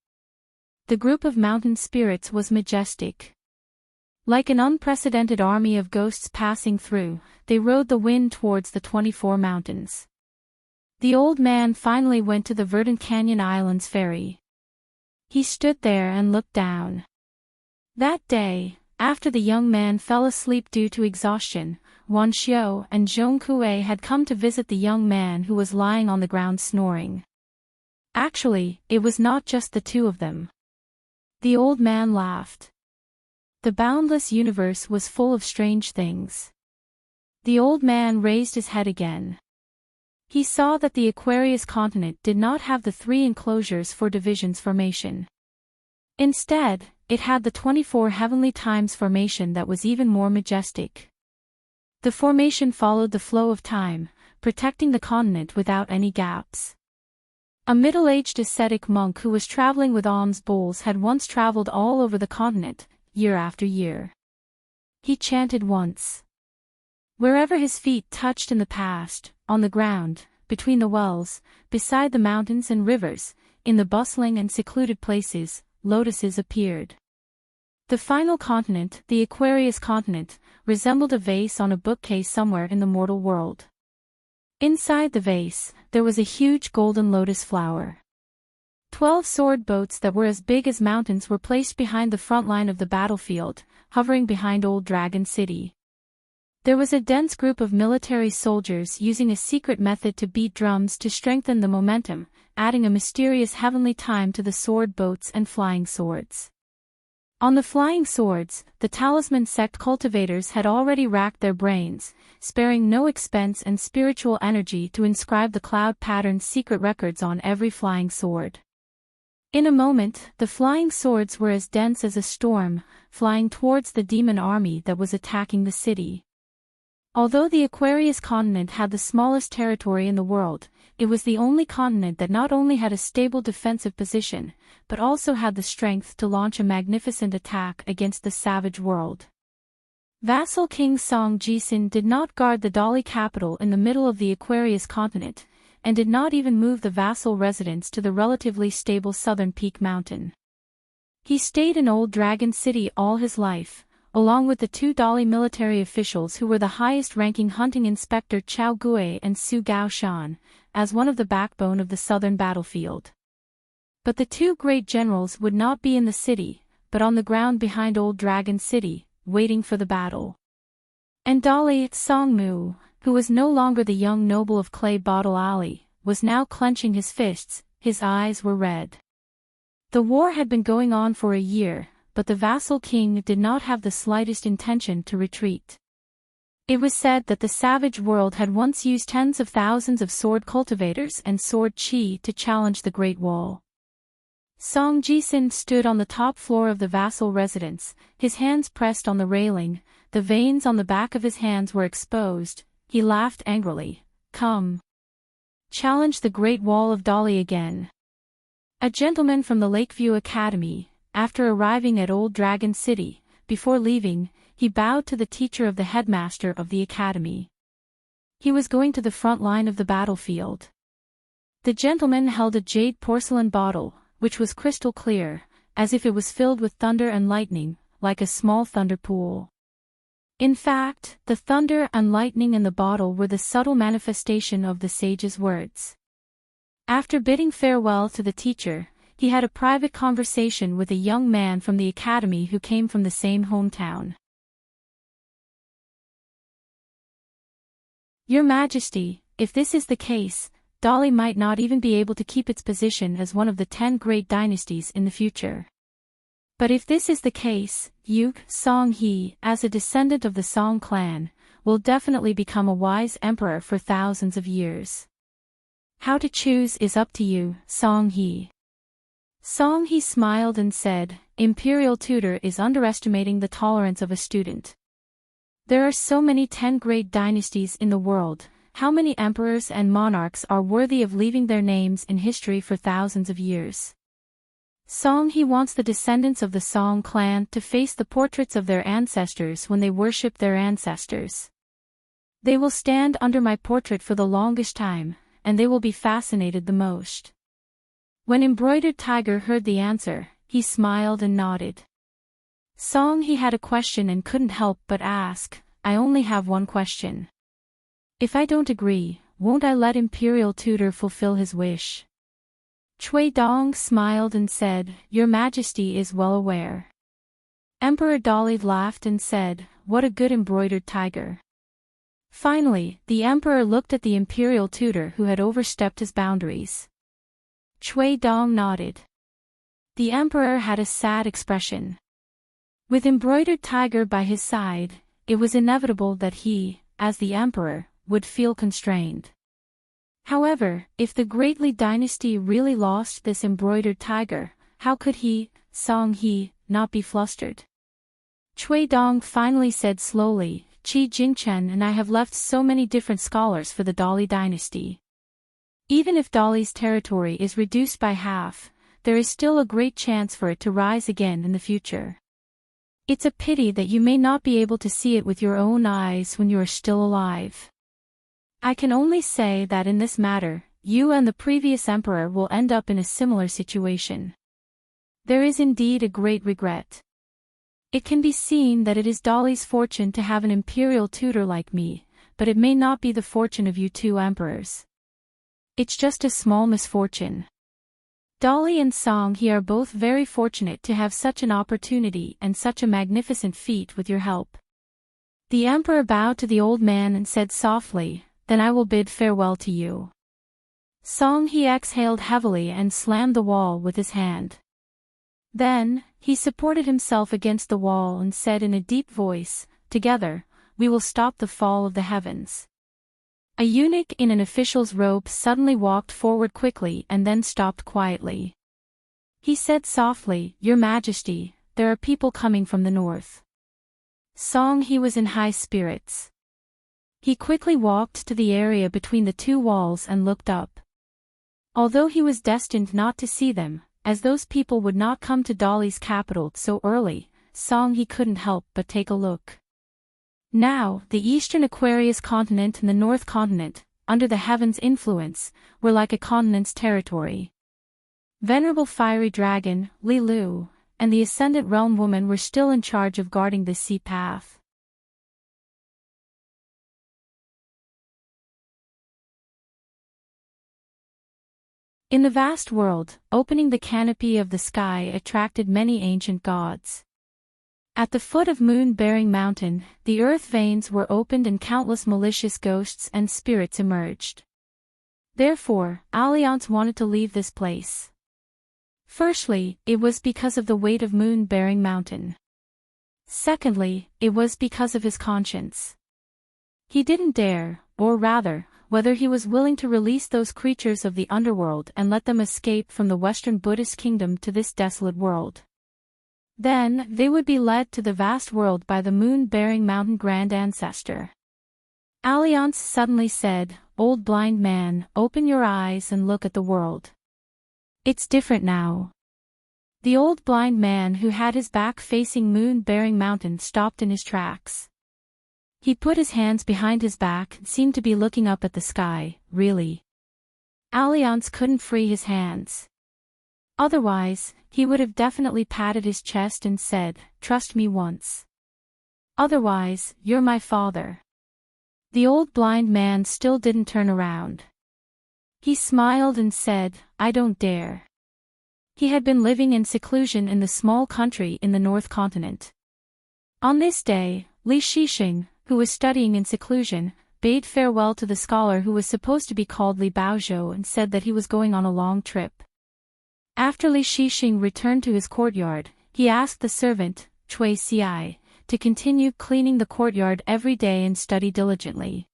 The group of mountain spirits was majestic. Like an unprecedented army of ghosts passing through, they rode the wind towards the 24 mountains. The old man finally went to the Verdant Canyon Islands ferry. He stood there and looked down. That day, after the young man fell asleep due to exhaustion, Wan Xiao and Zhong Kue had come to visit the young man who was lying on the ground snoring. Actually, it was not just the two of them. The old man laughed. The boundless universe was full of strange things. The old man raised his head again. He saw that the Aquarius continent did not have the 3 enclosures for divisions formation. Instead, it had the 24 heavenly times formation that was even more majestic. The formation followed the flow of time, protecting the continent without any gaps. A middle-aged ascetic monk who was traveling with alms bowls had once traveled all over the continent, year after year. He chanted once. Wherever his feet touched in the past, on the ground, between the wells, beside the mountains and rivers, in the bustling and secluded places, lotuses appeared. The final continent, the Aquarius continent, resembled a vase on a bookcase somewhere in the mortal world. Inside the vase, there was a huge golden lotus flower. 12 sword boats that were as big as mountains were placed behind the front line of the battlefield, hovering behind Old Dragon City. There was a dense group of military soldiers using a secret method to beat drums to strengthen the momentum, adding a mysterious heavenly time to the sword boats and flying swords. On the flying swords, the talisman sect cultivators had already racked their brains, sparing no expense and spiritual energy to inscribe the cloud pattern's secret records on every flying sword. In a moment, the flying swords were as dense as a storm, flying towards the demon army that was attacking the city. Although the Aquarius continent had the smallest territory in the world, it was the only continent that not only had a stable defensive position, but also had the strength to launch a magnificent attack against the savage world. Vassal King Song Jisin did not guard the Dali capital in the middle of the Aquarius continent, and did not even move the vassal residents to the relatively stable southern peak mountain. He stayed in Old Dragon City all his life, along with the 2 Dali military officials who were the highest-ranking hunting inspector Chao Gui and Su Gaoshan, as one of the backbone of the southern battlefield. But the 2 great generals would not be in the city, but on the ground behind Old Dragon City, waiting for the battle. And Dali Songmu, who was no longer the young noble of Clay Bottle Alley, was now clenching his fists, his eyes were red. The war had been going on for a year, but the vassal king did not have the slightest intention to retreat. It was said that the savage world had once used tens of thousands of sword cultivators and sword chi to challenge the Great Wall. Song Jisin stood on the top floor of the vassal residence, his hands pressed on the railing, the veins on the back of his hands were exposed. He laughed angrily. Come. Challenge the Great Wall of Dali again. A gentleman from the Lakeview Academy, after arriving at Old Dragon City, before leaving, he bowed to the teacher of the headmaster of the academy. He was going to the front line of the battlefield. The gentleman held a jade porcelain bottle, which was crystal clear, as if it was filled with thunder and lightning, like a small thunder pool. In fact, the thunder and lightning in the bottle were the subtle manifestation of the sage's words. After bidding farewell to the teacher, he had a private conversation with a young man from the academy who came from the same hometown. Your Majesty, if this is the case, Dali might not even be able to keep its position as one of the 10 great dynasties in the future. But if this is the case, you, Song He, as a descendant of the Song clan, will definitely become a wise emperor for thousands of years. How to choose is up to you, Song He. Song He smiled and said, Imperial tutor is underestimating the tolerance of a student. There are so many 10 great dynasties in the world. How many emperors and monarchs are worthy of leaving their names in history for thousands of years? Song He wants the descendants of the Song clan to face the portraits of their ancestors when they worship their ancestors. They will stand under my portrait for the longest time, and they will be fascinated the most. When Embroidered Tiger heard the answer, he smiled and nodded. Song He had a question and couldn't help but ask, I only have one question. If I don't agree, won't I let Imperial Tutor fulfill his wish? Cui Dong smiled and said, Your Majesty is well aware. Emperor Dali laughed and said, What a good embroidered tiger. Finally, the emperor looked at the Imperial Tutor who had overstepped his boundaries. Cui Dong nodded. The emperor had a sad expression. With Embroidered Tiger by his side, it was inevitable that he, as the emperor, would feel constrained. However, if the Great Li dynasty really lost this Embroidered Tiger, how could he, Song He, not be flustered? Cui Dong finally said slowly, Qi Jingchen and I have left so many different scholars for the Dali dynasty. Even if Dali's territory is reduced by half, there is still a great chance for it to rise again in the future. It's a pity that you may not be able to see it with your own eyes when you are still alive. I can only say that in this matter, you and the previous emperor will end up in a similar situation. There is indeed a great regret. It can be seen that it is Dali's fortune to have an imperial tutor like me, but it may not be the fortune of you two emperors. It's just a small misfortune. Dali and Song He are both very fortunate to have such an opportunity and such a magnificent feat with your help. The emperor bowed to the old man and said softly, Then I will bid farewell to you. Song He exhaled heavily and slammed the wall with his hand. Then, he supported himself against the wall and said in a deep voice, Together, we will stop the fall of the heavens. A eunuch in an official's robe suddenly walked forward quickly and then stopped quietly. He said softly, Your Majesty, there are people coming from the north. Song He was in high spirits. He quickly walked to the area between the two walls and looked up. Although he was destined not to see them, as those people would not come to Dali's capital so early, Song He couldn't help but take a look. Now, the eastern Aquarius continent and the north continent, under the heaven's influence, were like a continent's territory. Venerable fiery dragon, Li Lu, and the ascendant realm woman were still in charge of guarding this sea path. In the vast world, opening the canopy of the sky attracted many ancient gods. At the foot of Moon-bearing Mountain, the earth veins were opened and countless malicious ghosts and spirits emerged. Therefore, Alliance wanted to leave this place. Firstly, it was because of the weight of moon-bearing mountain. Secondly, it was because of his conscience. He didn't dare, or rather, whether he was willing to release those creatures of the underworld and let them escape from the Western Buddhist kingdom to this desolate world. Then, they would be led to the vast world by the moon-bearing mountain grand ancestor. Alliance suddenly said, "Old blind man, open your eyes and look at the world. It's different now." The old blind man who had his back facing moon-bearing mountain stopped in his tracks. He put his hands behind his back and seemed to be looking up at the sky, really. Alliance couldn't free his hands. Otherwise, he would have definitely patted his chest and said, "Trust me once. Otherwise, you're my father." The old blind man still didn't turn around. He smiled and said, "I don't dare." He had been living in seclusion in the small country in the North Continent. On this day, Li Shixing, who was studying in seclusion, bade farewell to the scholar who was supposed to be called Li Baozhou and said that he was going on a long trip. After Li Shixing returned to his courtyard, he asked the servant, Cui Ci, to continue cleaning the courtyard every day and study diligently.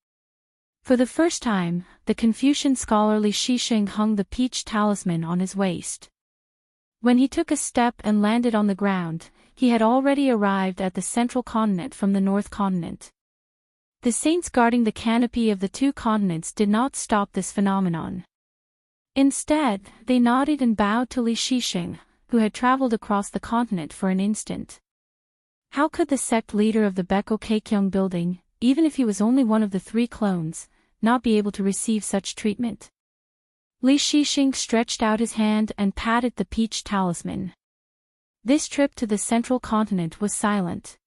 For the first time, the Confucian scholar Li Shixing hung the peach talisman on his waist. When he took a step and landed on the ground, he had already arrived at the central continent from the North Continent. The saints guarding the canopy of the two continents did not stop this phenomenon. Instead, they nodded and bowed to Li Shixing, who had traveled across the continent for an instant. How could the sect leader of the Beko Keikyung building, even if he was only one of the three clones, not be able to receive such treatment? Li Shixing stretched out his hand and patted the peach talisman. This trip to the central continent was silent.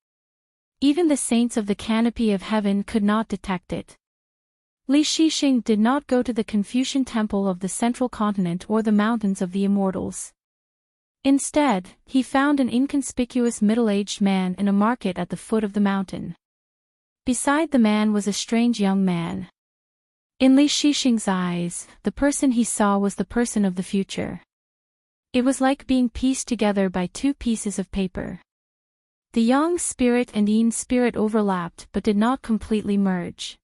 Even the saints of the canopy of heaven could not detect it. Li Shixing did not go to the Confucian temple of the central continent or the mountains of the immortals. Instead, he found an inconspicuous middle-aged man in a market at the foot of the mountain. Beside the man was a strange young man. In Li Shixing's eyes, the person he saw was the person of the future. It was like being pieced together by two pieces of paper. The yang spirit and yin spirit overlapped but did not completely merge.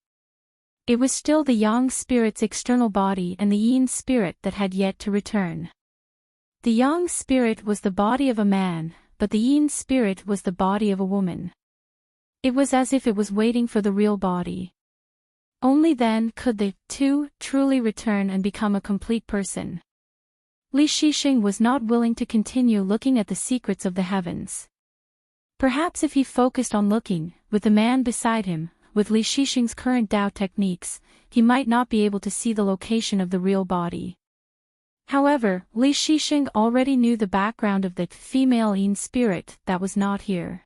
It was still the yang spirit's external body and the yin spirit that had yet to return. The yang spirit was the body of a man, but the yin spirit was the body of a woman. It was as if it was waiting for the real body. Only then could the two truly return and become a complete person. Li Shixing was not willing to continue looking at the secrets of the heavens. Perhaps if he focused on looking, with the man beside him, with Li Shixing's current Dao techniques, he might not be able to see the location of the real body. However, Li Shixing already knew the background of the female yin spirit that was not here.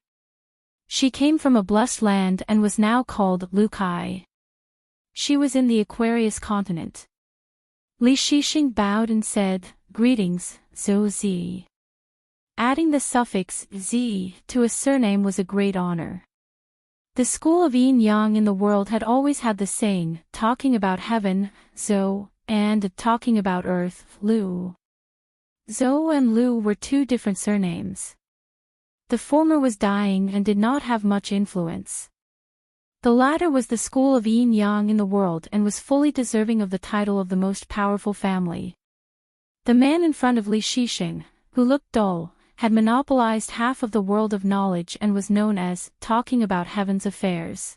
She came from a blessed land and was now called Lu Kai. She was in the Aquarius continent. Li Shixing bowed and said, "Greetings, Zhou Zi." Adding the suffix Z to a surname was a great honor. The school of yin-yang in the world had always had the saying, talking about heaven, Zhou, and talking about earth, Lu. Zhou and Lu were two different surnames. The former was dying and did not have much influence. The latter was the school of yin-yang in the world and was fully deserving of the title of the most powerful family. The man in front of Li Shixing, who looked dull, had monopolized half of the world of knowledge and was known as talking about heaven's affairs.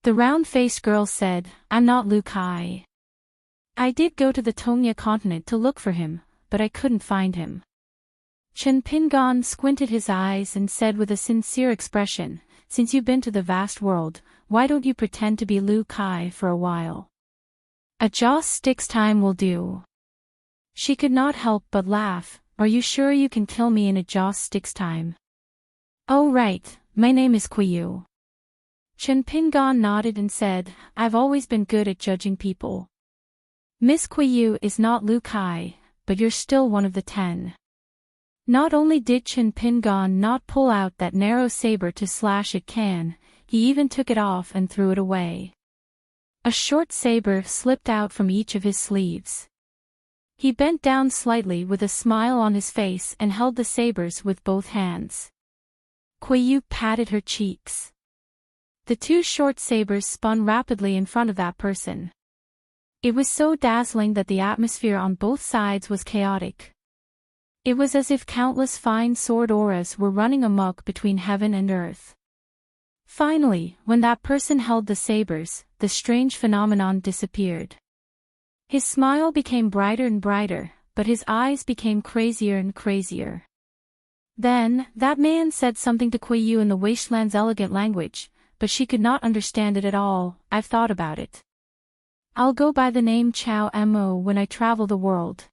The round-faced girl said, "I'm not Lu Kai. I did go to the Tongya continent to look for him, but I couldn't find him." Chen Pingon squinted his eyes and said with a sincere expression, "Since you've been to the vast world, why don't you pretend to be Lu Kai for a while? A joss stick's time will do." She could not help but laugh. "Are you sure you can kill me in a joss stick's time?" "Oh right, my name is Qiyu." Chen Pingon nodded and said, "I've always been good at judging people. Miss Qiyu is not Lu Kai, but you're still one of the 10. Not only did Chen Pingon not pull out that narrow saber to slash at Can, he even took it off and threw it away. A short saber slipped out from each of his sleeves. He bent down slightly with a smile on his face and held the sabers with both hands. Kuei Yu patted her cheeks. The two short sabers spun rapidly in front of that person. It was so dazzling that the atmosphere on both sides was chaotic. It was as if countless fine sword auras were running amok between heaven and earth. Finally, when that person held the sabers, the strange phenomenon disappeared. His smile became brighter and brighter, but his eyes became crazier and crazier. Then, that man said something to Kuei Yu in the wasteland's elegant language, but she could not understand it at all. I've thought about it. I'll go by the name Chao Mo when I travel the world.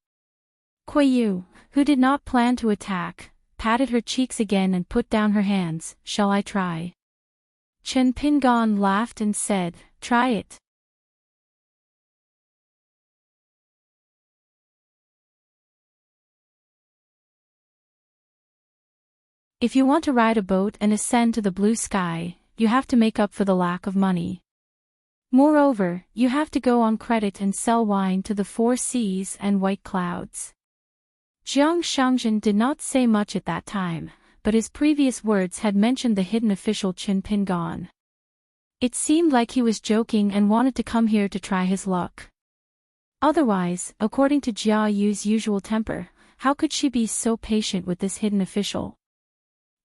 Kuei Yu, who did not plan to attack, patted her cheeks again and put down her hands. Shall I try? Chen Pingon laughed and said, try it. If you want to ride a boat and ascend to the blue sky, you have to make up for the lack of money. Moreover, you have to go on credit and sell wine to the four seas and white clouds. Jiang Shangjin did not say much at that time, but his previous words had mentioned the hidden official Chen Pingon. It seemed like he was joking and wanted to come here to try his luck. Otherwise, according to Jia Yu's usual temper, how could she be so patient with this hidden official?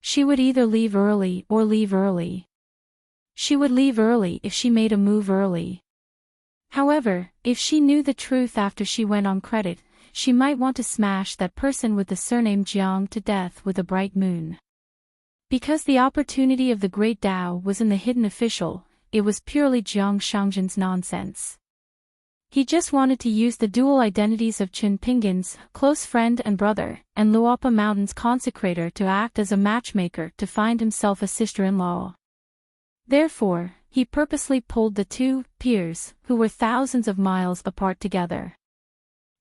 She would either leave early or leave early. She would leave early if she made a move early. However, if she knew the truth after she went on credit, she might want to smash that person with the surname Jiang to death with a bright moon. Because the opportunity of the Great Tao was in the hidden official, it was purely Jiang Shangjin's nonsense. He just wanted to use the dual identities of Chen Pingon's close friend and brother, and Luopa Mountain's consecrator to act as a matchmaker to find himself a sister-in-law. Therefore, he purposely pulled the two peers, who were thousands of miles apart together.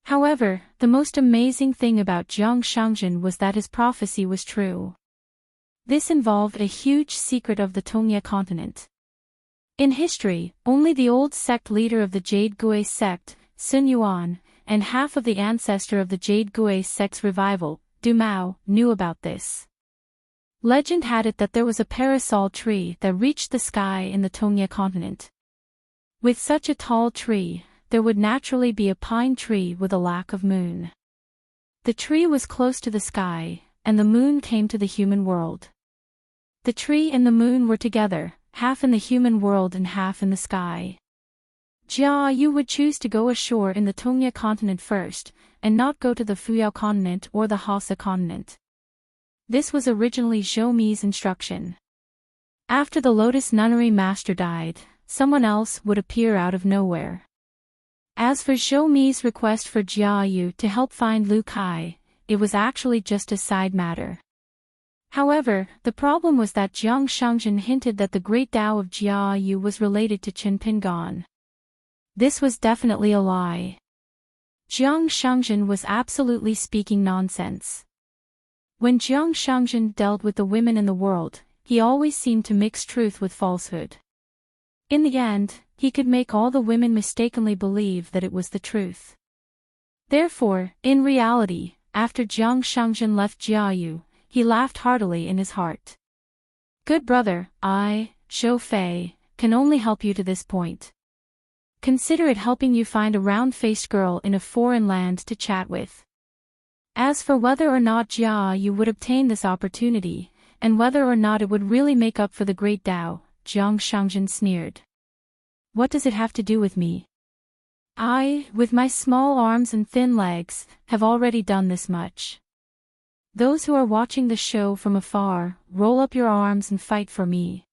However, the most amazing thing about Jiang Shangjin was that his prophecy was true. This involved a huge secret of the Tongya continent. In history, only the old sect leader of the Jade Gui sect, Sun Yuan, and half of the ancestor of the Jade Gui sect's revival, Du Mao, knew about this. Legend had it that there was a parasol tree that reached the sky in the Tongya continent. With such a tall tree, there would naturally be a pine tree with a lack of moon. The tree was close to the sky, and the moon came to the human world. The tree and the moon were together, half in the human world and half in the sky. Jia Yu would choose to go ashore in the Tongya continent first, and not go to the Fuyao continent or the Hassa continent. This was originally Zhou Mi's instruction. After the Lotus Nunnery master died, someone else would appear out of nowhere. As for Zhou Mi's request for Jia Yu to help find Lu Kai, it was actually just a side matter. However, the problem was that Jiang Shangjin hinted that the great Tao of Jia Yu was related to Chen Pingon. This was definitely a lie. Jiang Shangjin was absolutely speaking nonsense. When Jiang Shangjin dealt with the women in the world, he always seemed to mix truth with falsehood. In the end, he could make all the women mistakenly believe that it was the truth. Therefore, in reality, after Jiang Shangjin left Jia Yu, he laughed heartily in his heart. Good brother, I, Zhou Fei, can only help you to this point. Consider it helping you find a round-faced girl in a foreign land to chat with. As for whether or not Jia Yu would obtain this opportunity, and whether or not it would really make up for the great Tao, Jiang Shangjin sneered. What does it have to do with me? I, with my small arms and thin legs, have already done this much. Those who are watching the show from afar, roll up your arms and fight for me.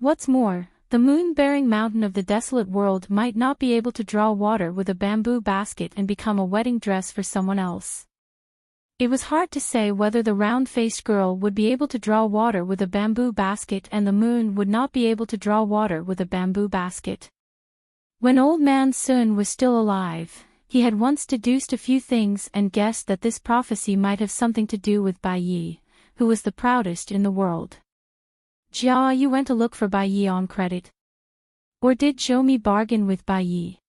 What's more, the moon-bearing mountain of the desolate world might not be able to draw water with a bamboo basket and become a wedding dress for someone else. It was hard to say whether the round-faced girl would be able to draw water with a bamboo basket and the moon would not be able to draw water with a bamboo basket. When old man Sun was still alive, he had once deduced a few things and guessed that this prophecy might have something to do with Bai Yi, who was the proudest in the world. Jia Yu went to look for Bai Yi on credit. Or did Zhou Mi bargain with Bai Yi?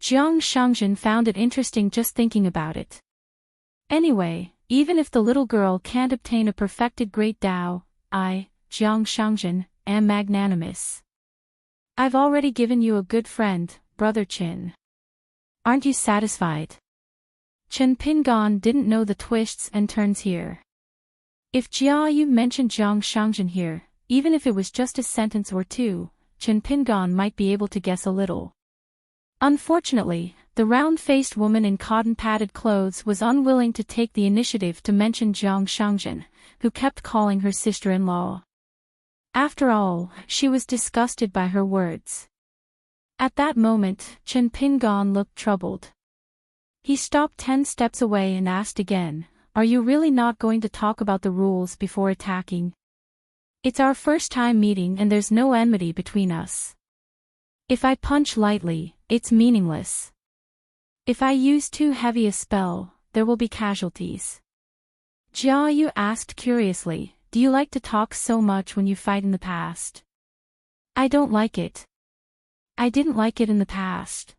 Jiang Shangjin found it interesting just thinking about it. Anyway, even if the little girl can't obtain a perfected great Tao, I, Jiang Shangjin, am magnanimous. I've already given you a good friend, Brother Qin. Aren't you satisfied? Chen Pingan didn't know the twists and turns here. If Jia Yu mentioned Jiang Shangjin here, even if it was just a sentence or two, Chen Pingan might be able to guess a little. Unfortunately, the round-faced woman in cotton-padded clothes was unwilling to take the initiative to mention Jiang Shangjin, who kept calling her sister-in-law. After all, she was disgusted by her words. At that moment, Chen Pingan looked troubled. He stopped 10 steps away and asked again, "Are you really not going to talk about the rules before attacking? It's our first time meeting and there's no enmity between us. If I punch lightly, it's meaningless. If I use too heavy a spell, there will be casualties." Jia Yu asked curiously, "Do you like to talk so much when you fight in the past?" "I don't like it. I didn't like it in the past."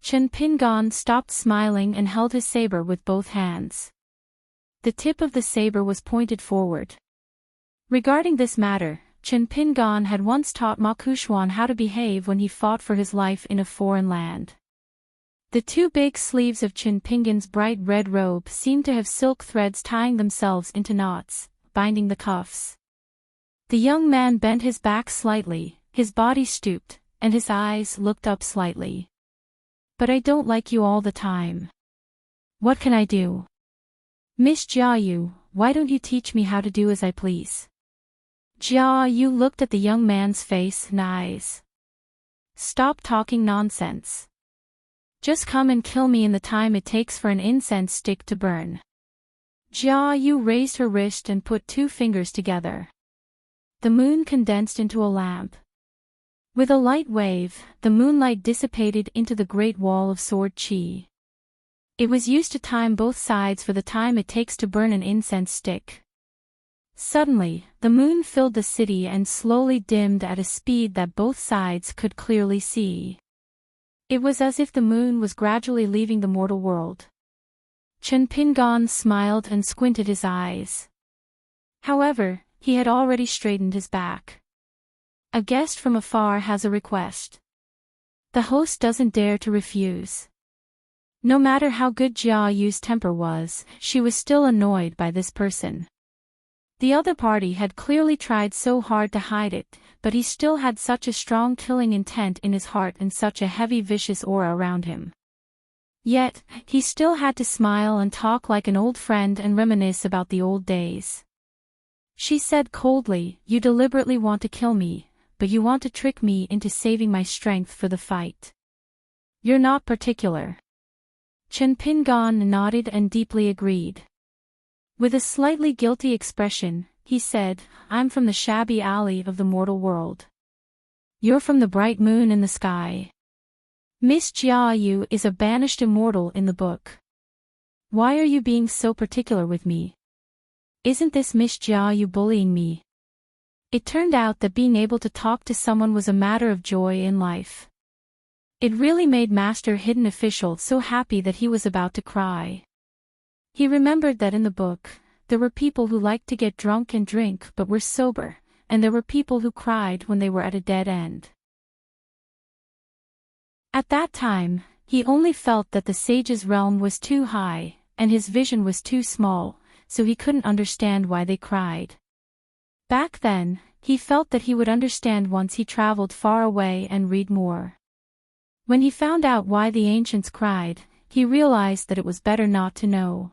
Chen Pingan stopped smiling and held his saber with both hands. The tip of the saber was pointed forward. Regarding this matter, Chen Pingan had once taught Ma Kuxuan how to behave when he fought for his life in a foreign land. The two big sleeves of Chen Pingan's bright red robe seemed to have silk threads tying themselves into knots, binding the cuffs. The young man bent his back slightly, his body stooped, and his eyes looked up slightly. "But I don't like you all the time. What can I do? Miss Jia Yu, why don't you teach me how to do as I please?" Jia Yu looked at the young man's face and eyes. "Stop talking nonsense. Just come and kill me in the time it takes for an incense stick to burn." Jia Yu raised her wrist and put 2 fingers together. The moon condensed into a lamp. With a light wave, the moonlight dissipated into the great wall of sword qi. It was used to time both sides for the time it takes to burn an incense stick. Suddenly, the moon filled the city and slowly dimmed at a speed that both sides could clearly see. It was as if the moon was gradually leaving the mortal world. Chen Pingan smiled and squinted his eyes. However, he had already straightened his back. "A guest from afar has a request. The host doesn't dare to refuse." No matter how good Jia Yu's temper was, she was still annoyed by this person. The other party had clearly tried so hard to hide it, but he still had such a strong killing intent in his heart and such a heavy vicious aura around him. Yet, he still had to smile and talk like an old friend and reminisce about the old days. She said coldly, "You deliberately want to kill me, but you want to trick me into saving my strength for the fight. You're not particular." Chen Pingan nodded and deeply agreed. With a slightly guilty expression, he said, "I'm from the shabby alley of the mortal world. You're from the bright moon in the sky. Miss Jia Yu is a banished immortal in the book. Why are you being so particular with me? Isn't this Miss Jia Yu bullying me?" It turned out that being able to talk to someone was a matter of joy in life. It really made Master Hidden Official so happy that he was about to cry. He remembered that in the book, there were people who liked to get drunk and drink but were sober, and there were people who cried when they were at a dead end. At that time, he only felt that the sage's realm was too high, and his vision was too small, so he couldn't understand why they cried. Back then, he felt that he would understand once he traveled far away and read more. When he found out why the ancients cried, he realized that it was better not to know.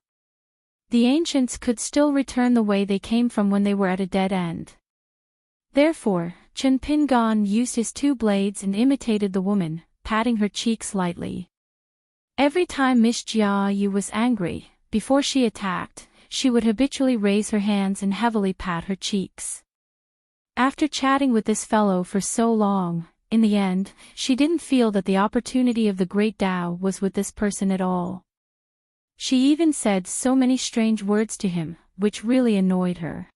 The ancients could still return the way they came from when they were at a dead end. Therefore, Chen Pingan used his 2 blades and imitated the woman, patting her cheeks lightly. Every time Miss Jia Yu was angry, before she attacked, she would habitually raise her hands and heavily pat her cheeks. After chatting with this fellow for so long, in the end, she didn't feel that the opportunity of the great Tao was with this person at all. She even said so many strange words to him, which really annoyed her.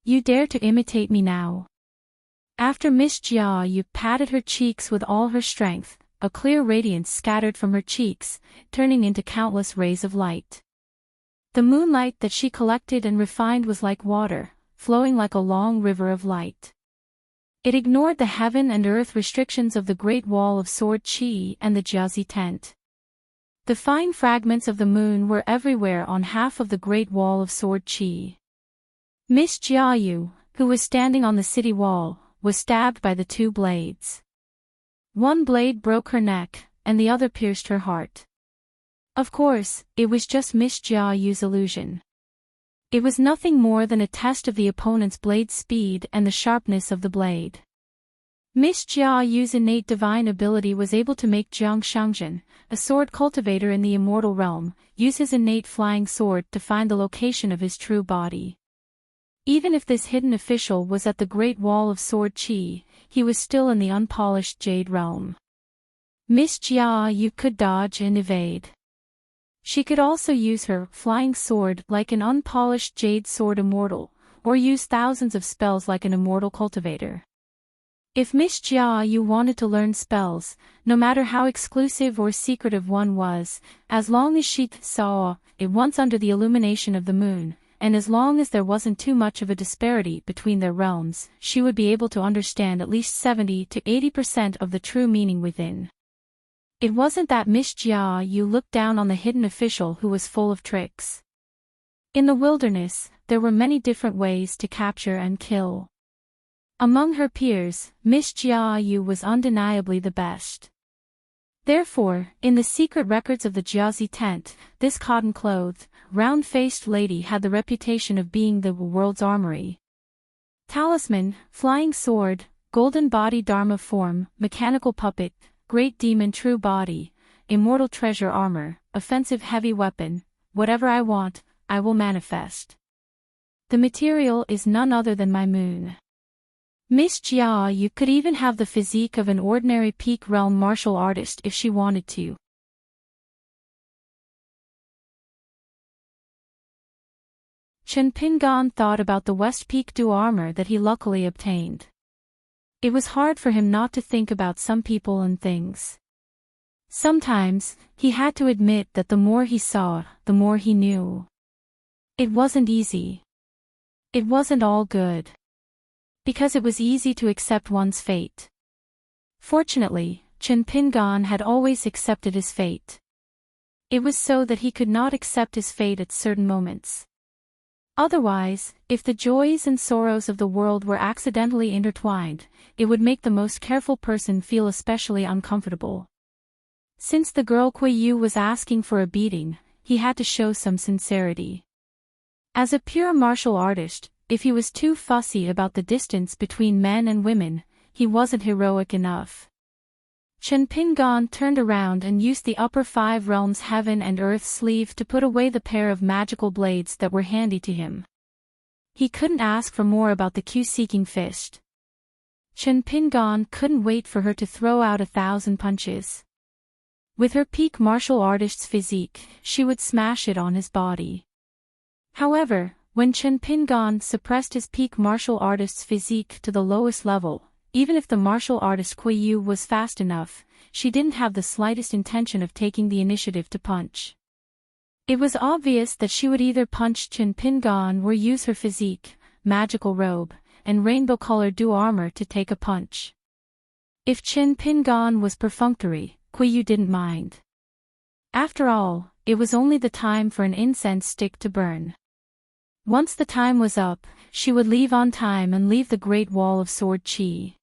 "You dare to imitate me now?" After Miss Jia Yu patted her cheeks with all her strength, a clear radiance scattered from her cheeks, turning into countless rays of light. The moonlight that she collected and refined was like water, flowing like a long river of light. It ignored the heaven and earth restrictions of the Great Wall of Sword Qi and the Jiazi tent. The fine fragments of the moon were everywhere on half of the Great Wall of Sword Qi. Miss Jia Yu, who was standing on the city wall, was stabbed by the two blades. One blade broke her neck, and the other pierced her heart. Of course, it was just Miss Jia Yu's illusion. It was nothing more than a test of the opponent's blade speed and the sharpness of the blade. Miss Jia Yu's innate divine ability was able to make Jiang Shangzhen, a sword cultivator in the immortal realm, use his innate flying sword to find the location of his true body. Even if this hidden official was at the Great Wall of Sword Qi, he was still in the unpolished jade realm. Miss Jia Yu could dodge and evade. She could also use her flying sword like an unpolished jade sword immortal, or use thousands of spells like an immortal cultivator. If Miss Jia Yu wanted to learn spells, no matter how exclusive or secretive one was, as long as she saw it once under the illumination of the moon, and as long as there wasn't too much of a disparity between their realms, she would be able to understand at least 70 to 80% of the true meaning within. It wasn't that Miss Jia Yu looked down on the hidden official who was full of tricks. In the wilderness, there were many different ways to capture and kill. Among her peers, Miss Jia Yu was undeniably the best. Therefore, in the secret records of the Jiazi tent, this cotton-clothed, round-faced lady had the reputation of being the world's armory. Talisman, flying sword, golden body dharma form, mechanical puppet, great demon true body, immortal treasure armor, offensive heavy weapon, whatever I want, I will manifest. The material is none other than my moon. Miss Jia Yu could even have the physique of an ordinary peak realm martial artist if she wanted to. Chen Pingan thought about the West Peak Du armor that he luckily obtained. It was hard for him not to think about some people and things. Sometimes, he had to admit that the more he saw, the more he knew. It wasn't easy. It wasn't all good. Because it was easy to accept one's fate. Fortunately, Chen Pingan had always accepted his fate. It was so that he could not accept his fate at certain moments. Otherwise, if the joys and sorrows of the world were accidentally intertwined, it would make the most careful person feel especially uncomfortable. Since the girl Kui Yu was asking for a beating, he had to show some sincerity. As a pure martial artist, if he was too fussy about the distance between men and women, he wasn't heroic enough. Chen Pingan turned around and used the upper 5 realms heaven and earth sleeve to put away the pair of magical blades that were handy to him. He couldn't ask for more about the Q-seeking fist. Chen Pingan couldn't wait for her to throw out 1,000 punches. With her peak martial artist's physique, she would smash it on his body. However, when Chen Pingan suppressed his peak martial artist's physique to the lowest level, even if the martial artist Kui Yu was fast enough, she didn't have the slightest intention of taking the initiative to punch. It was obvious that she would either punch Chen Pingan or use her physique, magical robe, and rainbow-colored Du armor to take a punch. If Chen Pingan was perfunctory, Kui Yu didn't mind. After all, it was only the time for an incense stick to burn. Once the time was up, she would leave on time and leave the Great Wall of Sword Qi.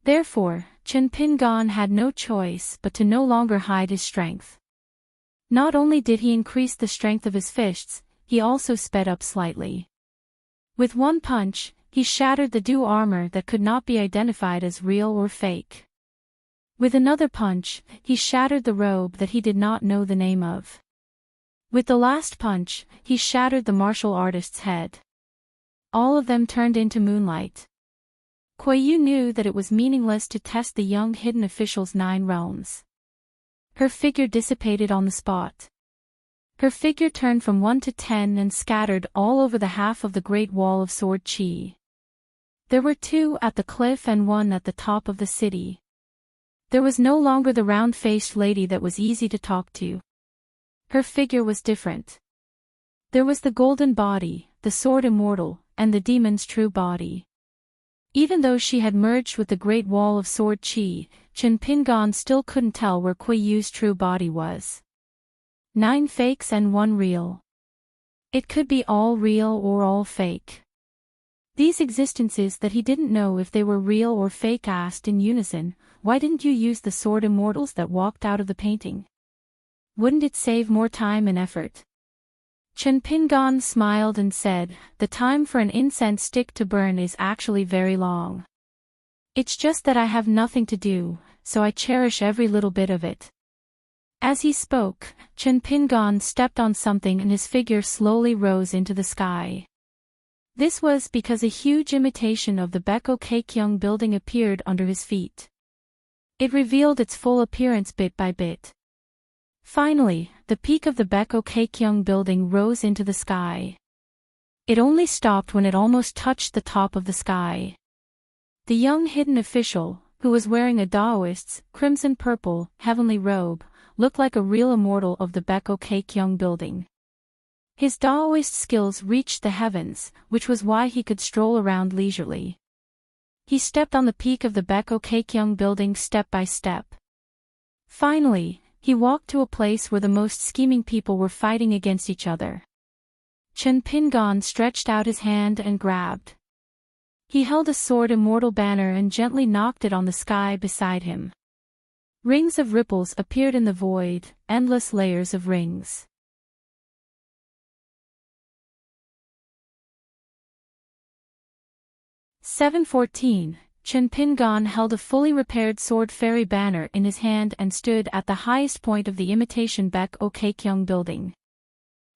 Therefore, Chen Pingan had no choice but to no longer hide his strength. Not only did he increase the strength of his fists, he also sped up slightly. With one punch, he shattered the Du armor that could not be identified as real or fake. With another punch, he shattered the robe that he did not know the name of. With the last punch, he shattered the martial artist's head. All of them turned into moonlight. Kuei-yu knew that it was meaningless to test the young hidden official's 9 realms. Her figure dissipated on the spot. Her figure turned from 1 to 10 and scattered all over the half of the Great Wall of Sword Chi. There were 2 at the cliff and 1 at the top of the city. There was no longer the round-faced lady that was easy to talk to. Her figure was different. There was the golden body, the sword immortal, and the demon's true body. Even though she had merged with the Great Wall of Sword Chi, Chen Pingan still couldn't tell where Kuei-yu's true body was. 9 fakes and 1 real. It could be all real or all fake. These existences that he didn't know if they were real or fake asked in unison, "Why didn't you use the sword immortals that walked out of the painting? Wouldn't it save more time and effort?" Chen Pingan smiled and said, "The time for an incense stick to burn is actually very long. It's just that I have nothing to do, so I cherish every little bit of it." As he spoke, Chen Pingan stepped on something and his figure slowly rose into the sky. This was because a huge imitation of the Beko Keikyung building appeared under his feet. It revealed its full appearance bit by bit. Finally, the peak of the Beko Keikyung building rose into the sky. It only stopped when it almost touched the top of the sky. The young hidden official, who was wearing a Daoist's crimson-purple, heavenly robe, looked like a real immortal of the Beko Keikyung building. His Daoist skills reached the heavens, which was why he could stroll around leisurely. He stepped on the peak of the Beko Keikyung building step by step. Finally, he walked to a place where the most scheming people were fighting against each other. Chen Pingan stretched out his hand and grabbed. He held a sword immortal banner and gently knocked it on the sky beside him. Rings of ripples appeared in the void, endless layers of rings. (714) Chen Pingan held a fully repaired sword fairy banner in his hand and stood at the highest point of the imitation Beko Keikyung building.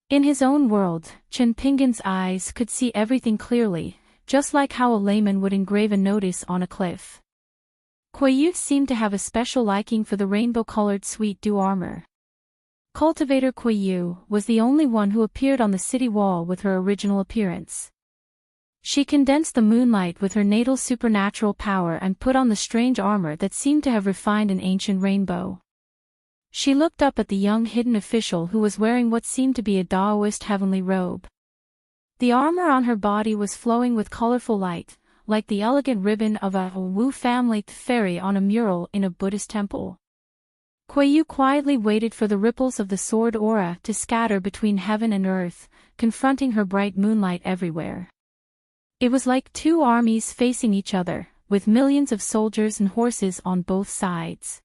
In his own world, Chen Pingan's eyes could see everything clearly, just like how a layman would engrave a notice on a cliff. Kuei-yu seemed to have a special liking for the rainbow-colored sweet dew armor. Cultivator Kuei-yu was the only one who appeared on the city wall with her original appearance. She condensed the moonlight with her natal supernatural power and put on the strange armor that seemed to have refined an ancient rainbow. She looked up at the young hidden official who was wearing what seemed to be a Daoist heavenly robe. The armor on her body was flowing with colorful light, like the elegant ribbon of a Wu family fairy on a mural in a Buddhist temple. Kuei-yu quietly waited for the ripples of the sword aura to scatter between heaven and earth, confronting her bright moonlight everywhere. It was like 2 armies facing each other, with millions of soldiers and horses on both sides.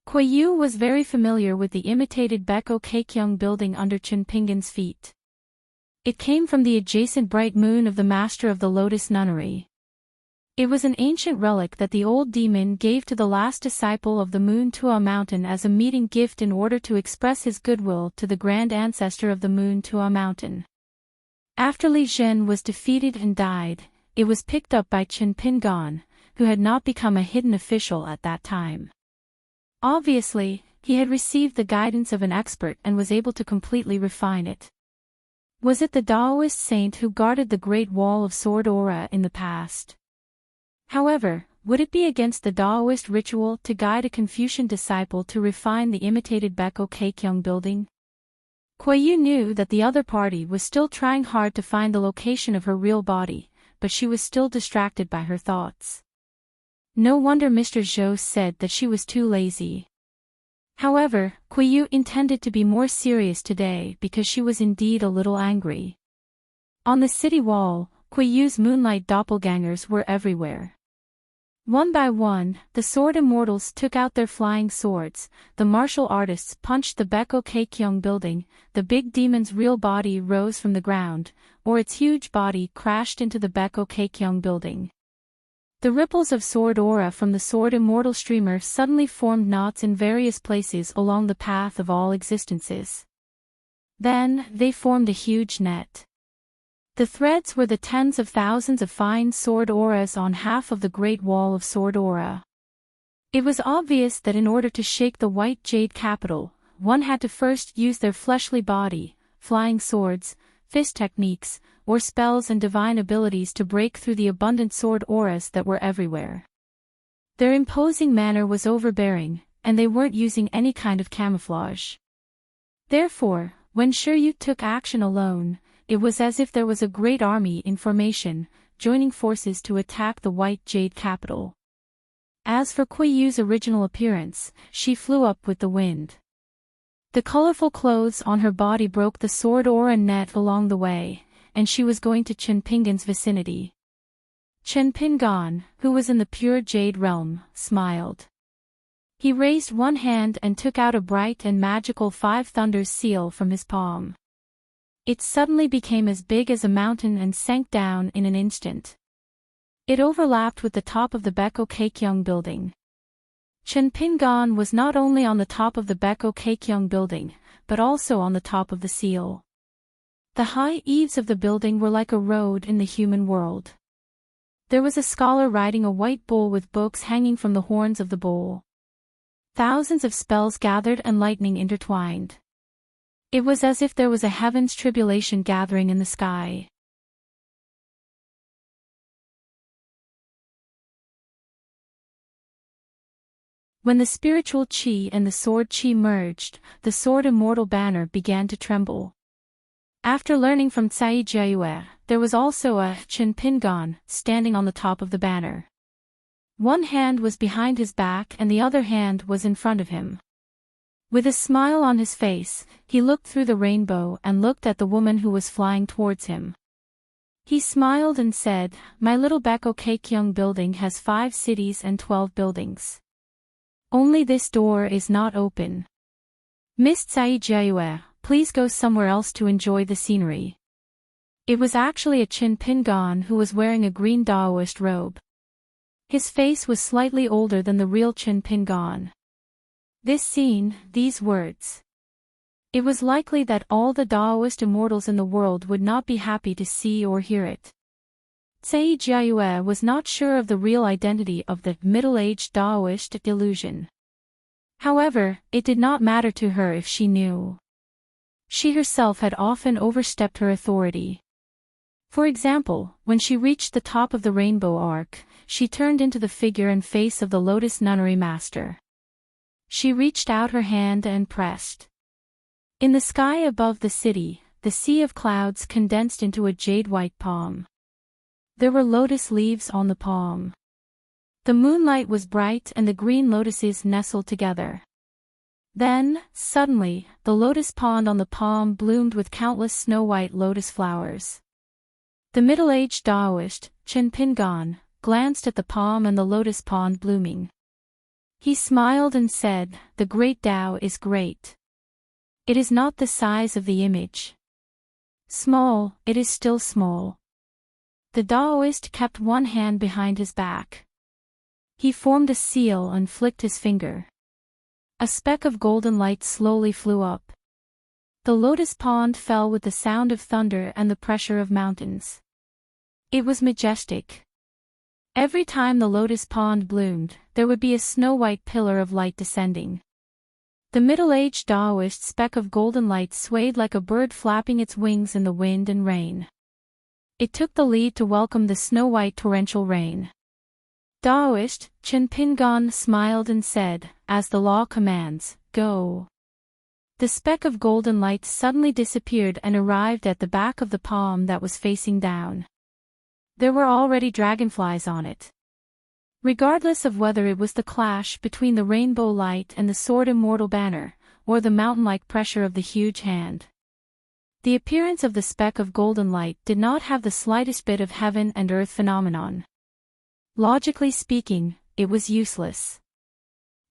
Kuei-yu was very familiar with the imitated Beko Keikyung building under Chen Pingan's feet. It came from the adjacent bright moon of the master of the Lotus Nunnery. It was an ancient relic that the old demon gave to the last disciple of the Moon Tua Mountain as a meeting gift in order to express his goodwill to the grand ancestor of the Moon Tua Mountain. After Li Zhen was defeated and died, it was picked up by Chen Pingan, who had not become a hidden official at that time. Obviously, he had received the guidance of an expert and was able to completely refine it. Was it the Daoist saint who guarded the Great Wall of Sword Aura in the past? However, would it be against the Daoist ritual to guide a Confucian disciple to refine the imitated Beko Keikyung building? Kuei-yu knew that the other party was still trying hard to find the location of her real body, but she was still distracted by her thoughts. No wonder Mr. Zhou said that she was too lazy. However, Kuei-yu intended to be more serious today because she was indeed a little angry. On the city wall, Kuei-yu's moonlight doppelgangers were everywhere. One by one, the sword immortals took out their flying swords, the martial artists punched the Beko Keikyung building, the big demon's real body rose from the ground, or its huge body crashed into the Beko Keikyung building. The ripples of sword aura from the sword immortal streamer suddenly formed knots in various places along the path of all existences. Then, they formed a huge net. The threads were the tens of thousands of fine sword auras on half of the Great Wall of Sword Aura. It was obvious that in order to shake the white jade capital, one had to first use their fleshly body, flying swords, fist techniques, or spells and divine abilities to break through the abundant sword auras that were everywhere. Their imposing manner was overbearing, and they weren't using any kind of camouflage. Therefore, when Shiryu took action alone, it was as if there was a great army in formation, joining forces to attack the white jade capital. As for Kuiyu's original appearance, she flew up with the wind. The colorful clothes on her body broke the sword aura net along the way, and she was going to Chen Pingan's vicinity. Chen Pingan, who was in the pure jade realm, smiled. He raised one hand and took out a bright and magical Five Thunders seal from his palm. It suddenly became as big as a mountain and sank down in an instant. It overlapped with the top of the Beko Kekyung building. Chen Pingan was not only on the top of the Beko Kekyung building, but also on the top of the seal. The high eaves of the building were like a road in the human world. There was a scholar riding a white bull with books hanging from the horns of the bull. Thousands of spells gathered and lightning intertwined. It was as if there was a heaven's tribulation gathering in the sky. When the spiritual chi and the sword chi merged, the sword immortal banner began to tremble. After learning from Cai Jiayue, there was also a Chen Pingan standing on the top of the banner. One hand was behind his back and the other hand was in front of him. With a smile on his face, he looked through the rainbow and looked at the woman who was flying towards him. He smiled and said, "My little Beko Kekyung building has 5 cities and 12 buildings. Only this door is not open. Miss Cai Jiayue, please go somewhere else to enjoy the scenery." It was actually a Chen Pingan who was wearing a green Daoist robe. His face was slightly older than the real Chen Pingan. This scene, these words. It was likely that all the Daoist immortals in the world would not be happy to see or hear it. Cai Jiayue was not sure of the real identity of the middle-aged Daoist illusion. However, it did not matter to her if she knew. She herself had often overstepped her authority. For example, when she reached the top of the rainbow arc, she turned into the figure and face of the Lotus Nunnery Master. She reached out her hand and pressed. In the sky above the city, the sea of clouds condensed into a jade-white palm. There were lotus leaves on the palm. The moonlight was bright and the green lotuses nestled together. Then, suddenly, the lotus pond on the palm bloomed with countless snow-white lotus flowers. The middle-aged Daoist, Chen Pingan, glanced at the palm and the lotus pond blooming. He smiled and said, "The great Tao is great. It is not the size of the image. Small, it is still small." The Daoist kept one hand behind his back. He formed a seal and flicked his finger. A speck of golden light slowly flew up. The lotus pond fell with the sound of thunder and the pressure of mountains. It was majestic. Every time the lotus pond bloomed, there would be a snow-white pillar of light descending. The middle-aged Daoist speck of golden light swayed like a bird flapping its wings in the wind and rain. It took the lead to welcome the snow-white torrential rain. Daoist, Chen Pingan smiled and said, "As the law commands, go." The speck of golden light suddenly disappeared and arrived at the back of the palm that was facing down. There were already dragonflies on it. Regardless of whether it was the clash between the rainbow light and the sword immortal banner, or the mountain-like pressure of the huge hand. The appearance of the speck of golden light did not have the slightest bit of heaven and earth phenomenon. Logically speaking, it was useless.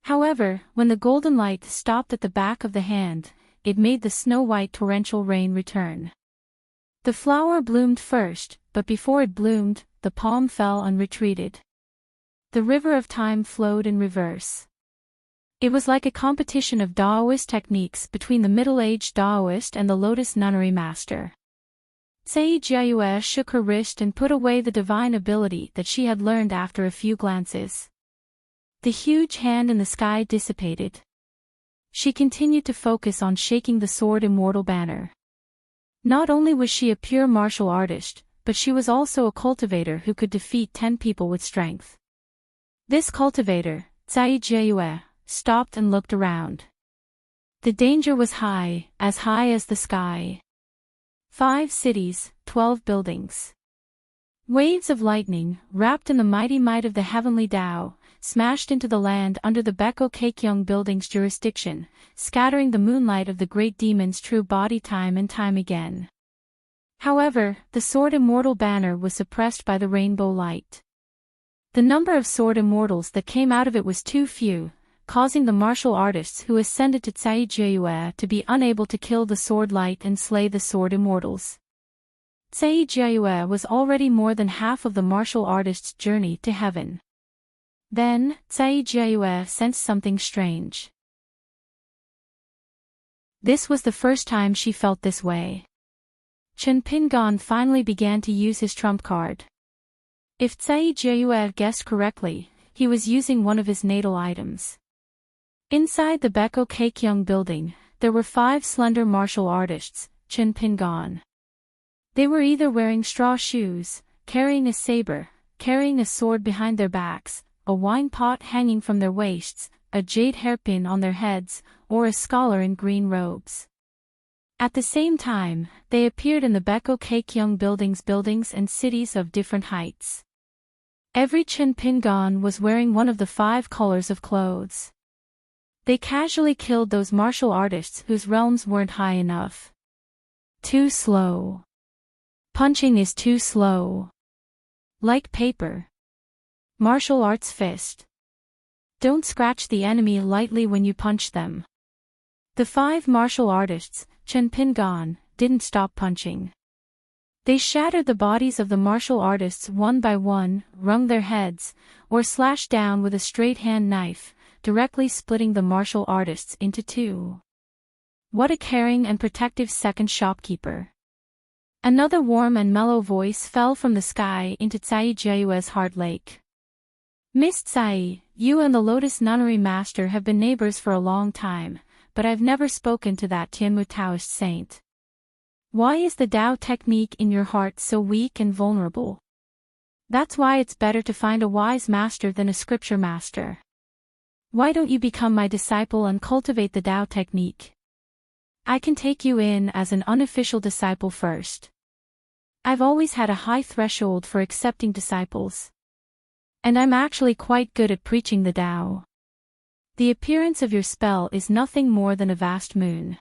However, when the golden light stopped at the back of the hand, it made the snow-white torrential rain return. The flower bloomed first, but before it bloomed, the palm fell and retreated. The river of time flowed in reverse. It was like a competition of Daoist techniques between the middle-aged Daoist and the Lotus Nunnery Master. Cai Jiayue shook her wrist and put away the divine ability that she had learned after a few glances. The huge hand in the sky dissipated. She continued to focus on shaking the sword immortal banner. Not only was she a pure martial artist, but she was also a cultivator who could defeat 10 people with strength. This cultivator, Cai Jiayue, stopped and looked around. The danger was high as the sky. 5 cities, 12 buildings. Waves of lightning, wrapped in the mighty might of the heavenly Tao, smashed into the land under the Beko Kekyung building's jurisdiction, scattering the moonlight of the great demon's true body time and time again. However, the sword immortal banner was suppressed by the rainbow light. The number of sword immortals that came out of it was too few, causing the martial artists who ascended to Cai Jiayue to be unable to kill the sword light and slay the sword immortals. Cai Jiayue was already more than half of the martial artist's journey to heaven. Then, Cai Jiayue sensed something strange. This was the first time she felt this way. Chen Pingon finally began to use his trump card. If Cai Jiayue guessed correctly, he was using one of his natal items. Inside the Beko Kekyung building, there were 5 slender martial artists, Chen Pingon. They were either wearing straw shoes, carrying a saber, carrying a sword behind their backs, a wine pot hanging from their waists, a jade hairpin on their heads, or a scholar in green robes. At the same time, they appeared in the Beko Kekyung buildings and cities of different heights. Every Chen Pingon was wearing one of the 5 colors of clothes. They casually killed those martial artists whose realms weren't high enough. Too slow. Punching is too slow. Like paper. Martial arts fist. Don't scratch the enemy lightly when you punch them. The 5 martial artists, Chen Pingon, didn't stop punching. They shattered the bodies of the martial artists one by one, wrung their heads, or slashed down with a straight hand knife, directly splitting the martial artists into 2. What a caring and protective second shopkeeper. Another warm and mellow voice fell from the sky into Cai Jiayue's heart lake. Miss Cai, you and the Lotus Nunnery Master have been neighbors for a long time, but I've never spoken to that Tianmu Taoist saint. Why is the Tao technique in your heart so weak and vulnerable? That's why it's better to find a wise master than a scripture master. Why don't you become my disciple and cultivate the Tao technique? I can take you in as an unofficial disciple first. I've always had a high threshold for accepting disciples. And I'm actually quite good at preaching the Tao. The appearance of your spell is nothing more than a vast moon.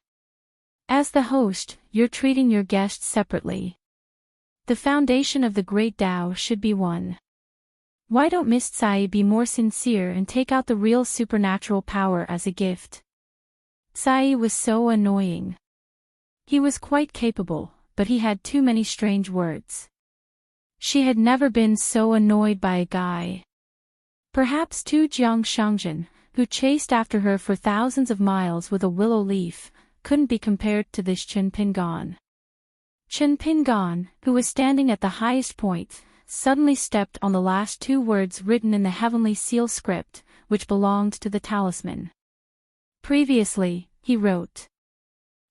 As the host, you're treating your guests separately. The foundation of the great Tao should be one. Why don't Miss Cai be more sincere and take out the real supernatural power as a gift? Cai was so annoying. He was quite capable, but he had too many strange words. She had never been so annoyed by a guy. Perhaps Tu Jiang Shangjin, who chased after her for thousands of miles with a willow leaf, couldn't be compared to this Chen Pingon. Chen Pingon, who was standing at the highest point, suddenly stepped on the last 2 words written in the heavenly seal script, which belonged to the talisman. Previously, he wrote.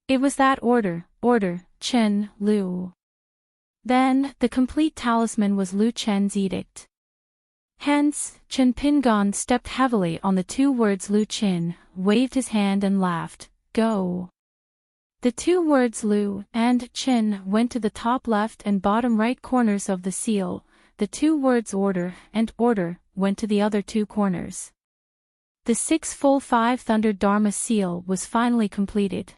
It was that order, Chen, Lu. Then, the complete talisman was Lu Chen's edict. Hence, Chen Pingon stepped heavily on the 2 words Lu Chen, waved his hand and laughed, go. The 2 words Lu and Chen went to the top left and bottom right corners of the seal, the 2 words order and order went to the other 2 corners. The 6 full 5 Thunder Dharma seal was finally completed.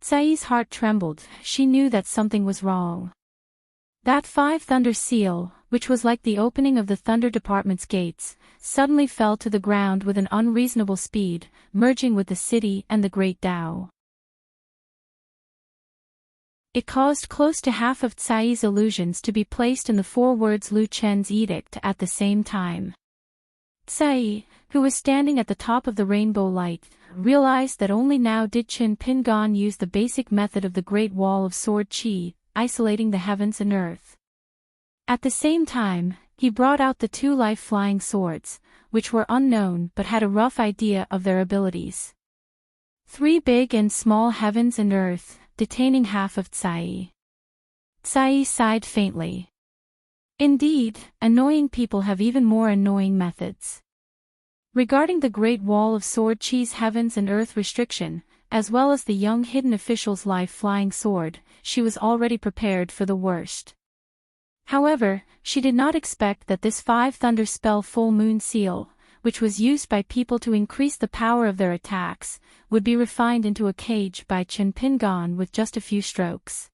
Cai's heart trembled, she knew that something was wrong. That 5 Thunder seal, which was like the opening of the Thunder Department's gates, suddenly fell to the ground with an unreasonable speed, merging with the city and the great Tao. It caused close to half of Cai's illusions to be placed in the 4 words Lu Chen's edict at the same time. Cai, who was standing at the top of the rainbow light, realized that only now did Chen Pingon use the basic method of the Great Wall of Sword Qi, isolating the heavens and earth. At the same time, he brought out the two life-flying swords, which were unknown but had a rough idea of their abilities. 3 big and small heavens and earth, detaining half of Tsai. Tsai sighed faintly. Indeed, annoying people have even more annoying methods. Regarding the Great Wall of Sword Chi's heavens and earth restriction, as well as the young hidden official's life-flying sword, she was already prepared for the worst. However, she did not expect that this 5 thunder spell full moon seal, which was used by people to increase the power of their attacks, would be refined into a cage by Chen Pingan with just a few strokes.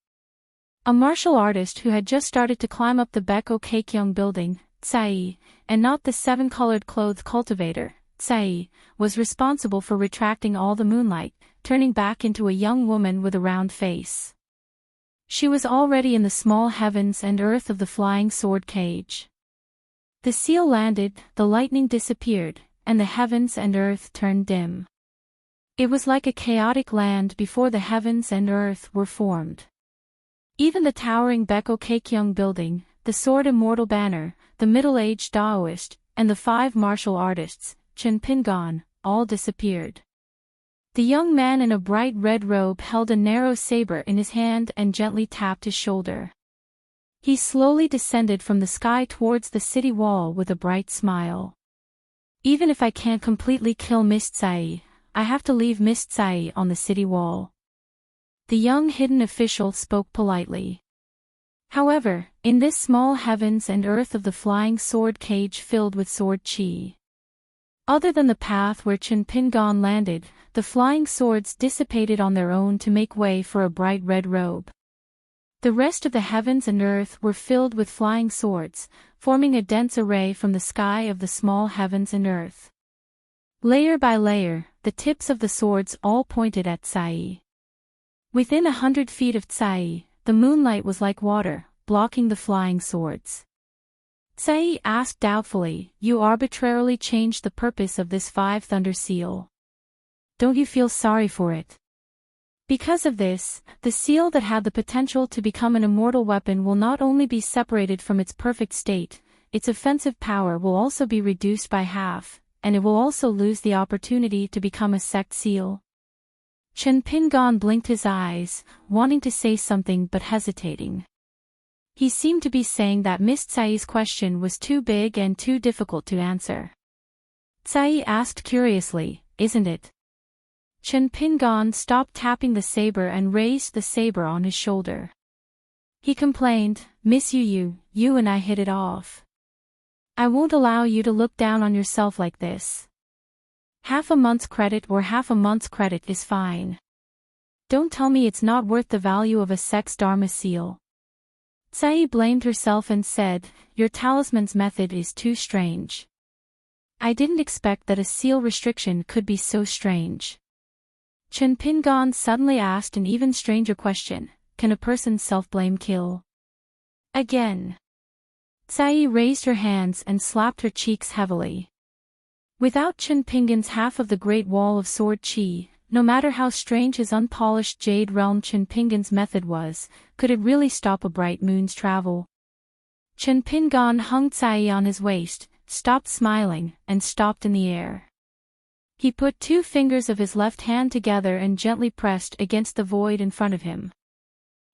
A martial artist who had just started to climb up the Beko Keikyung building, Tsai, and not the 7-colored clothes cultivator, Tsai, was responsible for retracting all the moonlight, turning back into a young woman with a round face. She was already in the small heavens and earth of the flying sword cage. The seal landed, the lightning disappeared, and the heavens and earth turned dim. It was like a chaotic land before the heavens and earth were formed. Even the towering Beko Keikyung building, the sword immortal banner, the middle-aged Daoist, and the 5 martial artists, Chen Pingan, all disappeared. The young man in a bright red robe held a narrow saber in his hand and gently tapped his shoulder. He slowly descended from the sky towards the city wall with a bright smile. Even if I can't completely kill Miss Tsai, I have to leave Miss Tsai on the city wall. The young hidden official spoke politely. However, in this small heavens and earth of the flying sword cage filled with sword chi. Other than the path where Chen Pingan landed, the flying swords dissipated on their own to make way for a bright red robe. The rest of the heavens and earth were filled with flying swords, forming a dense array from the sky of the small heavens and earth. Layer by layer, the tips of the swords all pointed at Tsai. Within 100 feet of Tsai, the moonlight was like water, blocking the flying swords. Tsai asked doubtfully, "You arbitrarily changed the purpose of this 5 thunder seal. Don't you feel sorry for it?" Because of this, the seal that had the potential to become an immortal weapon will not only be separated from its perfect state, its offensive power will also be reduced by half, and it will also lose the opportunity to become a sect seal. Chen Pingan blinked his eyes, wanting to say something but hesitating. He seemed to be saying that Miss Tsai's question was too big and too difficult to answer. Tsai asked curiously, "Isn't it?" Chen Pingan stopped tapping the saber and raised the saber on his shoulder. He complained, "Miss Yu, you and I hit it off. I won't allow you to look down on yourself like this. Half a month's credit or half a month's credit is fine. Don't tell me it's not worth the value of a sex dharma seal." Tsai blamed herself and said, "Your talisman's method is too strange. I didn't expect that a seal restriction could be so strange." Chen Pingan suddenly asked an even stranger question, "Can a person self-blame kill?" Again. Tsai raised her hands and slapped her cheeks heavily. Without Chen Pingan's half of the Great Wall of Sword Chi, no matter how strange his unpolished Jade Realm Chen Pingan's method was, could it really stop a bright moon's travel? Chen Pingan hung Tsai on his waist, stopped smiling, and stopped in the air. He put 2 fingers of his left hand together and gently pressed against the void in front of him.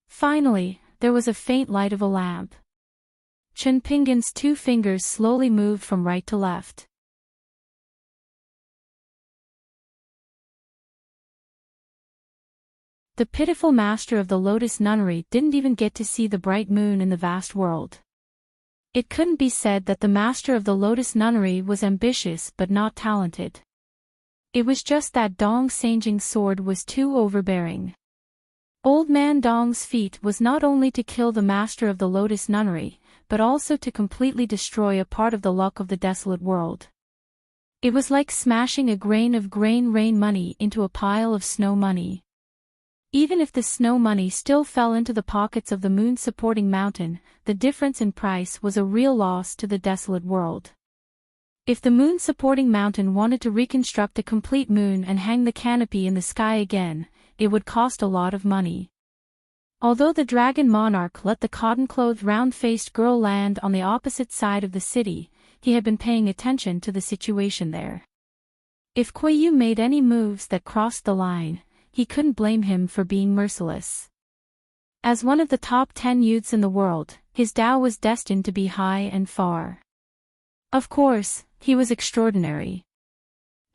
Finally, there was a faint light of a lamp. Chen Pingan's 2 fingers slowly moved from right to left. The pitiful master of the Lotus Nunnery didn't even get to see the bright moon in the vast world. It couldn't be said that the master of the Lotus Nunnery was ambitious but not talented. It was just that Dong Sanjing's sword was too overbearing. Old man Dong's feat was not only to kill the master of the Lotus Nunnery, but also to completely destroy a part of the luck of the desolate world. It was like smashing a grain of grain rain money into a pile of snow money. Even if the snow money still fell into the pockets of the moon-supporting mountain, the difference in price was a real loss to the desolate world. If the moon-supporting mountain wanted to reconstruct a complete moon and hang the canopy in the sky again, it would cost a lot of money. Although the dragon monarch let the cotton-clothed round-faced girl land on the opposite side of the city, he had been paying attention to the situation there. If Kuei-yu made any moves that crossed the line, he couldn't blame him for being merciless. As one of the top 10 youths in the world, his Dao was destined to be high and far. Of course, he was extraordinary.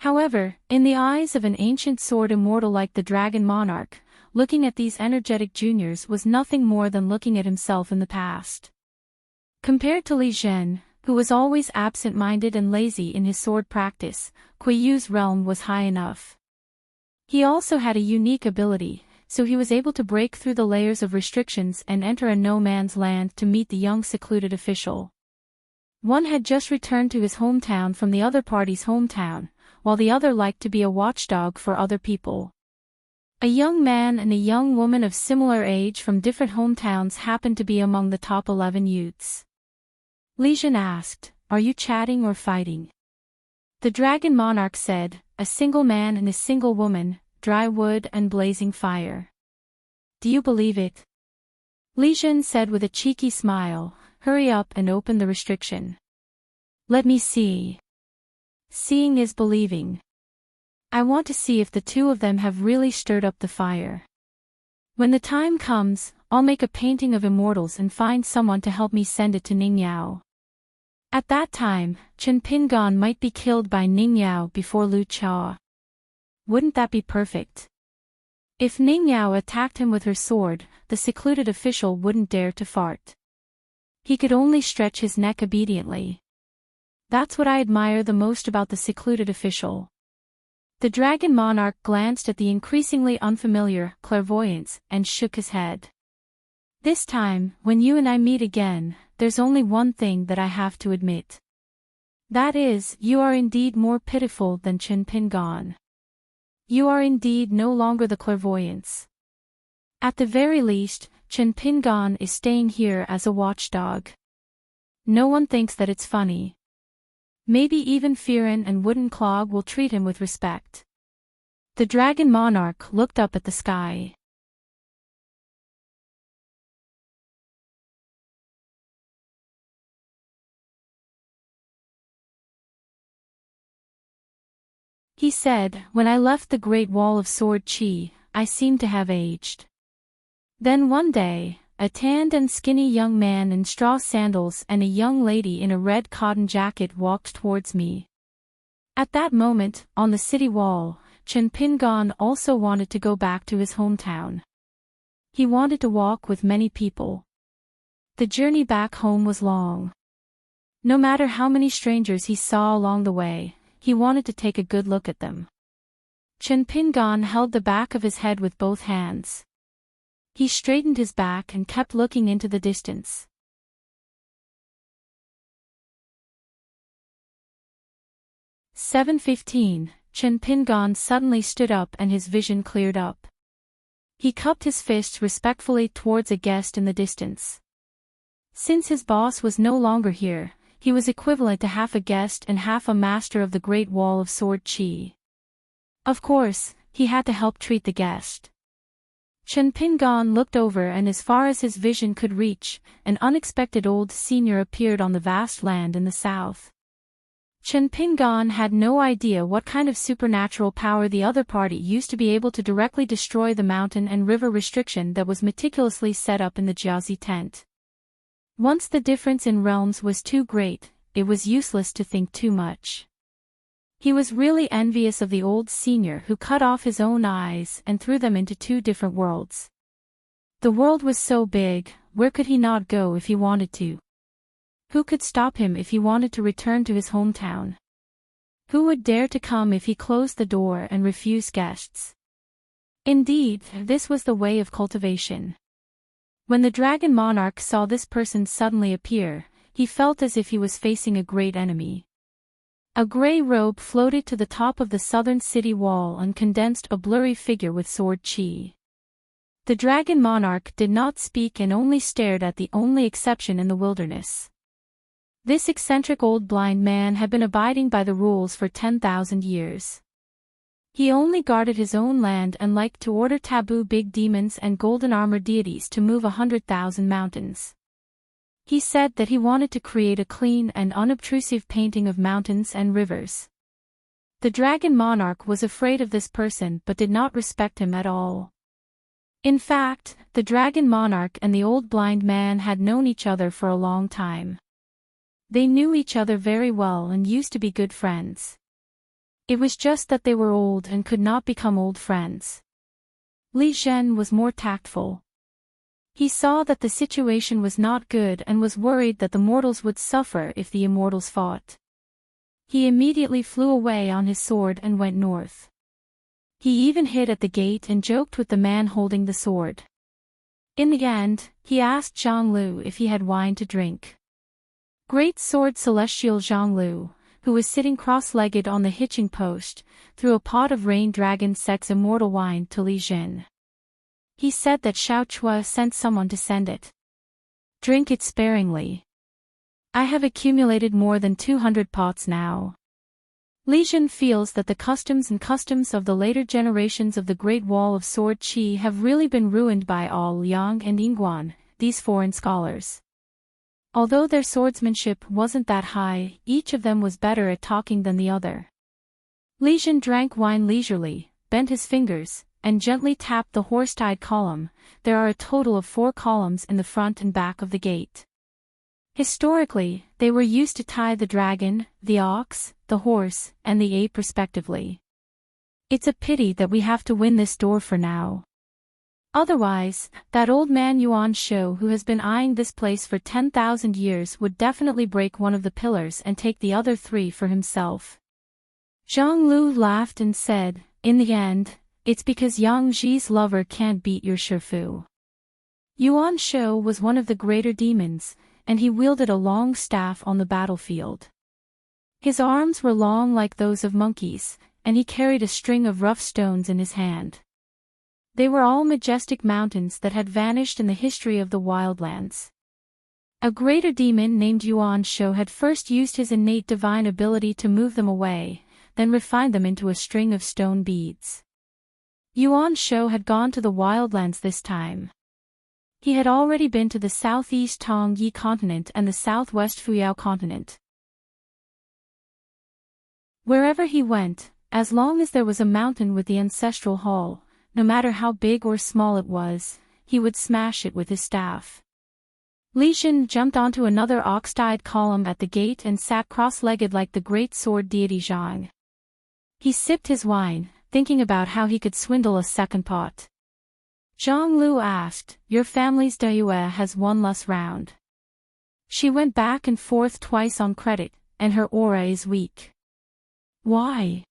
However, in the eyes of an ancient sword immortal like the Dragon Monarch, looking at these energetic juniors was nothing more than looking at himself in the past. Compared to Li Zhen, who was always absent-minded and lazy in his sword practice, Kuei-yu's realm was high enough. He also had a unique ability, so he was able to break through the layers of restrictions and enter a no-man's land to meet the young secluded official. One had just returned to his hometown from the other party's hometown, while the other liked to be a watchdog for other people. A young man and a young woman of similar age from different hometowns happened to be among the top 11 youths. Li Zhen asked, "Are you chatting or fighting?" The Dragon Monarch said, "A single man and a single woman, dry wood and blazing fire." "Do you believe it?" Li Zhen said with a cheeky smile, "Hurry up and open the restriction. Let me see. Seeing is believing. I want to see if the two of them have really stirred up the fire. When the time comes, I'll make a painting of immortals and find someone to help me send it to Ningyao. At that time, Chen Pingan might be killed by Ningyao before Lu Cha. Wouldn't that be perfect? If Ningyao attacked him with her sword, the secluded official wouldn't dare to fart. He could only stretch his neck obediently. That's what I admire the most about the secluded official." The Dragon Monarch glanced at the increasingly unfamiliar clairvoyance and shook his head. "This time, when you and I meet again, there's only one thing that I have to admit. That is, you are indeed more pitiful than Chen Pingan. You are indeed no longer the clairvoyance. At the very least, Chen Pingan is staying here as a watchdog. No one thinks that it's funny. Maybe even Firen and Wooden Clog will treat him with respect." The Dragon Monarch looked up at the sky. He said, "When I left the Great Wall of Sword Chi, I seemed to have aged. Then one day, a tanned and skinny young man in straw sandals and a young lady in a red cotton jacket walked towards me. At that moment, on the city wall, Chen Pingan also wanted to go back to his hometown. He wanted to walk with many people. The journey back home was long. No matter how many strangers he saw along the way, he wanted to take a good look at them." Chen Pingan held the back of his head with both hands. He straightened his back and kept looking into the distance. "7:15, Chen Pingan suddenly stood up and his vision cleared up. He cupped his fists respectfully towards a guest in the distance. Since his boss was no longer here, he was equivalent to half a guest and half a master of the Great Wall of Sword Chi. Of course, he had to help treat the guest. Chen Pingan looked over and as far as his vision could reach, an unexpected old senior appeared on the vast land in the south. Chen Pingan had no idea what kind of supernatural power the other party used to be able to directly destroy the mountain and river restriction that was meticulously set up in the Jiazi tent. Once the difference in realms was too great, it was useless to think too much. He was really envious of the old senior who cut off his own eyes and threw them into two different worlds. The world was so big, where could he not go if he wanted to? Who could stop him if he wanted to return to his hometown? Who would dare to come if he closed the door and refused guests? Indeed, this was the way of cultivation. When the Dragon Monarch saw this person suddenly appear, he felt as if he was facing a great enemy. A gray robe floated to the top of the southern city wall and condensed a blurry figure with sword chi. The Dragon Monarch did not speak and only stared at the only exception in the wilderness. This eccentric old blind man had been abiding by the rules for 10,000 years. He only guarded his own land and liked to order taboo big demons and golden-armored deities to move 100,000 mountains. He said that he wanted to create a clean and unobtrusive painting of mountains and rivers. The dragon monarch was afraid of this person but did not respect him at all. In fact, the dragon monarch and the old blind man had known each other for a long time. They knew each other very well and used to be good friends. It was just that they were old and could not become old friends. Li Zhen was more tactful. He saw that the situation was not good and was worried that the mortals would suffer if the immortals fought. He immediately flew away on his sword and went north. He even hid at the gate and joked with the man holding the sword. In the end, he asked Zhang if he had wine to drink. Great Sword Celestial Zhang, who was sitting cross-legged on the hitching post, threw a pot of rain dragon sex immortal wine to Li Zhen. He said that Xiao Chua sent someone to send it. Drink it sparingly. I have accumulated more than 200 pots now. Li Zhen feels that the customs of the later generations of the Great Wall of Sword Qi have really been ruined by Al Liang and Yingguan, these foreign scholars. Although their swordsmanship wasn't that high, each of them was better at talking than the other. Li Zhen drank wine leisurely, bent his fingers, and gently tapped the horse-tied column. There are a total of 4 columns in the front and back of the gate. Historically, they were used to tie the dragon, the ox, the horse, and the ape respectively. It's a pity that we have to win this door for now. Otherwise, that old man Yuan Shou who has been eyeing this place for 10,000 years would definitely break one of the pillars and take the other 3 for himself. Zhang Lu laughed and said, in the end, it's because Yang Ji's lover can't beat your Shifu. Yuan Shou was one of the greater demons, and he wielded a long staff on the battlefield. His arms were long like those of monkeys, and he carried a string of rough stones in his hand. They were all majestic mountains that had vanished in the history of the wildlands. A greater demon named Yuan Shou had first used his innate divine ability to move them away, then refined them into a string of stone beads. Yuan Shou had gone to the wildlands this time. He had already been to the southeast Tong Yi continent and the southwest Fuyao continent. Wherever he went, as long as there was a mountain with the ancestral hall, no matter how big or small it was, he would smash it with his staff. Li Zhen jumped onto another ox-tied column at the gate and sat cross-legged like the great sword deity Zhang. He sipped his wine, thinking about how he could swindle a second pot. Zhang Lu asked, your family's Dayue has one less round. She went back and forth twice on credit, and her aura is weak. Why?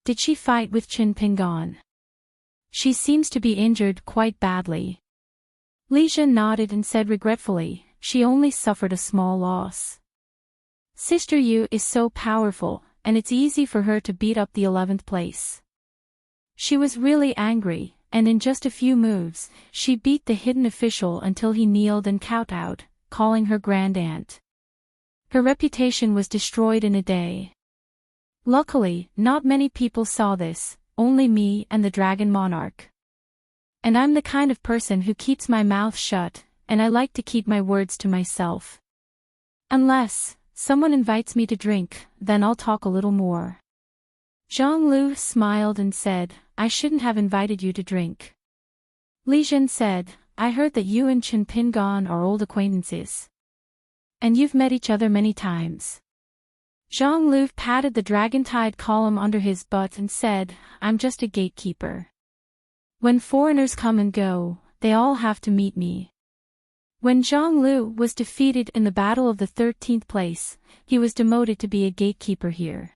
Did she fight with Qin Pingan? She seems to be injured quite badly. Li Zhen nodded and said regretfully, she only suffered a small loss. Sister Yu is so powerful, and it's easy for her to beat up the 11th place. She was really angry, and in just a few moves, she beat the hidden official until he kneeled and kowtowed, calling her grand aunt. Her reputation was destroyed in a day. Luckily, not many people saw this, only me and the dragon monarch. And I'm the kind of person who keeps my mouth shut, and I like to keep my words to myself. Unless someone invites me to drink, then I'll talk a little more. Zhang Lu smiled and said, I shouldn't have invited you to drink. Li Zhen said, I heard that you and Qin Pingan are old acquaintances. And you've met each other many times. Zhang Lu patted the dragon-tied column under his butt and said, I'm just a gatekeeper. When foreigners come and go, they all have to meet me. When Zhang Lu was defeated in the battle of the 13th place, he was demoted to be a gatekeeper here.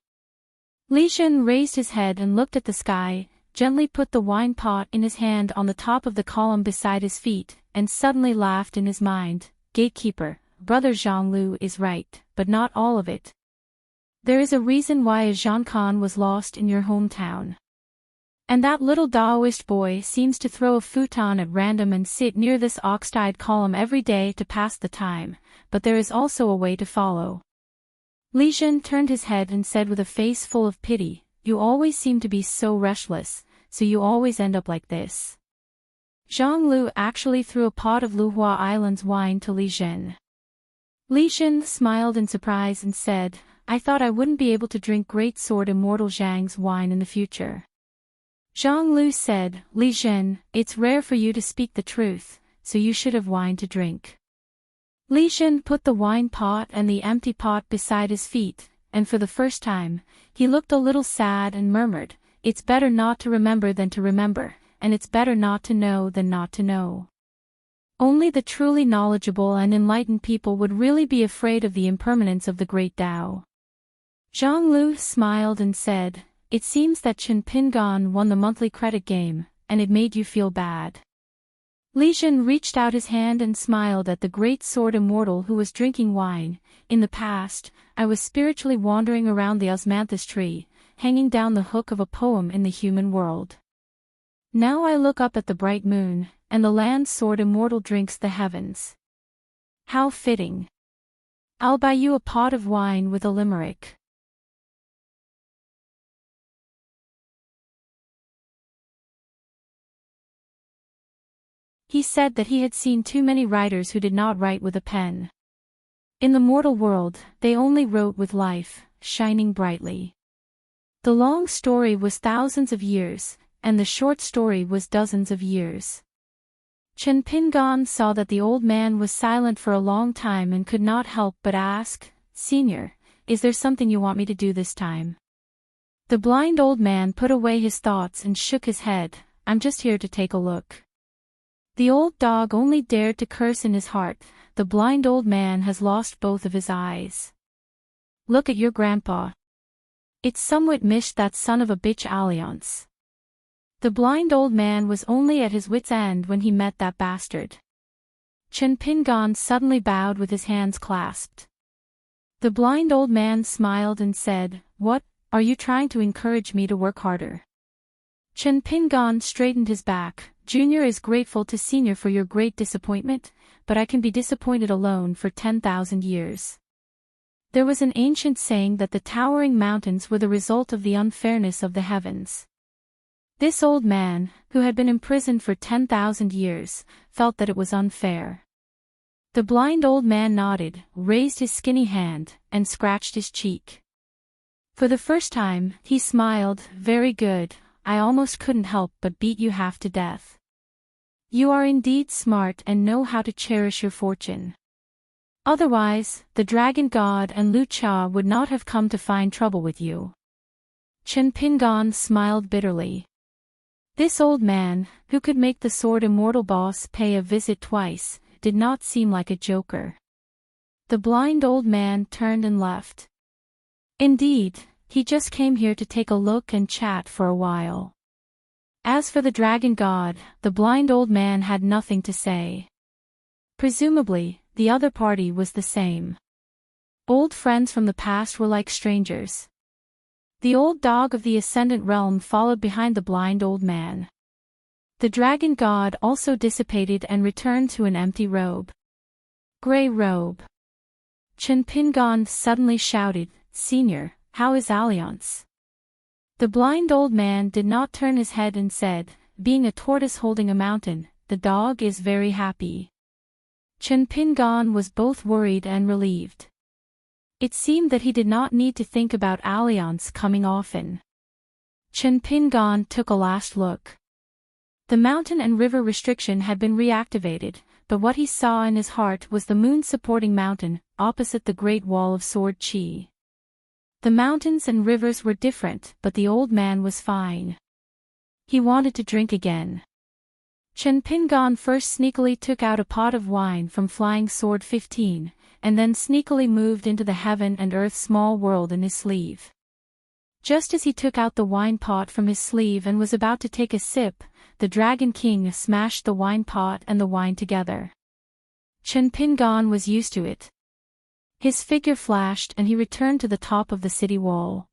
Li Zhen raised his head and looked at the sky, gently put the wine pot in his hand on the top of the column beside his feet, and suddenly laughed in his mind, Gatekeeper, brother Zhang Lu is right, but not all of it. There is a reason why a Zhang Khan was lost in your hometown. And that little Daoist boy seems to throw a futon at random and sit near this ox-tied column every day to pass the time, but there is also a way to follow. Li Zhen turned his head and said with a face full of pity, you always seem to be so restless, so you always end up like this. Zhang Lu actually threw a pot of Luhua Island's wine to Li Zhen. Li Zhen smiled in surprise and said, I thought I wouldn't be able to drink Great Sword Immortal Zhang's wine in the future. Zhang Lu said, Li Zhen, it's rare for you to speak the truth, so you should have wine to drink. Li Zhen put the wine pot and the empty pot beside his feet, and for the first time, he looked a little sad and murmured, it's better not to remember than to remember, and it's better not to know than not to know. Only the truly knowledgeable and enlightened people would really be afraid of the impermanence of the great Tao. Zhang Lu smiled and said, it seems that Chen Pingan won the monthly credit game, and it made you feel bad. Li Zhen reached out his hand and smiled at the great sword immortal who was drinking wine. In the past, I was spiritually wandering around the osmanthus tree, hanging down the hook of a poem in the human world. Now I look up at the bright moon, and the land sword immortal drinks the heavens. How fitting. I'll buy you a pot of wine with a limerick. He said that he had seen too many writers who did not write with a pen. In the mortal world, they only wrote with life, shining brightly. The long story was thousands of years, and the short story was dozens of years. Chen Pingan saw that the old man was silent for a long time and could not help but ask, Senior, is there something you want me to do this time? The blind old man put away his thoughts and shook his head, I'm just here to take a look. The old dog only dared to curse in his heart, the blind old man has lost both of his eyes. Look at your grandpa. It's somewhat mished that son of a bitch Alliance. The blind old man was only at his wit's end when he met that bastard. Chen Pingan suddenly bowed with his hands clasped. The blind old man smiled and said, What, are you trying to encourage me to work harder? Chen Pingan straightened his back. Junior is grateful to Senior for your great disappointment, but I can be disappointed alone for 10,000 years. There was an ancient saying that the towering mountains were the result of the unfairness of the heavens. This old man, who had been imprisoned for 10,000 years, felt that it was unfair. The blind old man nodded, raised his skinny hand, and scratched his cheek. For the first time, he smiled, Very good, I almost couldn't help but beat you half to death. You are indeed smart and know how to cherish your fortune. Otherwise, the dragon god and Lu Cha would not have come to find trouble with you. Chen Pingan smiled bitterly. This old man, who could make the sword immortal boss pay a visit twice, did not seem like a joker. The blind old man turned and left. Indeed, he just came here to take a look and chat for a while. As for the dragon god, the blind old man had nothing to say. Presumably, the other party was the same. Old friends from the past were like strangers. The old dog of the Ascendant Realm followed behind the blind old man. The dragon god also dissipated and returned to an empty robe. Gray robe. Chen Pingan suddenly shouted, Senior, how is Alliance? The blind old man did not turn his head and said, Being a tortoise holding a mountain, the dog is very happy. Chen Pingan was both worried and relieved. It seemed that he did not need to think about Alliance coming often. Chen Pingan took a last look. The mountain and river restriction had been reactivated, but what he saw in his heart was the moon-supporting mountain, opposite the Great Wall of Sword Chi. The mountains and rivers were different, but the old man was fine. He wanted to drink again. Chen Pingan first sneakily took out a pot of wine from Flying Sword 15, and then sneakily moved into the heaven and earth small world in his sleeve. Just as he took out the wine pot from his sleeve and was about to take a sip, the Dragon King smashed the wine pot and the wine together. Chen Pingan was used to it. His figure flashed and he returned to the top of the city wall.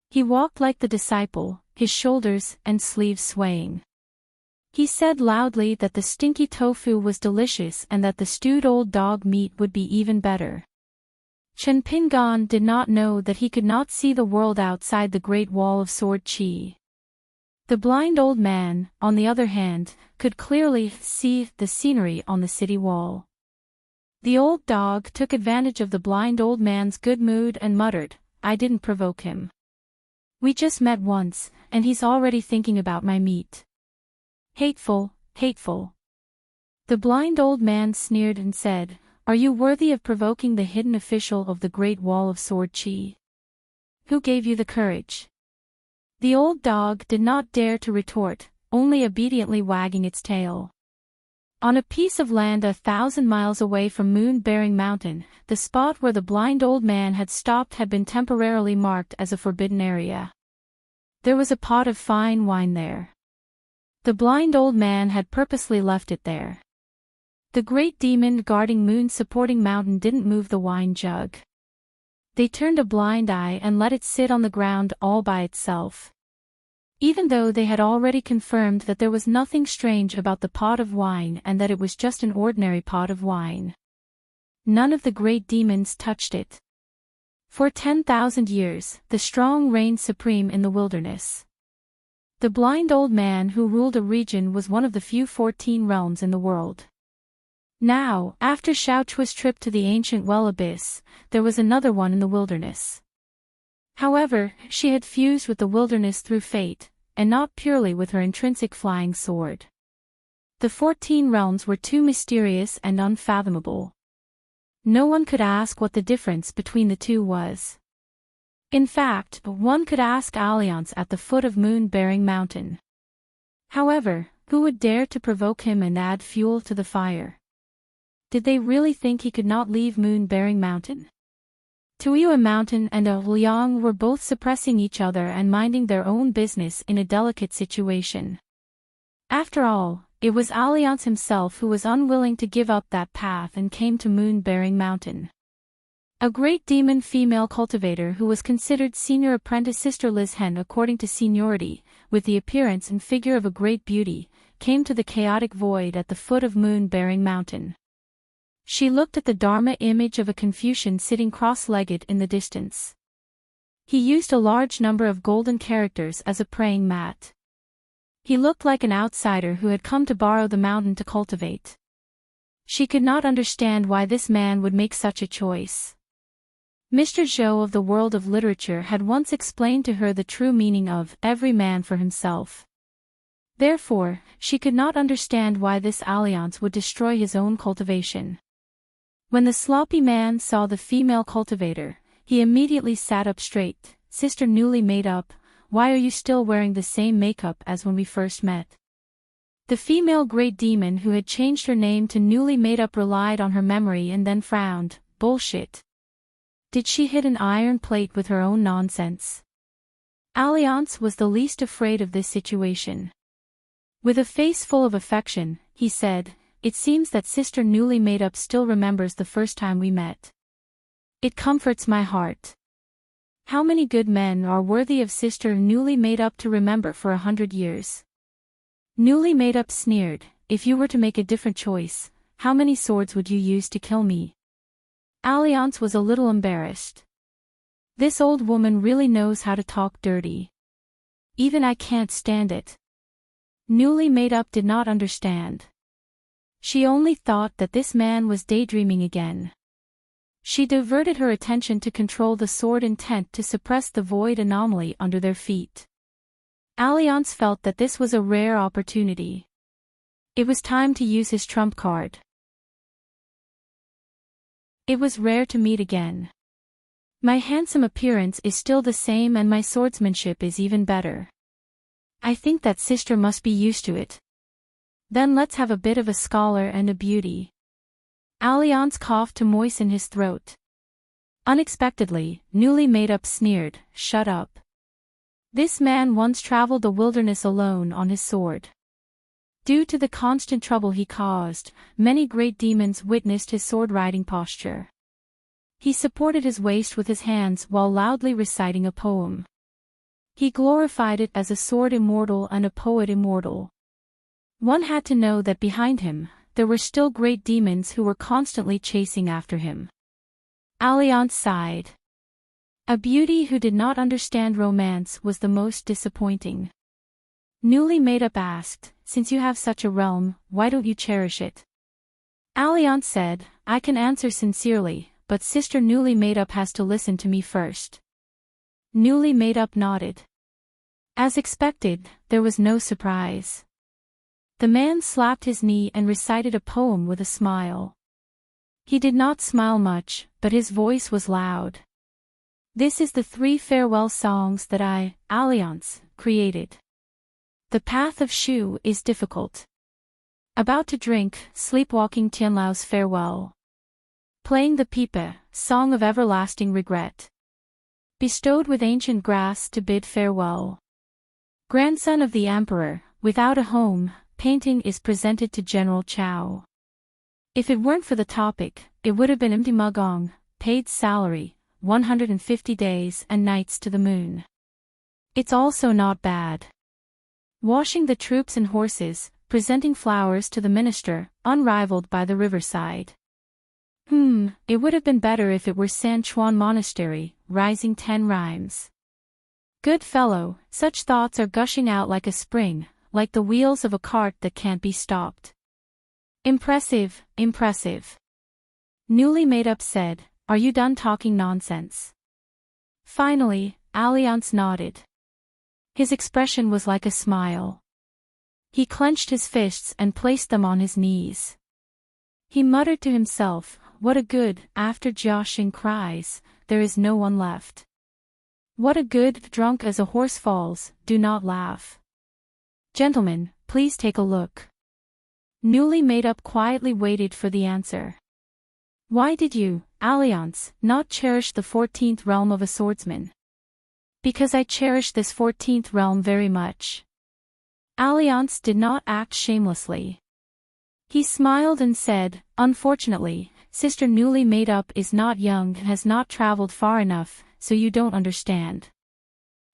He walked like the disciple, his shoulders and sleeves swaying. He said loudly that the stinky tofu was delicious and that the stewed old dog meat would be even better. Chen Pingan did not know that he could not see the world outside the Great Wall of Sword Chi. The blind old man, on the other hand, could clearly see the scenery on the city wall. The old dog took advantage of the blind old man's good mood and muttered, "I didn't provoke him. We just met once, and he's already thinking about my meat. Hateful, hateful." The blind old man sneered and said, "Are you worthy of provoking the hidden official of the Great Wall of Sword Chi? Who gave you the courage?" The old dog did not dare to retort, only obediently wagging its tail. On a piece of land 1,000 miles away from Moon-Bearing Mountain, the spot where the blind old man had stopped had been temporarily marked as a forbidden area. There was a pot of fine wine there. The blind old man had purposely left it there. The great demon guarding Moon-supporting Mountain didn't move the wine jug. They turned a blind eye and let it sit on the ground all by itself. Even though they had already confirmed that there was nothing strange about the pot of wine and that it was just an ordinary pot of wine. None of the great demons touched it. For 10,000 years, the strong reigned supreme in the wilderness. The blind old man who ruled a region was one of the few 14 realms in the world. Now, after Xiao Chui's trip to the ancient well abyss, there was another one in the wilderness. However, she had fused with the wilderness through fate, and not purely with her intrinsic flying sword. The 14 realms were too mysterious and unfathomable. No one could ask what the difference between the two was. In fact, one could ask Alliance at the foot of Moon-Bearing Mountain. However, who would dare to provoke him and add fuel to the fire? Did they really think he could not leave Moon-Bearing Mountain? Tuiyue Mountain and Liang were both suppressing each other and minding their own business in a delicate situation. After all, it was Alliance himself who was unwilling to give up that path and came to Moon-Bearing Mountain. A great demon female cultivator who was considered senior apprentice Sister Liz Hen according to seniority, with the appearance and figure of a great beauty, came to the chaotic void at the foot of Moon-Bearing Mountain. She looked at the Dharma image of a Confucian sitting cross-legged in the distance. He used a large number of golden characters as a praying mat. He looked like an outsider who had come to borrow the mountain to cultivate. She could not understand why this man would make such a choice. Mr. Zhou of the world of literature had once explained to her the true meaning of every man for himself. Therefore, she could not understand why this Alliance would destroy his own cultivation. When the sloppy man saw the female cultivator, he immediately sat up straight. "Sister newly made up, why are you still wearing the same makeup as when we first met?" The female great demon who had changed her name to newly made up relied on her memory and then frowned. Bullshit. Did she hit an iron plate with her own nonsense? Alliance was the least afraid of this situation. With a face full of affection, he said, "It seems that Sister newly made up still remembers the first time we met. It comforts my heart. How many good men are worthy of Sister newly made up to remember for 100 years? Newly made up sneered, "If you were to make a different choice, how many swords would you use to kill me?" Alliance was a little embarrassed. This old woman really knows how to talk dirty. Even I can't stand it. Newly made up did not understand. She only thought that this man was daydreaming again. She diverted her attention to control the sword intent to suppress the void anomaly under their feet. Alliance felt that this was a rare opportunity. It was time to use his trump card. It was rare to meet again. My handsome appearance is still the same and my swordsmanship is even better. I think that Sister must be used to it. Then let's have a bit of a scholar and a beauty. Alliance coughed to moisten his throat. Unexpectedly, newly made up sneered, "Shut up. This man once traveled the wilderness alone on his sword. Due to the constant trouble he caused, many great demons witnessed his sword-riding posture. He supported his waist with his hands while loudly reciting a poem. He glorified it as a sword immortal and a poet immortal. One had to know that behind him, there were still great demons who were constantly chasing after him. Alliance sighed. A beauty who did not understand romance was the most disappointing. Newly Made Up asked, since you have such a realm, why don't you cherish it? Alliance said, I can answer sincerely, but Sister Newly Made Up has to listen to me first. Newly Made Up nodded. As expected, there was no surprise. The man slapped his knee and recited a poem with a smile. He did not smile much, but his voice was loud. This is the 3 farewell songs that I, Alliance, created. The path of Shu is difficult. About to drink, sleepwalking Tianlao's farewell. Playing the pipe, song of everlasting regret. Bestowed with ancient grass to bid farewell. Grandson of the emperor, without a home, painting is presented to General Chao. If it weren't for the topic, it would have been empty Mugong, paid salary, 150 days and nights to the moon. It's also not bad. Washing the troops and horses, presenting flowers to the minister, unrivaled by the riverside. It would have been better if it were San Chuan Monastery, rising 10 rhymes. Good fellow, such thoughts are gushing out like a spring, like the wheels of a cart that can't be stopped. Impressive, impressive. Newly Made Up said, are you done talking nonsense? Finally, Alliance nodded. His expression was like a smile. He clenched his fists and placed them on his knees. He muttered to himself, what a good, after Jiaxing cries, there is no one left. What a good, drunk as a horse falls, do not laugh. Gentlemen, please take a look. Newly Made Up quietly waited for the answer. Why did you, Alliance, not cherish the 14th realm of a swordsman? Because I cherish this 14th realm very much. Alliance did not act shamelessly. He smiled and said, unfortunately, Sister Newly Made Up is not young and has not traveled far enough, so you don't understand.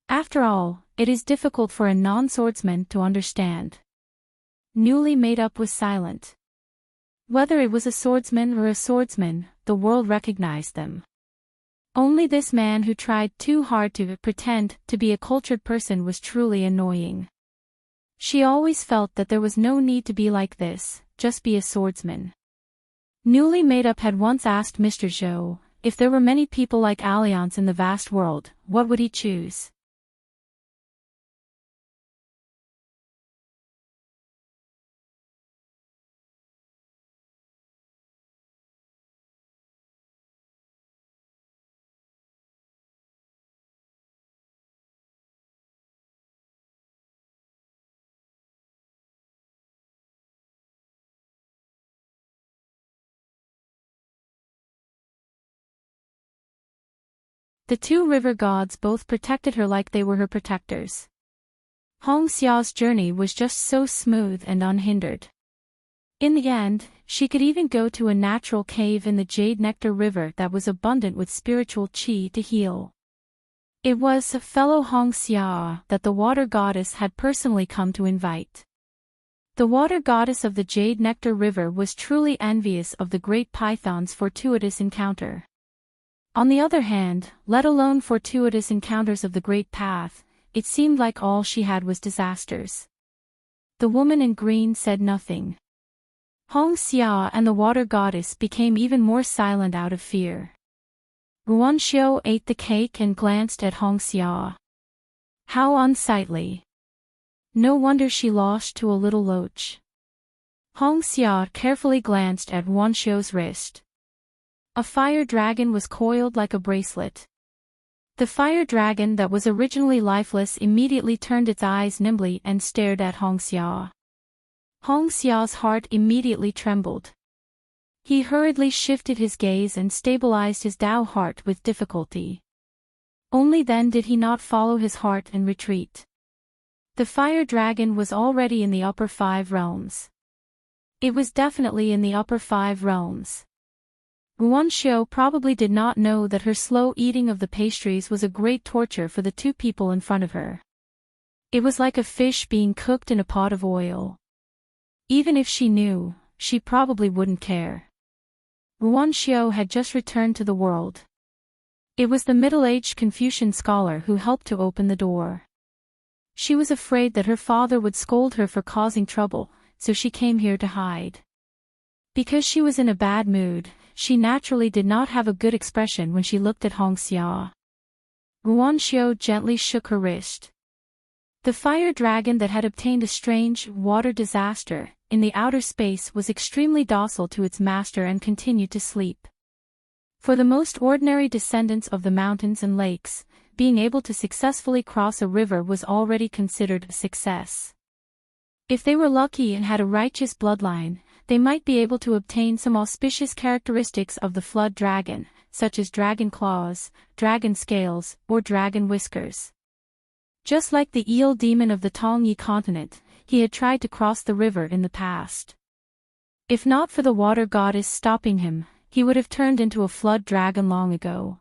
After all, it is difficult for a non-swordsman to understand. Newly Made Up was silent. Whether it was a swordsman or a swordsman, the world recognized them. Only this man who tried too hard to pretend to be a cultured person was truly annoying. She always felt that there was no need to be like this, just be a swordsman. Newly Made Up had once asked Mr. Zhou, if there were many people like Alliance in the vast world, what would he choose? The 2 river gods both protected her like they were her protectors. Hong Xiao's journey was just so smooth and unhindered. In the end, she could even go to a natural cave in the Jade Nectar River that was abundant with spiritual qi to heal. It was a fellow Hong Xiao that the water goddess had personally come to invite. The water goddess of the Jade Nectar River was truly envious of the great python's fortuitous encounter. On the other hand, let alone fortuitous encounters of the Great Path, it seemed like all she had was disasters. The woman in green said nothing. Hong Xia and the water goddess became even more silent out of fear. Guanxiu ate the cake and glanced at Hong Xia. How unsightly. No wonder she lost to a little loach. Hong Xia carefully glanced at Guanxiu's wrist. A fire dragon was coiled like a bracelet. The fire dragon that was originally lifeless immediately turned its eyes nimbly and stared at Hong Xia. Hong Xiao's heart immediately trembled. He hurriedly shifted his gaze and stabilized his Dao heart with difficulty. Only then did he not follow his heart and retreat. The fire dragon was already in the upper 5 realms. It was definitely in the upper 5 realms. Guanxiu probably did not know that her slow eating of the pastries was a great torture for the 2 people in front of her. It was like a fish being cooked in a pot of oil. Even if she knew, she probably wouldn't care. Ruan Xiao had just returned to the world. It was the middle-aged Confucian scholar who helped to open the door. She was afraid that her father would scold her for causing trouble, so she came here to hide. Because she was in a bad mood, she naturally did not have a good expression when she looked at Hong Xia. Ruan Xiao gently shook her wrist. The fire dragon that had obtained a strange water disaster in the outer space was extremely docile to its master and continued to sleep. For the most ordinary descendants of the mountains and lakes, being able to successfully cross a river was already considered a success. If they were lucky and had a righteous bloodline, they might be able to obtain some auspicious characteristics of the flood dragon, such as dragon claws, dragon scales, or dragon whiskers. Just like the eel demon of the Tongyi continent, he had tried to cross the river in the past. If not for the water goddess stopping him, he would have turned into a flood dragon long ago.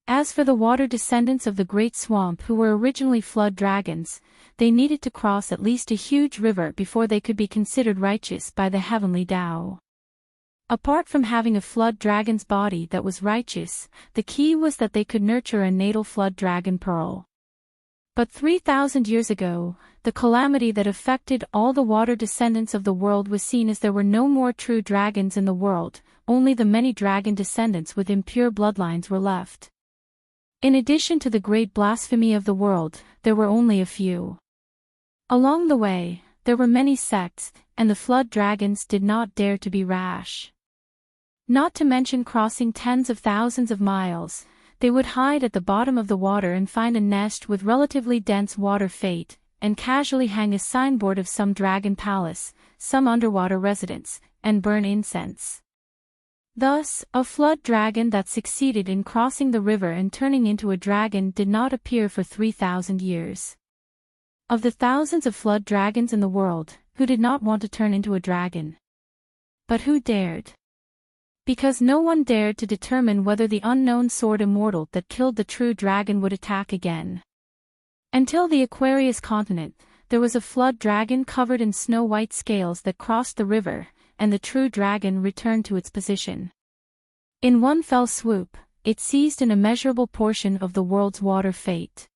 As for the water descendants of the Great Swamp who were originally flood dragons, they needed to cross at least a huge river before they could be considered righteous by the heavenly Tao. Apart from having a flood dragon's body that was righteous, the key was that they could nurture a natal flood dragon pearl. But 3,000 years ago, the calamity that affected all the water descendants of the world was seen as there were no more true dragons in the world, only the many dragon descendants with impure bloodlines were left. In addition to the great blasphemy of the world, there were only a few. Along the way, there were many sects, and the flood dragons did not dare to be rash. Not to mention crossing tens of thousands of miles, they would hide at the bottom of the water and find a nest with relatively dense water fate, and casually hang a signboard of some dragon palace, some underwater residence, and burn incense. Thus, a flood dragon that succeeded in crossing the river and turning into a dragon did not appear for 3,000 years. Of the thousands of flood dragons in the world, who did not want to turn into a dragon? But who dared? Because no one dared to determine whether the unknown sword immortal that killed the true dragon would attack again. Until the Aquarius continent, there was a flood dragon covered in snow-white scales that crossed the river, and the true dragon returned to its position. In one fell swoop, it seized an immeasurable portion of the world's water fate.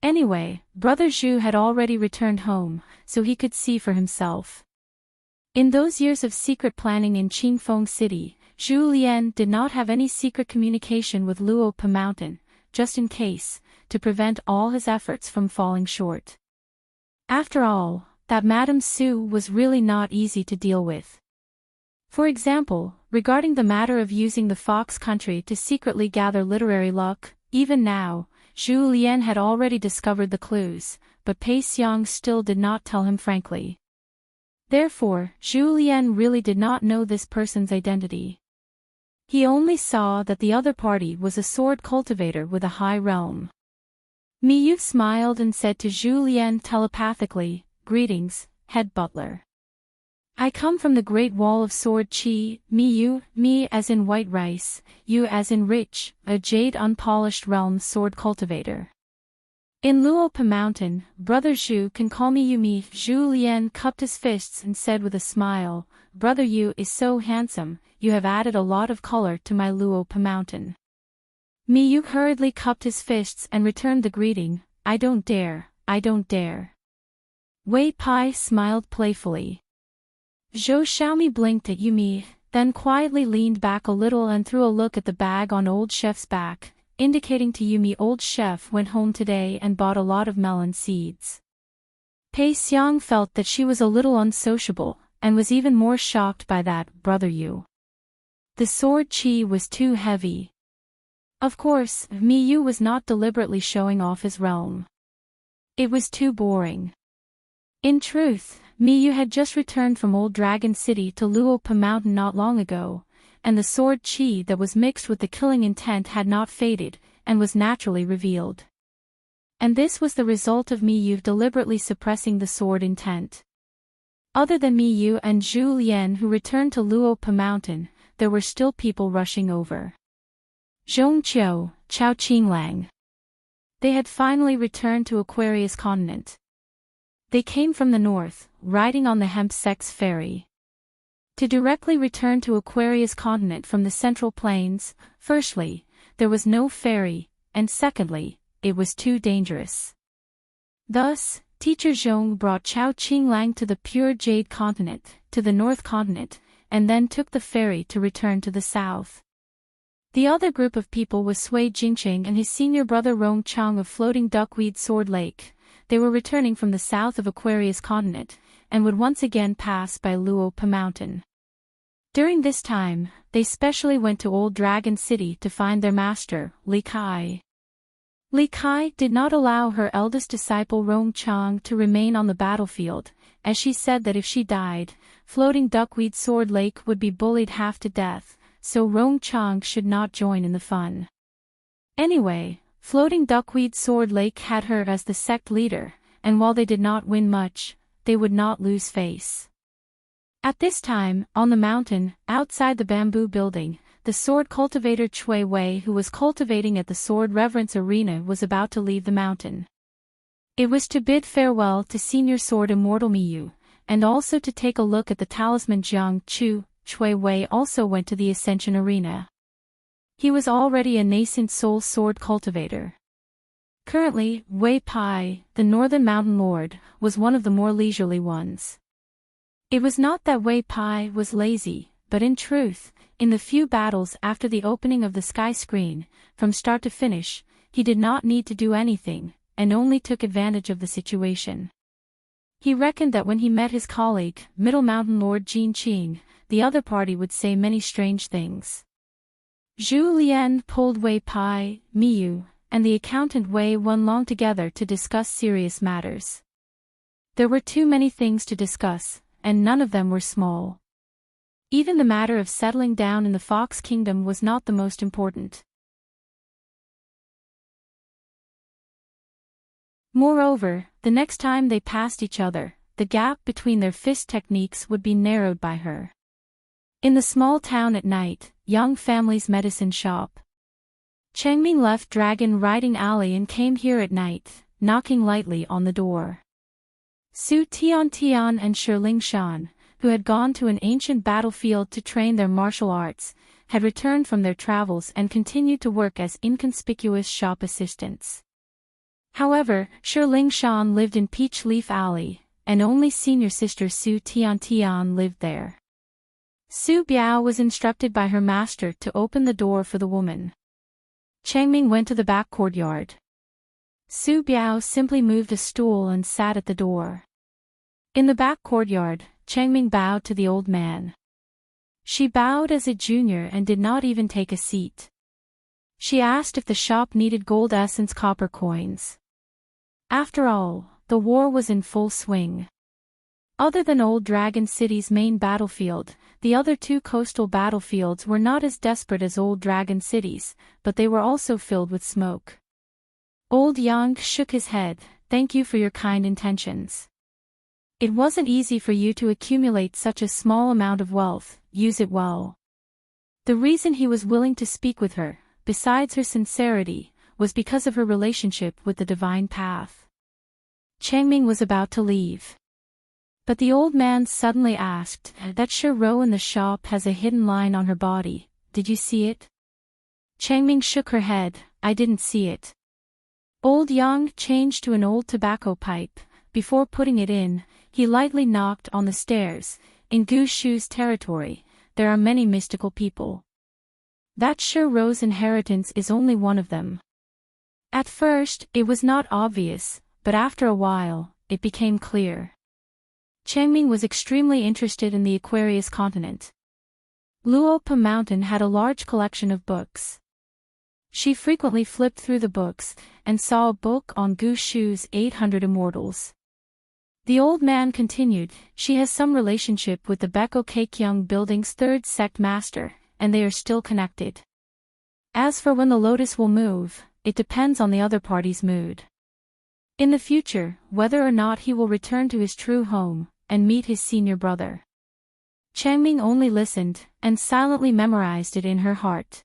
Anyway, Brother Zhu had already returned home, so he could see for himself. In those years of secret planning in Qingfeng City, Zhu Lian did not have any secret communication with Luope Mountain, just in case, to prevent all his efforts from falling short. After all, that Madame Su was really not easy to deal with. For example, regarding the matter of using the Fox country to secretly gather literary luck, even now, Zhu Lian had already discovered the clues, but Pei Xiang still did not tell him frankly. Therefore, Zhu Lian really did not know this person's identity. He only saw that the other party was a sword cultivator with a high realm. Miyu smiled and said to Zhu Lian telepathically, "Greetings, head butler. I come from the Great Wall of Sword Qi, Miyu, mi as in white rice, yu as in rich, a jade unpolished realm sword cultivator. In Luope Mountain, Brother Zhu can call me Yumi." Zhu Lian cupped his fists and said with a smile, "Brother Yu is so handsome, you have added a lot of color to my Luope Mountain." Miyu hurriedly cupped his fists and returned the greeting, "I don't dare, I don't dare." Wei Pai smiled playfully. Zhou Xiaomi blinked at Yumi, then quietly leaned back a little and threw a look at the bag on Old Chef's back, indicating to Yumi Old Chef went home today and bought a lot of melon seeds. Pei Xiang felt that she was a little unsociable, and was even more shocked by that, "Brother Yu." The sword Qi was too heavy. Of course, Miyu was not deliberately showing off his realm. It was too boring. In truth, Miyu had just returned from Old Dragon City to Luope Mountain not long ago, and the sword Qi that was mixed with the killing intent had not faded, and was naturally revealed. And this was the result of Miyu deliberately suppressing the sword intent. Other than Miyu and Zhu Lian who returned to Luope Mountain, there were still people rushing over. Zhongqiu, Chao Qinglang. They had finally returned to Aquarius continent. They came from the north, riding on the Hempsex ferry. To directly return to Aquarius continent from the Central Plains, firstly, there was no ferry, and secondly, it was too dangerous. Thus, teacher Zhong brought Chao Qinglang to the pure Jade continent, to the North continent, and then took the ferry to return to the south. The other group of people was Sui Jingqing and his senior brother Rong Chang of Floating Duckweed Sword Lake. They were returning from the south of Aquarius continent, and would once again pass by Luopa Mountain. During this time, they specially went to Old Dragon City to find their master, Li Kai. Li Kai did not allow her eldest disciple Rong Chang to remain on the battlefield, as she said that if she died, Floating Duckweed Sword Lake would be bullied half to death, so Rong Chang should not join in the fun. Anyway, Floating Duckweed Sword Lake had her as the sect leader, and while they did not win much, they would not lose face. At this time, on the mountain, outside the bamboo building, the sword cultivator Chui Wei, who was cultivating at the Sword Reverence Arena, was about to leave the mountain. It was to bid farewell to senior sword immortal Miyu, and also to take a look at the talisman Jiang Chu. Chui Wei also went to the Ascension Arena. He was already a nascent soul sword cultivator. Currently, Wei Pai, the Northern Mountain Lord, was one of the more leisurely ones. It was not that Wei Pai was lazy, but in truth, in the few battles after the opening of the sky screen, from start to finish, he did not need to do anything, and only took advantage of the situation. He reckoned that when he met his colleague, Middle Mountain Lord Jin Qing, the other party would say many strange things. Zhu Lian pulled Wei Pai, Miyu, and the accountant Wei Wen Long together to discuss serious matters. There were too many things to discuss, and none of them were small. Even the matter of settling down in the Fox Kingdom was not the most important. Moreover, the next time they passed each other, the gap between their fist techniques would be narrowed by her. In the small town at night, Young Family's medicine shop. Chengming left Dragon Riding Alley and came here at night, knocking lightly on the door. Su Tian and Shirling Shan, who had gone to an ancient battlefield to train their martial arts, had returned from their travels and continued to work as inconspicuous shop assistants. However, Shirling Shan lived in Peach Leaf Alley, and only senior sister Su Tian lived there. Su Biao was instructed by her master to open the door for the woman. Chengming went to the back courtyard. Su Biao simply moved a stool and sat at the door. In the back courtyard, Chengming bowed to the old man. She bowed as a junior and did not even take a seat. She asked if the shop needed gold essence copper coins. After all, the war was in full swing. Other than Old Dragon City's main battlefield, the other two coastal battlefields were not as desperate as Old Dragon City's, but they were also filled with smoke. Old Yang shook his head. "Thank you for your kind intentions. It wasn't easy for you to accumulate such a small amount of wealth, use it well." The reason he was willing to speak with her, besides her sincerity, was because of her relationship with the divine path. Chengming was about to leave. But the old man suddenly asked, "That Shiro in the shop has a hidden line on her body, did you see it?" Chengming shook her head. "I didn't see it." Old Yang changed to an old tobacco pipe. Before putting it in, he lightly knocked on the stairs. In Gu Shu's territory, there are many mystical people. That Shiro's inheritance is only one of them. At first, it was not obvious, but after a while, it became clear. Chengming was extremely interested in the Aquarius continent. Luopa Mountain had a large collection of books. She frequently flipped through the books, and saw a book on Gu Shu's 800 Immortals. The old man continued, "She has some relationship with the Beko Keikyung building's third sect master, and they are still connected. As for when the lotus will move, it depends on the other party's mood. In the future, whether or not he will return to his true home, and meet his senior brother." Chengming only listened, and silently memorized it in her heart.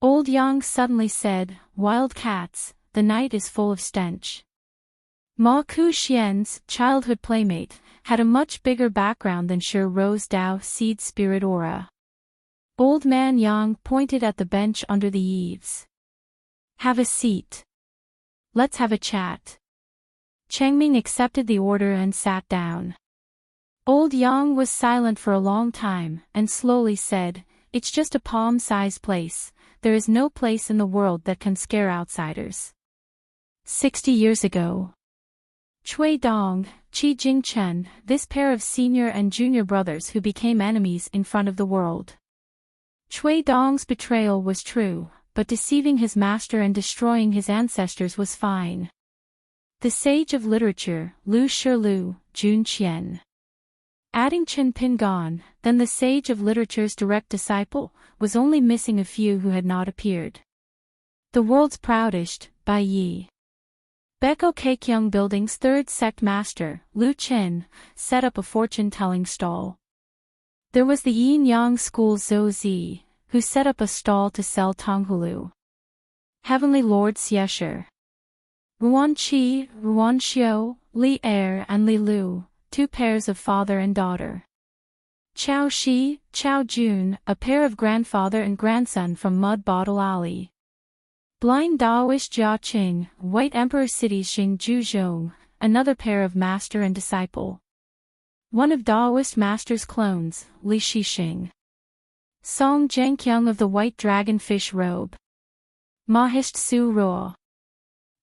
Old Yang suddenly said, "Wild cats, the night is full of stench." Ma Ku Xian's childhood playmate had a much bigger background than Shi Rose Dao Seed Spirit Aura. Old Man Yang pointed at the bench under the eaves. Have a seat. Let's have a chat. Chengming accepted the order and sat down. Old Yang was silent for a long time and slowly said, "It's just a palm-sized place. There is no place in the world that can scare outsiders." 60 years ago. Cui Dong, Qi Jingchen, this pair of senior and junior brothers who became enemies in front of the world. Cui Dong's betrayal was true, but deceiving his master and destroying his ancestors was fine. The sage of literature, Lu Shilu, Jun Qian. Adding Chen Pingan, then the sage of literature's direct disciple, was only missing a few who had not appeared. The world's proudest, Bai Yi. Beko Keikyung Building's third sect master, Lu Chen, set up a fortune-telling stall. There was the Yin Yang School Zhou Zi, who set up a stall to sell Tonghulu. Heavenly Lord Xiesher. Ruan Qi, Ruan Xiu, Li Er and Li Lu, two pairs of father and daughter. Chao Shi, Chao Jun, a pair of grandfather and grandson from Mud Bottle Alley. Blind Daoist Jia Qing, White Emperor City Xing Zhong, another pair of master and disciple. One of Daoist master's clones, Li Shixing. Song Zhengqiang of the White Dragon Fish Robe. Mahist Su Ruo.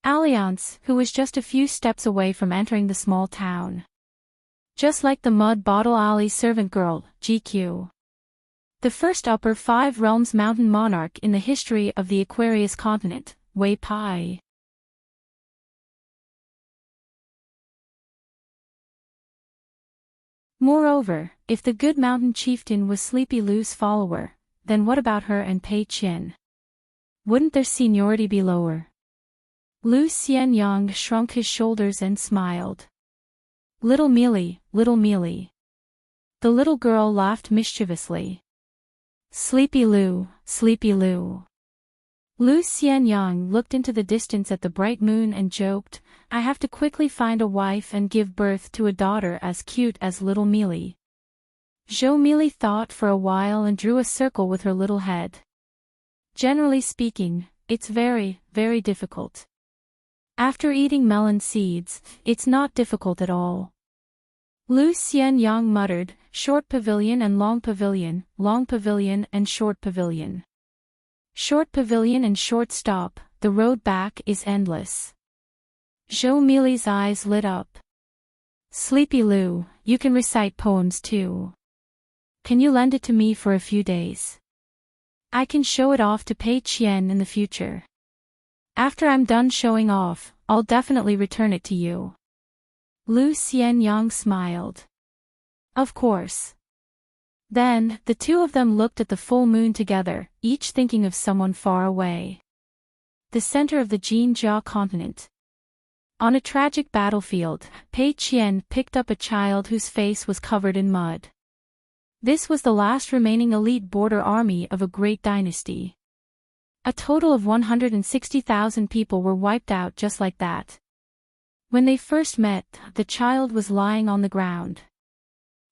Alliance, who was just a few steps away from entering the small town. Just like the Mud Bottle Alley servant girl, GQ. The first Upper Five Realms mountain monarch in the history of the Aquarius continent, Wei Pai. Moreover, if the good mountain chieftain was Sleepy Lu's follower, then what about her and Pei Qian? Wouldn't their seniority be lower? Lu Xianyang shrunk his shoulders and smiled. Little Mealy, little Mealy. The little girl laughed mischievously. Sleepy Lu, Sleepy Lu. Lu Xianyang looked into the distance at the bright moon and joked, I have to quickly find a wife and give birth to a daughter as cute as little Mealy. Zhou Mealy thought for a while and drew a circle with her little head. Generally speaking, it's very, very difficult. After eating melon seeds, it's not difficult at all. Lu Xianyang muttered, short pavilion and long pavilion and short pavilion. Short pavilion and short stop, the road back is endless. Zhou Mealy's eyes lit up. Sleepy Lu, you can recite poems too. Can you lend it to me for a few days? I can show it off to Pei Qian in the future. After I'm done showing off, I'll definitely return it to you. Lu Xianyang smiled. Of course. Then, the two of them looked at the full moon together, each thinking of someone far away. The center of the Jinjia continent. On a tragic battlefield, Pei Qian picked up a child whose face was covered in mud. This was the last remaining elite border army of a great dynasty. A total of 160,000 people were wiped out just like that. When they first met, the child was lying on the ground.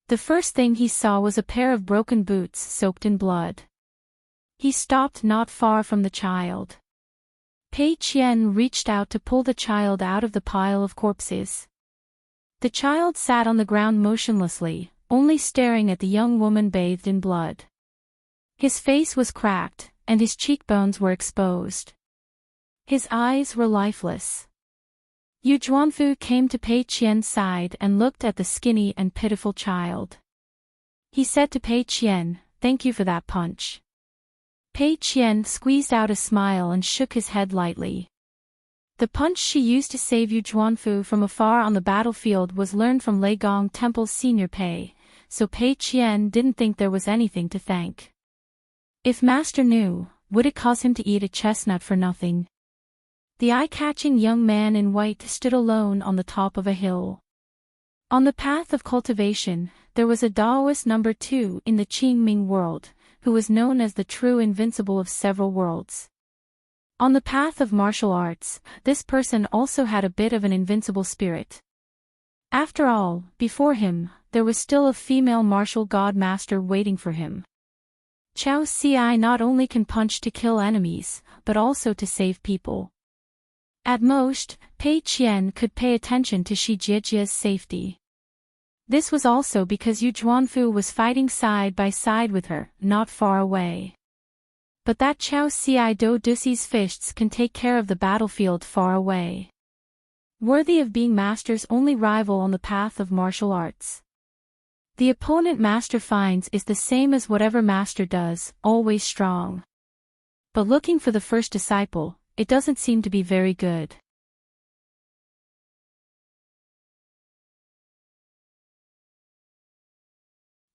The first thing he saw was a pair of broken boots soaked in blood. He stopped not far from the child. Pei Qian reached out to pull the child out of the pile of corpses. The child sat on the ground motionlessly, only staring at the young woman bathed in blood. His face was cracked, and his cheekbones were exposed. His eyes were lifeless. Yu Zhuanfu came to Pei Qian's side and looked at the skinny and pitiful child. He said to Pei Qian, "Thank you for that punch." Pei Qian squeezed out a smile and shook his head lightly. The punch she used to save Yu Zhuanfu from afar on the battlefield was learned from Leigong Temple's senior Pei, so Pei Qian didn't think there was anything to thank. If Master knew, would it cause him to eat a chestnut for nothing? The eye-catching young man in white stood alone on the top of a hill. On the path of cultivation, there was a Daoist number 2 in the Qingming world, who was known as the true invincible of several worlds. On the path of martial arts, this person also had a bit of an invincible spirit. After all, before him, there was still a female martial god master waiting for him. Chao Ci not only can punch to kill enemies, but also to save people. At most, Pei Qian could pay attention to Shi Jiejia's safety. This was also because Yu Zhuanfu was fighting side by side with her, not far away. But that Chao Ci Do Duxi's fists can take care of the battlefield far away. Worthy of being master's only rival on the path of martial arts. The opponent master finds is the same as whatever master does, always strong. But looking for the first disciple, it doesn't seem to be very good.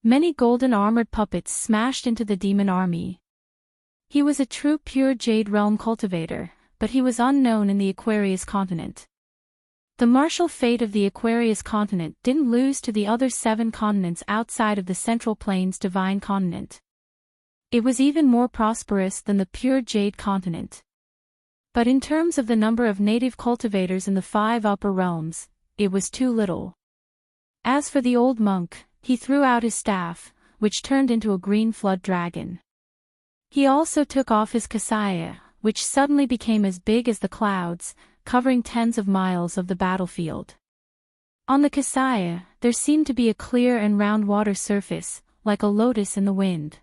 Many golden armored puppets smashed into the demon army. He was a true pure Jade Realm cultivator, but he was unknown in the Aquarius continent. The martial fate of the Aquarius continent didn't lose to the other 7 continents outside of the Central Plains Divine Continent. It was even more prosperous than the pure Jade continent. But in terms of the number of native cultivators in the 5 upper realms, it was too little. As for the old monk, he threw out his staff, which turned into a green flood dragon. He also took off his kasaya, which suddenly became as big as the clouds, covering tens of miles of the battlefield. On the kasaya, there seemed to be a clear and round water surface, like a lotus in the wind.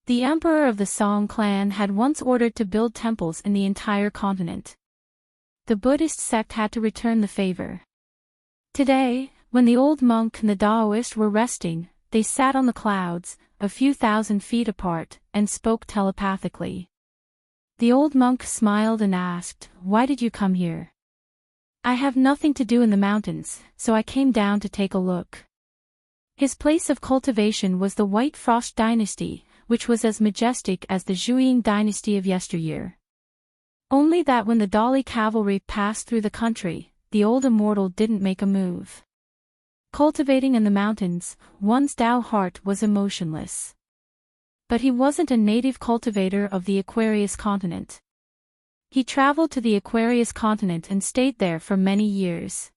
The emperor of the Song clan had once ordered to build temples in the entire continent. The Buddhist sect had to return the favor. Today, when the old monk and the Taoist were resting, they sat on the clouds, a few thousand feet apart, and spoke telepathically. The old monk smiled and asked, "Why did you come here?" "I have nothing to do in the mountains, so I came down to take a look." His place of cultivation was the White Frost dynasty, which was as majestic as the Zhuiying dynasty of yesteryear. Only that when the Dali cavalry passed through the country, the old immortal didn't make a move. Cultivating in the mountains, one's Tao heart was emotionless. But he wasn't a native cultivator of the Aquarius continent. He traveled to the Aquarius continent and stayed there for many years.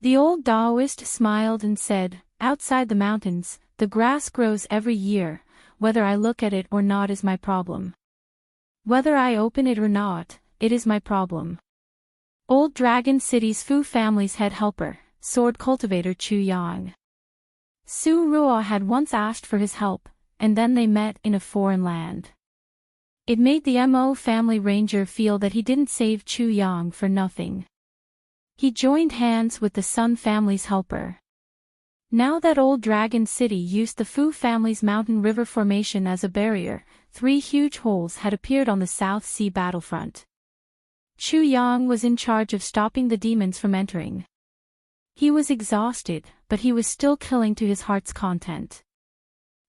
The old Taoist smiled and said, "Outside the mountains, the grass grows every year. Whether I look at it or not is my problem. Whether I open it or not, it is my problem." Old Dragon City's Fu family's head helper, sword cultivator Chu Yang. Su Ruo had once asked for his help, and then they met in a foreign land. It made the Mo family ranger feel that he didn't save Chu Yang for nothing. He joined hands with the Sun family's helper. Now that old Dragon City used the Fu family's mountain river formation as a barrier, 3 huge holes had appeared on the South Sea battlefront. Chu Yang was in charge of stopping the demons from entering. He was exhausted, but he was still killing to his heart's content.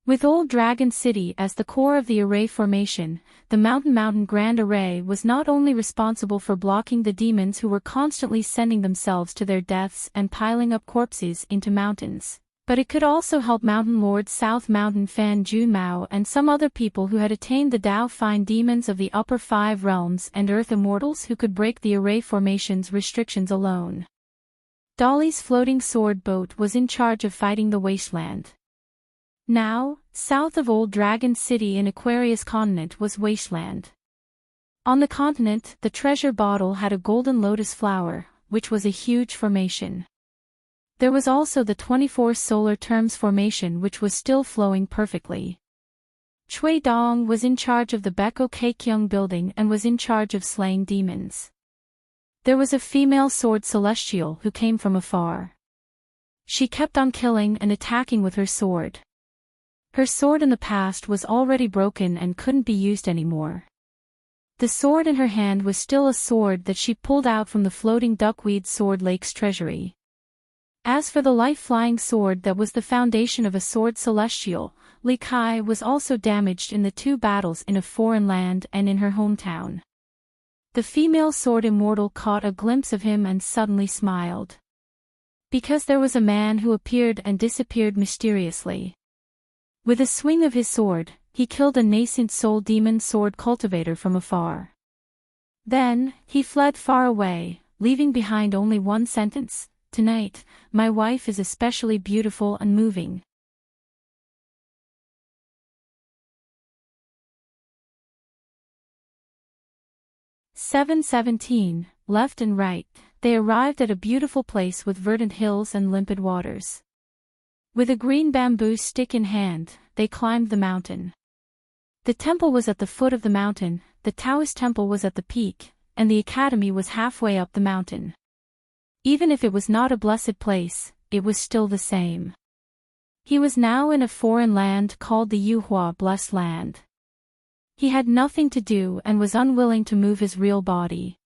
With Old Dragon City as the core of the array formation, the Mountain Grand Array was not only responsible for blocking the demons who were constantly sending themselves to their deaths and piling up corpses into mountains, but it could also help Mountain Lord South Mountain Fan Junmao and some other people who had attained the Dao Fine demons of the upper 5 realms and Earth immortals who could break the array formation's restrictions alone. Dali's floating sword boat was in charge of fighting the wasteland. Now, south of Old Dragon City in Aquarius continent was wasteland. On the continent, the treasure bottle had a golden lotus flower, which was a huge formation. There was also the 24 solar terms formation which was still flowing perfectly. Chui Dong was in charge of the Beko Keikyung building and was in charge of slaying demons. There was a female sword celestial who came from afar. She kept on killing and attacking with her sword. Her sword in the past was already broken and couldn't be used anymore. The sword in her hand was still a sword that she pulled out from the floating duckweed sword lake's treasury. As for the life-flying sword that was the foundation of a sword celestial, Li Kai was also damaged in the 2 battles in a foreign land and in her hometown. The female sword immortal caught a glimpse of him and suddenly smiled. Because there was a man who appeared and disappeared mysteriously. With a swing of his sword, he killed a nascent soul demon sword cultivator from afar. Then, he fled far away, leaving behind only one sentence: "Tonight, my wife is especially beautiful and moving." "7:17, left and right, they arrived at a beautiful place with verdant hills and limpid waters. With a green bamboo stick in hand, they climbed the mountain. The temple was at the foot of the mountain, the Taoist temple was at the peak, and the academy was halfway up the mountain. Even if it was not a blessed place, it was still the same. He was now in a foreign land called the Yuhua Blessed Land. He had nothing to do and was unwilling to move his real body.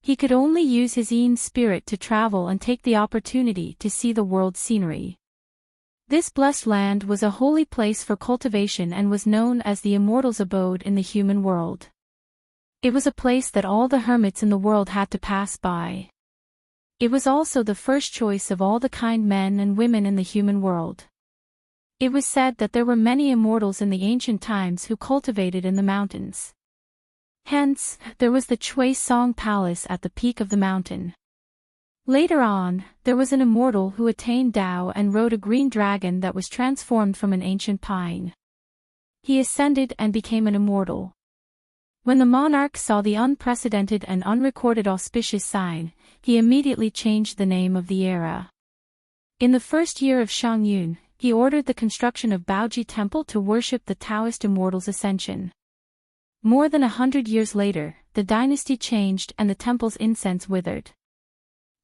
He could only use his Yin spirit to travel and take the opportunity to see the world's scenery. This blessed land was a holy place for cultivation and was known as the immortal's abode in the human world. It was a place that all the hermits in the world had to pass by. It was also the first choice of all the kind men and women in the human world. It was said that there were many immortals in the ancient times who cultivated in the mountains. Hence, there was the Chui Song Palace at the peak of the mountain. Later on, there was an immortal who attained Tao and rode a green dragon that was transformed from an ancient pine. He ascended and became an immortal. When the monarch saw the unprecedented and unrecorded auspicious sign, he immediately changed the name of the era. In the first year of Shangyun, he ordered the construction of Baoji Temple to worship the Taoist immortal's ascension. More than 100 years later, the dynasty changed and the temple's incense withered.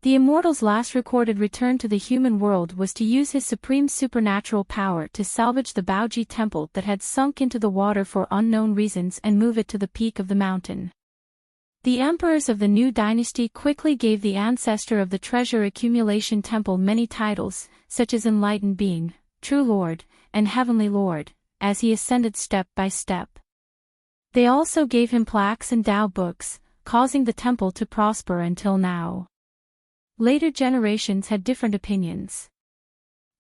The immortal's last recorded return to the human world was to use his supreme supernatural power to salvage the Baoji Temple that had sunk into the water for unknown reasons and move it to the peak of the mountain. The emperors of the new dynasty quickly gave the ancestor of the treasure accumulation temple many titles, such as Enlightened Being, True Lord, and Heavenly Lord, as he ascended step by step. They also gave him plaques and Tao books, causing the temple to prosper until now. Later generations had different opinions.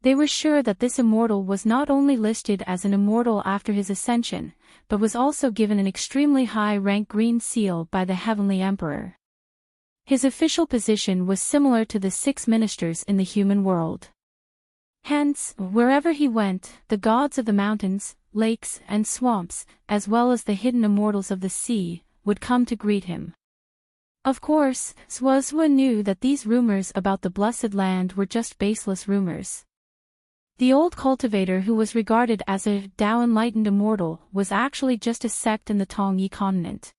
They were sure that this immortal was not only listed as an immortal after his ascension, but was also given an extremely high-rank green seal by the Heavenly Emperor. His official position was similar to the 6 ministers in the human world. Hence, wherever he went, the gods of the mountains, lakes, and swamps, as well as the hidden immortals of the sea, would come to greet him. Of course, Suozhua knew that these rumors about the blessed land were just baseless rumors. The old cultivator who was regarded as a Tao-enlightened immortal was actually just a sect in the Tongyi continent.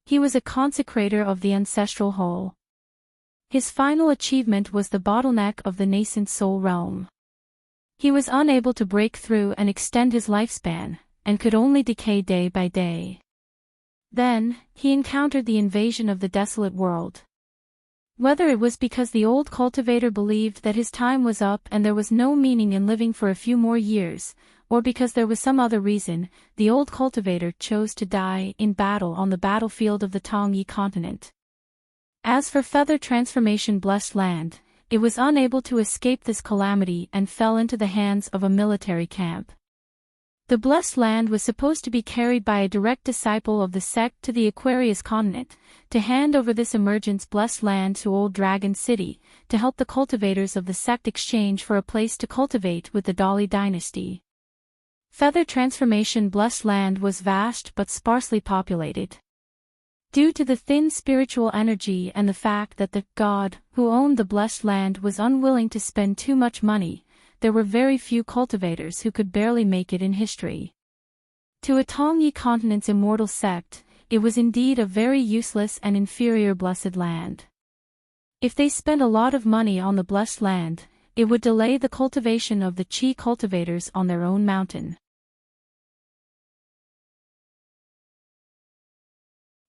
He was a consecrator of the ancestral whole. His final achievement was the bottleneck of the nascent soul realm. He was unable to break through and extend his lifespan, and could only decay day by day. Then, he encountered the invasion of the desolate world. Whether it was because the old cultivator believed that his time was up and there was no meaning in living for a few more years, or because there was some other reason, the old cultivator chose to die in battle on the battlefield of the Tongyi continent. As for Feather Transformation Blessed Land, it was unable to escape this calamity and fell into the hands of a military camp. The blessed land was supposed to be carried by a direct disciple of the sect to the Aquarius continent, to hand over this emergence blessed land to Old Dragon City, to help the cultivators of the sect exchange for a place to cultivate with the Dali dynasty. Feather Transformation Blessed Land was vast but sparsely populated. Due to the thin spiritual energy and the fact that the God who owned the blessed land was unwilling to spend too much money, there were very few cultivators who could barely make it in history. To a Tongyi continent's immortal sect, it was indeed a very useless and inferior blessed land. If they spent a lot of money on the blessed land, it would delay the cultivation of the Qi cultivators on their own mountain.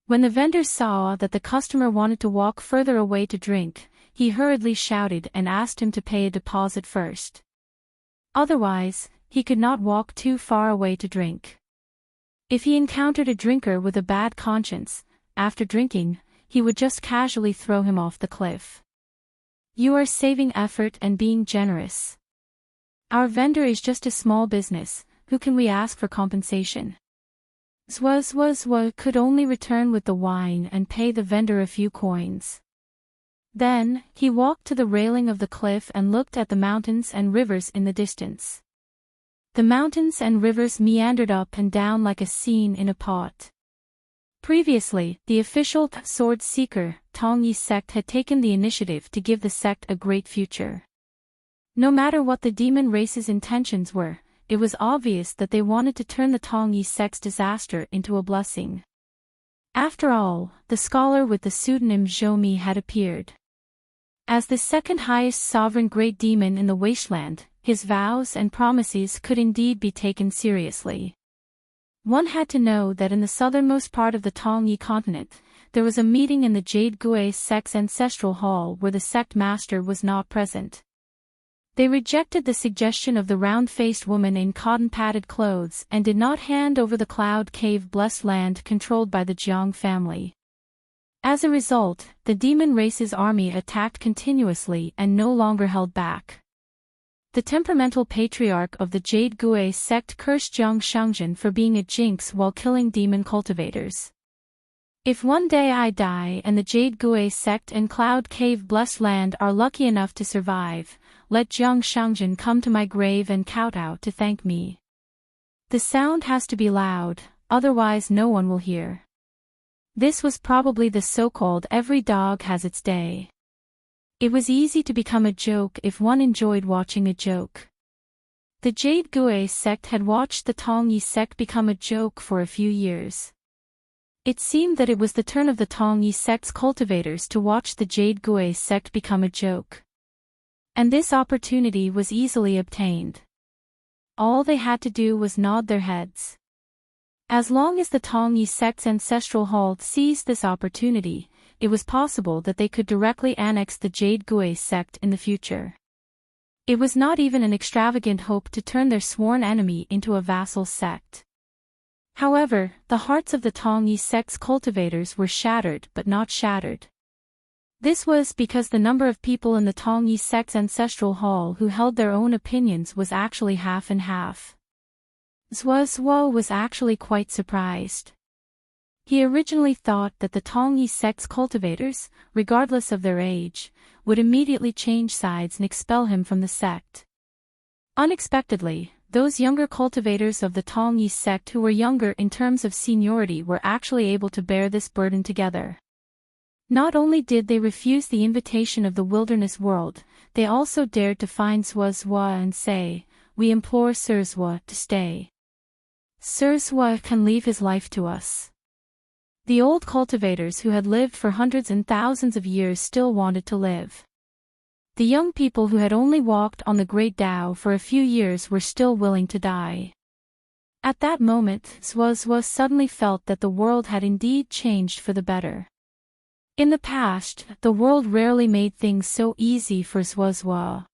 When the vendor saw that the customer wanted to walk further away to drink, he hurriedly shouted and asked him to pay a deposit first. Otherwise, he could not walk too far away to drink. If he encountered a drinker with a bad conscience, after drinking, he would just casually throw him off the cliff. You are saving effort and being generous. Our vendor is just a small business, who can we ask for compensation? Zwa could only return with the wine and pay the vendor a few coins. Then, he walked to the railing of the cliff and looked at the mountains and rivers in the distance. The mountains and rivers meandered up and down like a scene in a pot. Previously, the official sword seeker, Tongyi sect had taken the initiative to give the sect a great future. No matter what the demon race's intentions were, it was obvious that they wanted to turn the Tongyi sect's disaster into a blessing. After all, the scholar with the pseudonym Zhoumi had appeared. As the second highest sovereign great demon in the wasteland, his vows and promises could indeed be taken seriously. One had to know that in the southernmost part of the Tongyi continent, there was a meeting in the Jade Gui sect's ancestral hall where the sect master was not present. They rejected the suggestion of the round-faced woman in cotton-padded clothes and did not hand over the Cloud Cave blessed land controlled by the Jiang family. As a result, the demon race's army attacked continuously and no longer held back. The temperamental patriarch of the Jade Gui sect cursed Jiang Shangjin for being a jinx while killing demon cultivators. If one day I die and the Jade Gui sect and Cloud Cave blessed land are lucky enough to survive, let Jiang Shangjin come to my grave and kowtow to thank me. The sound has to be loud, otherwise no one will hear. This was probably the so-called every dog has its day. It was easy to become a joke if one enjoyed watching a joke. The Jade Gui sect had watched the Tongyi sect become a joke for a few years. It seemed that it was the turn of the Tongyi sect's cultivators to watch the Jade Gui sect become a joke. And this opportunity was easily obtained. All they had to do was nod their heads. As long as the Tongyi sect's ancestral hall seized this opportunity, it was possible that they could directly annex the Jade Gui sect in the future. It was not even an extravagant hope to turn their sworn enemy into a vassal sect. However, the hearts of the Tongyi sect's cultivators were shattered but not shattered. This was because the number of people in the Tongyi sect's ancestral hall who held their own opinions was actually half and half. Zwa was actually quite surprised. He originally thought that the Tongyi sect's cultivators, regardless of their age, would immediately change sides and expel him from the sect. Unexpectedly, those younger cultivators of the Tongyi sect who were younger in terms of seniority were actually able to bear this burden together. Not only did they refuse the invitation of the wilderness world, they also dared to find Zwa and say, "We implore Sir Zwa to stay. Sir Zwa can leave his life to us." The old cultivators who had lived for hundreds and thousands of years still wanted to live. The young people who had only walked on the Great Tao for a few years were still willing to die. At that moment, Zwa suddenly felt that the world had indeed changed for the better. In the past, the world rarely made things so easy for Zwa.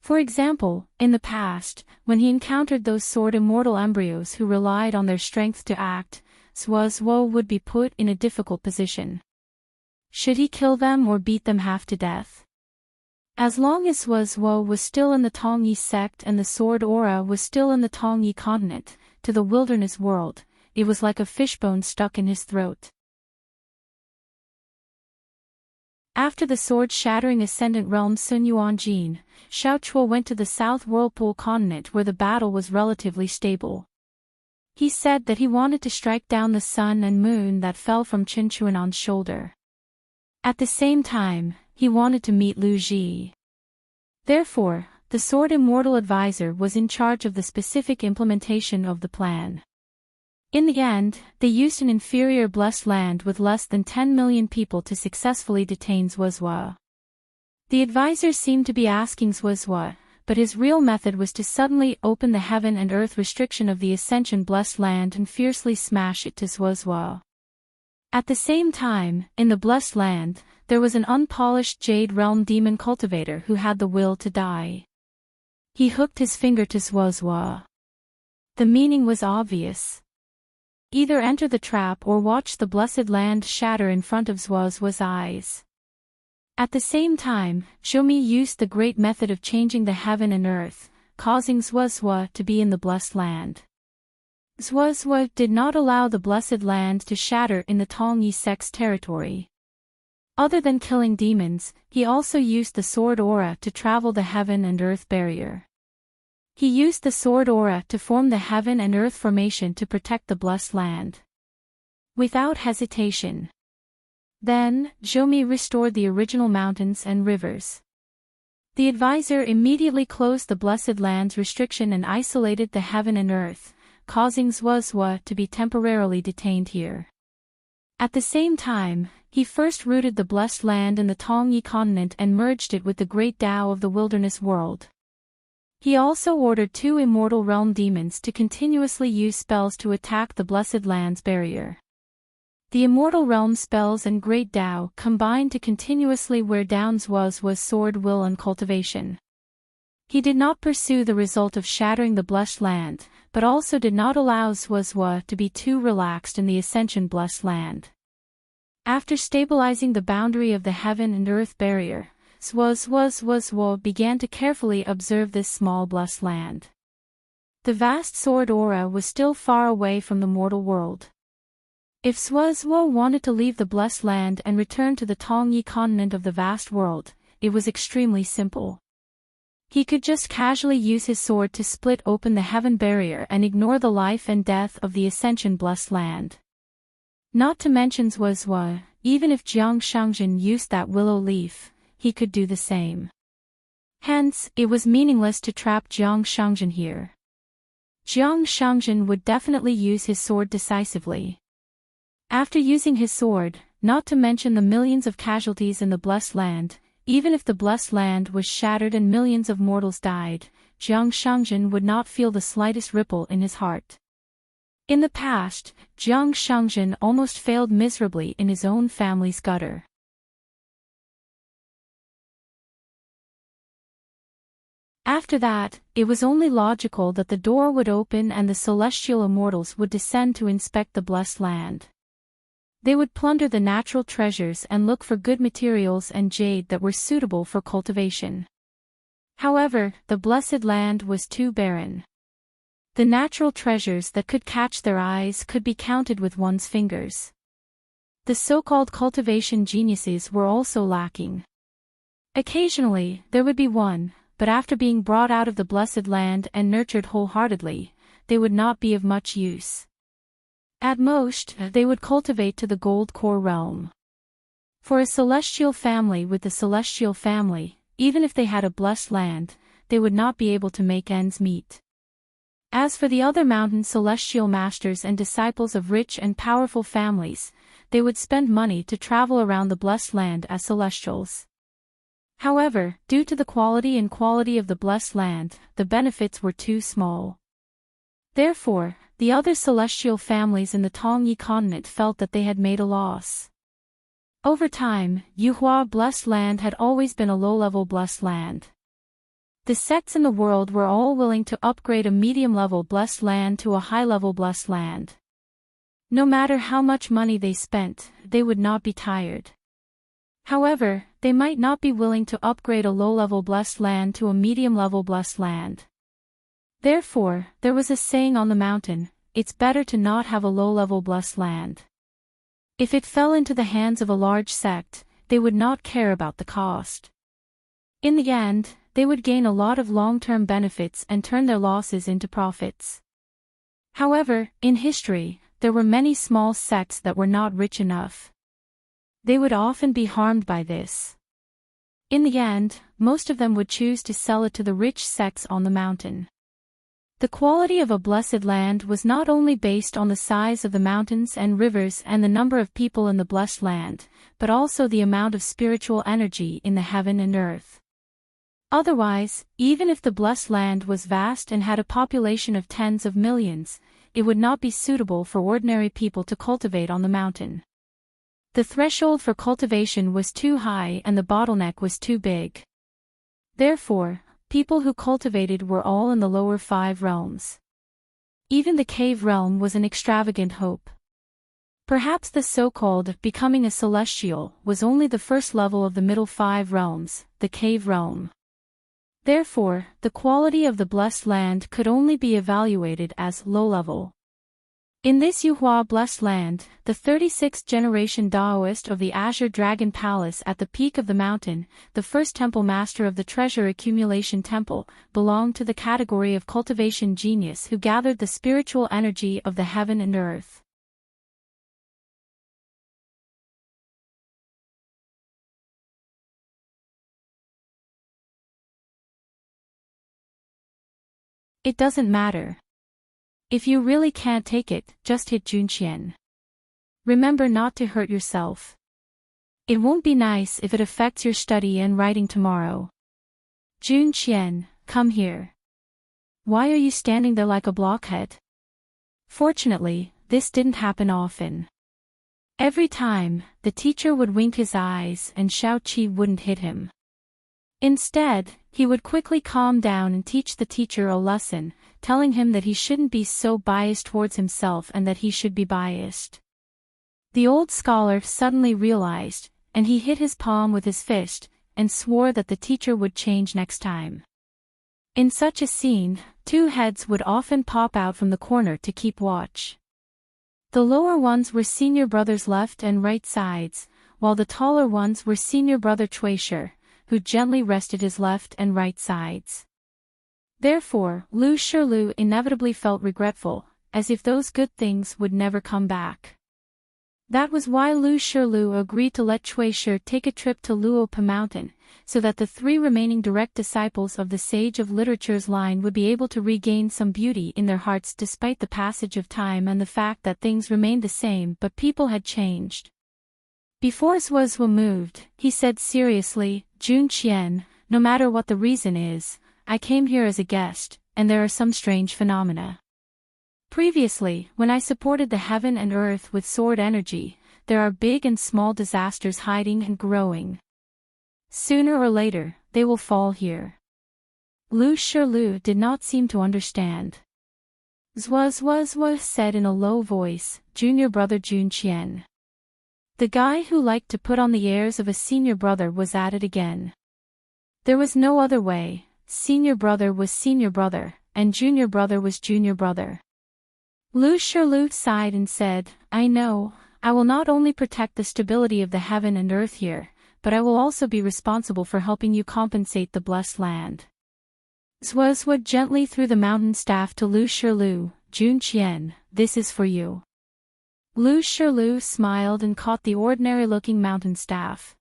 For example, in the past, when he encountered those sword immortal embryos who relied on their strength to act, Zwa would be put in a difficult position. Should he kill them or beat them half to death? As long as Zwa was still in the Tongyi sect and the sword aura was still in the Tongyi continent, to the wilderness world, it was like a fishbone stuck in his throat. After the sword-shattering Ascendant Realm Sun Yuanjin, Xiao Chuo went to the South Whirlpool continent where the battle was relatively stable. He said that he wanted to strike down the sun and moon that fell from Qin Chuan'an's shoulder. At the same time, he wanted to meet Lu Ji. Therefore, the Sword Immortal Advisor was in charge of the specific implementation of the plan. In the end, they used an inferior blessed land with less than 10 million people to successfully detain Zwa. The advisor seemed to be asking Zwa, but his real method was to suddenly open the heaven and earth restriction of the Ascension blessed land and fiercely smash it to Zwa. At the same time, in the blessed land, there was an unpolished Jade Realm demon cultivator who had the will to die. He hooked his finger to Zwa. The meaning was obvious. Either enter the trap or watch the blessed land shatter in front of Zwa's eyes. At the same time, Zhoumi used the great method of changing the heaven and earth, causing Zwa to be in the blessed land. Zhuozhuo did not allow the Blessed Land to shatter in the Tongyi sect's territory. Other than killing demons, he also used the sword aura to travel the heaven and earth barrier. He used the sword aura to form the heaven and earth formation to protect the Blessed Land. Without hesitation. Then, Zhoumi restored the original mountains and rivers. The advisor immediately closed the Blessed Land's restriction and isolated the heaven and earth, causing Zhuozhuo to be temporarily detained here. At the same time, he first rooted the Blessed Land in the Tongyi continent and merged it with the great Tao of the wilderness world. He also ordered 2 immortal realm demons to continuously use spells to attack the Blessed Land's barrier. The immortal realm spells and great Tao combined to continuously wear down Zhuozhuo's sword will and cultivation. He did not pursue the result of shattering the Blessed Land, but also did not allow Zhuozhuo to be too relaxed in the Ascension Blessed Land. After stabilizing the boundary of the heaven and earth barrier, Zhuozhuo began to carefully observe this small Blessed Land. The vast sword aura was still far away from the mortal world. If Zhuozhuo wanted to leave the Blessed Land and return to the Tongyi continent of the vast world, it was extremely simple. He could just casually use his sword to split open the heaven barrier and ignore the life and death of the Ascension Blessed Land. Not to mention Zhuozhuo, even if Jiang Shangjin used that willow leaf, he could do the same. Hence, it was meaningless to trap Jiang Shangjin here. Jiang Shangjin would definitely use his sword decisively. After using his sword, not to mention the millions of casualties in the Blessed Land, even if the Blessed Land was shattered and millions of mortals died, Jiang Shangjin would not feel the slightest ripple in his heart. In the past, Jiang Shangjin almost failed miserably in his own family's gutter. After that, it was only logical that the door would open and the celestial immortals would descend to inspect the Blessed Land. They would plunder the natural treasures and look for good materials and jade that were suitable for cultivation. However, the Blessed Land was too barren. The natural treasures that could catch their eyes could be counted with one's fingers. The so-called cultivation geniuses were also lacking. Occasionally, there would be one, but after being brought out of the Blessed Land and nurtured wholeheartedly, they would not be of much use. At most, they would cultivate to the gold core realm. For a celestial family with the celestial family, even if they had a Blessed Land, they would not be able to make ends meet. As for the other mountain celestial masters and disciples of rich and powerful families, they would spend money to travel around the Blessed Land as celestials. However, due to the quality of the Blessed Land, the benefits were too small. Therefore, the other celestial families in the Tongyi continent felt that they had made a loss. Over time, Yuhua Blessed Land had always been a low-level Blessed Land. The sects in the world were all willing to upgrade a medium-level Blessed Land to a high-level Blessed Land. No matter how much money they spent, they would not be tired. However, they might not be willing to upgrade a low-level Blessed Land to a medium-level Blessed Land. Therefore, there was a saying on the mountain, it's better to not have a low-level Blessed Land. If it fell into the hands of a large sect, they would not care about the cost. In the end, they would gain a lot of long-term benefits and turn their losses into profits. However, in history, there were many small sects that were not rich enough. They would often be harmed by this. In the end, most of them would choose to sell it to the rich sects on the mountain. The quality of a Blessed Land was not only based on the size of the mountains and rivers and the number of people in the Blessed Land, but also the amount of spiritual energy in the heaven and earth. Otherwise, even if the Blessed Land was vast and had a population of tens of millions, it would not be suitable for ordinary people to cultivate on the mountain. The threshold for cultivation was too high and the bottleneck was too big. Therefore, people who cultivated were all in the lower 5 realms. Even the cave realm was an extravagant hope. Perhaps the so-called becoming a celestial was only the first level of the middle 5 realms, the cave realm. Therefore, the quality of the Blessed Land could only be evaluated as low-level. In this Yuhua blessed land, the 36th generation Taoist of the Azure Dragon Palace at the peak of the mountain, the first temple master of the treasure accumulation temple, belonged to the category of cultivation genius who gathered the spiritual energy of the heaven and earth. It doesn't matter. If you really can't take it, just hit Junqian. Remember not to hurt yourself. It won't be nice if it affects your study and writing tomorrow. Junqian, come here. Why are you standing there like a blockhead? Fortunately, this didn't happen often. Every time, the teacher would wink his eyes and Shao Qi wouldn't hit him. Instead, he would quickly calm down and teach the teacher a lesson, telling him that he shouldn't be so biased towards himself and that he should be biased. The old scholar suddenly realized, and he hit his palm with his fist, and swore that the teacher would change next time. In such a scene, two heads would often pop out from the corner to keep watch. The lower ones were senior brother's left and right sides, while the taller ones were senior brother Chuishi, who gently rested his left and right sides. Therefore, Lu Shilu inevitably felt regretful, as if those good things would never come back. That was why Lu Shilu agreed to let Chuishi take a trip to Luopa Mountain, so that the three remaining direct disciples of the Sage of Literature's line would be able to regain some beauty in their hearts despite the passage of time and the fact that things remained the same but people had changed. Before Zhuozhu moved, he said seriously, Junqian, no matter what the reason is, I came here as a guest, and there are some strange phenomena. Previously, when I supported the heaven and earth with sword energy, there are big and small disasters hiding and growing. Sooner or later, they will fall here. Lu Shilu did not seem to understand. Zhuozhu said in a low voice, Junior brother Junqian. The guy who liked to put on the airs of a senior brother was at it again. There was no other way, senior brother was senior brother, and junior brother was junior brother. Lu Shilu sighed and said, I know, I will not only protect the stability of the heaven and earth here, but I will also be responsible for helping you compensate the blessed land. Zhuozhu gently threw the mountain staff to Lu Shilu, Junqian, this is for you. Lu Shilu smiled and caught the ordinary-looking mountain staff.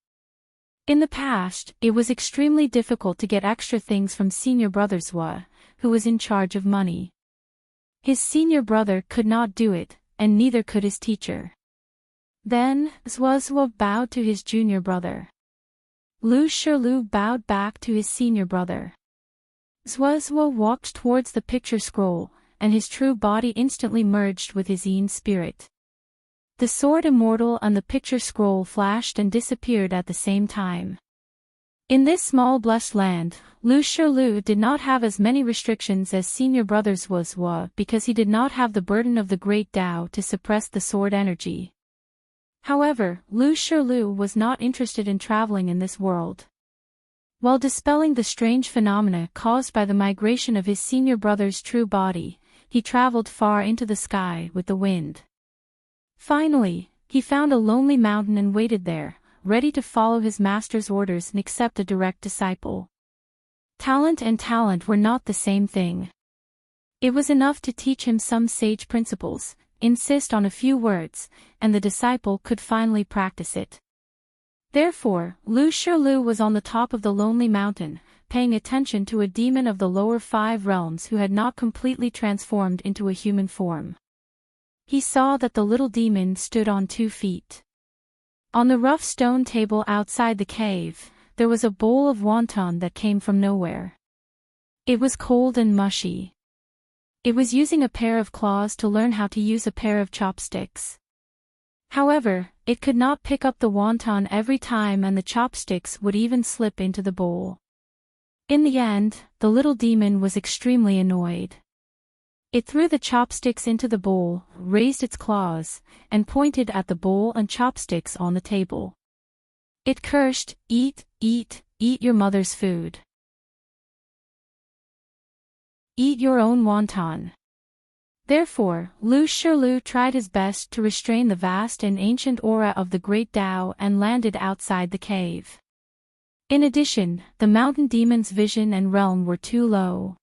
In the past, it was extremely difficult to get extra things from senior brother Zhuo, who was in charge of money. His senior brother could not do it, and neither could his teacher. Then, Zhuozhu bowed to his junior brother. Lu Shilu bowed back to his senior brother. Zhuozhu walked towards the picture scroll, and his true body instantly merged with his Yin spirit. The sword immortal and the picture scroll flashed and disappeared at the same time. In this small blessed land, Lu Shilu did not have as many restrictions as senior brother Zhuozhu because he did not have the burden of the great Tao to suppress the sword energy. However, Lu Shilu was not interested in traveling in this world. While dispelling the strange phenomena caused by the migration of his senior brother's true body, he traveled far into the sky with the wind. Finally, he found a lonely mountain and waited there, ready to follow his master's orders and accept a direct disciple. Talent and talent were not the same thing. It was enough to teach him some sage principles, insist on a few words, and the disciple could finally practice it. Therefore, Lu Shilu was on the top of the lonely mountain, paying attention to a demon of the lower 5 realms who had not completely transformed into a human form. He saw that the little demon stood on 2 feet. On the rough stone table outside the cave, there was a bowl of wonton that came from nowhere. It was cold and mushy. It was using a pair of claws to learn how to use a pair of chopsticks. However, it could not pick up the wonton every time and the chopsticks would even slip into the bowl. In the end, the little demon was extremely annoyed. It threw the chopsticks into the bowl, raised its claws, and pointed at the bowl and chopsticks on the table. It cursed, eat, eat, eat your mother's food. Eat your own wonton. Therefore, Lu Shilu tried his best to restrain the vast and ancient aura of the great Tao and landed outside the cave. In addition, the mountain demon's vision and realm were too low.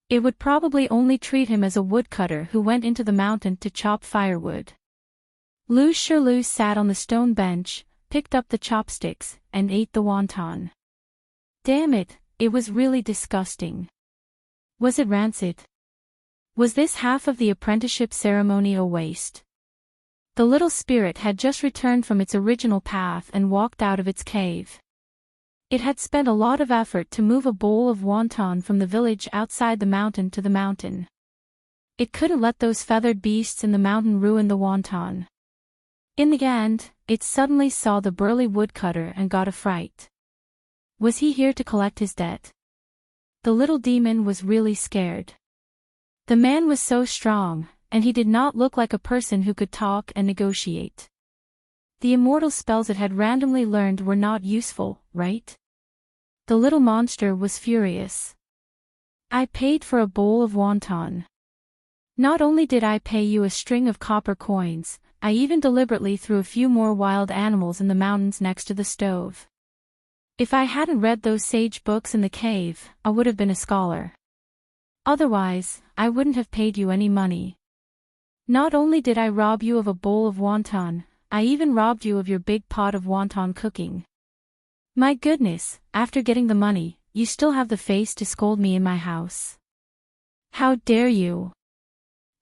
It would probably only treat him as a woodcutter who went into the mountain to chop firewood. Lu Shilu sat on the stone bench, picked up the chopsticks, and ate the wonton. Damn it, it was really disgusting. Was it rancid? Was this half of the apprenticeship ceremony a waste? The little spirit had just returned from its original path and walked out of its cave. It had spent a lot of effort to move a bowl of wonton from the village outside the mountain to the mountain. It couldn't let those feathered beasts in the mountain ruin the wonton. In the end, it suddenly saw the burly woodcutter and got a fright. Was he here to collect his debt? The little demon was really scared. The man was so strong, and he did not look like a person who could talk and negotiate. The immortal spells it had randomly learned were not useful, right? The little monster was furious. I paid for a bowl of wonton. Not only did I pay you a string of copper coins, I even deliberately threw a few more wild animals in the mountains next to the stove. If I hadn't read those sage books in the cave, I would have been a scholar. Otherwise, I wouldn't have paid you any money. Not only did I rob you of a bowl of wonton, I even robbed you of your big pot of wonton cooking. My goodness, after getting the money, you still have the face to scold me in my house. How dare you?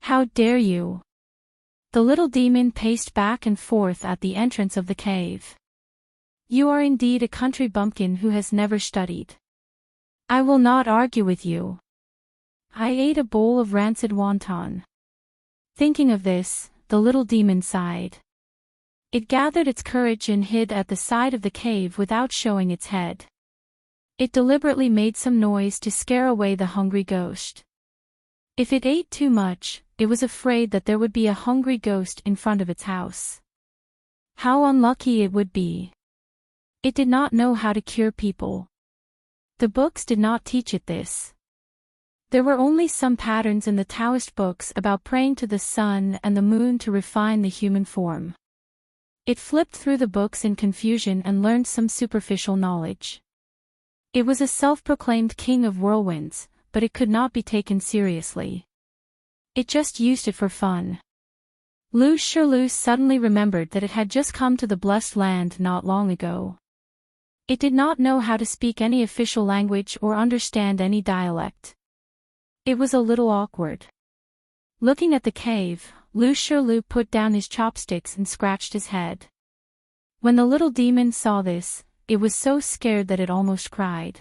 How dare you? The little demon paced back and forth at the entrance of the cave. You are indeed a country bumpkin who has never studied. I will not argue with you. I ate a bowl of rancid wonton. Thinking of this, the little demon sighed. It gathered its courage and hid at the side of the cave without showing its head. It deliberately made some noise to scare away the hungry ghost. If it ate too much, it was afraid that there would be a hungry ghost in front of its house. How unlucky it would be. It did not know how to cure people. The books did not teach it this. There were only some patterns in the Taoist books about praying to the sun and the moon to refine the human form. It flipped through the books in confusion and learned some superficial knowledge. It was a self-proclaimed king of whirlwinds, but it could not be taken seriously. It just used it for fun. Lu Shilu suddenly remembered that it had just come to the blessed land not long ago. It did not know how to speak any official language or understand any dialect. It was a little awkward. Looking at the cave, Lu Shilu put down his chopsticks and scratched his head. When the little demon saw this, it was so scared that it almost cried.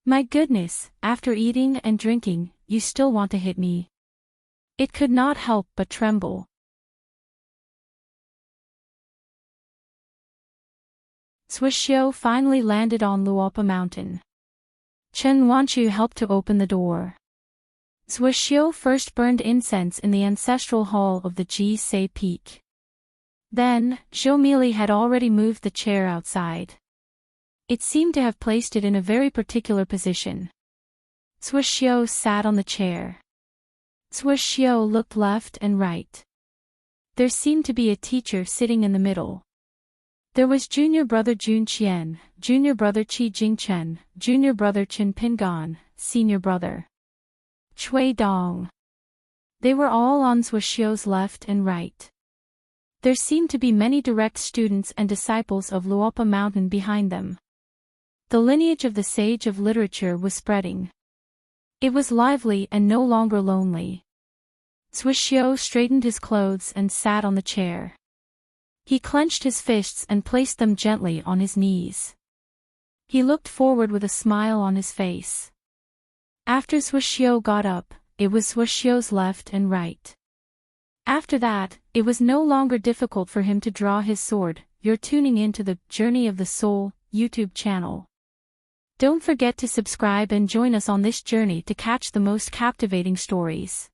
My goodness, after eating and drinking, you still want to hit me. It could not help but tremble. Swishiu finally landed on Luopa Mountain. Chen Wanchu helped to open the door. Swishiu first burned incense in the ancestral hall of the Ji Se Peak. Then, Zhou had already moved the chair outside. It seemed to have placed it in a very particular position. Swishiu sat on the chair. Swishiu looked left and right. There seemed to be a teacher sitting in the middle. There was junior brother Jun Qian, junior brother Qi Jingchen, junior brother Chen Pingan, senior brother Chui Dong. They were all on Swishiu's left and right. There seemed to be many direct students and disciples of Luopa Mountain behind them. The lineage of the sage of literature was spreading. It was lively and no longer lonely. Swishiu straightened his clothes and sat on the chair. He clenched his fists and placed them gently on his knees. He looked forward with a smile on his face. After Swishiu got up, it was Swishiu's left and right. After that, it was no longer difficult for him to draw his sword. You're tuning in to the Journey of the Soul YouTube channel. Don't forget to subscribe and join us on this journey to catch the most captivating stories.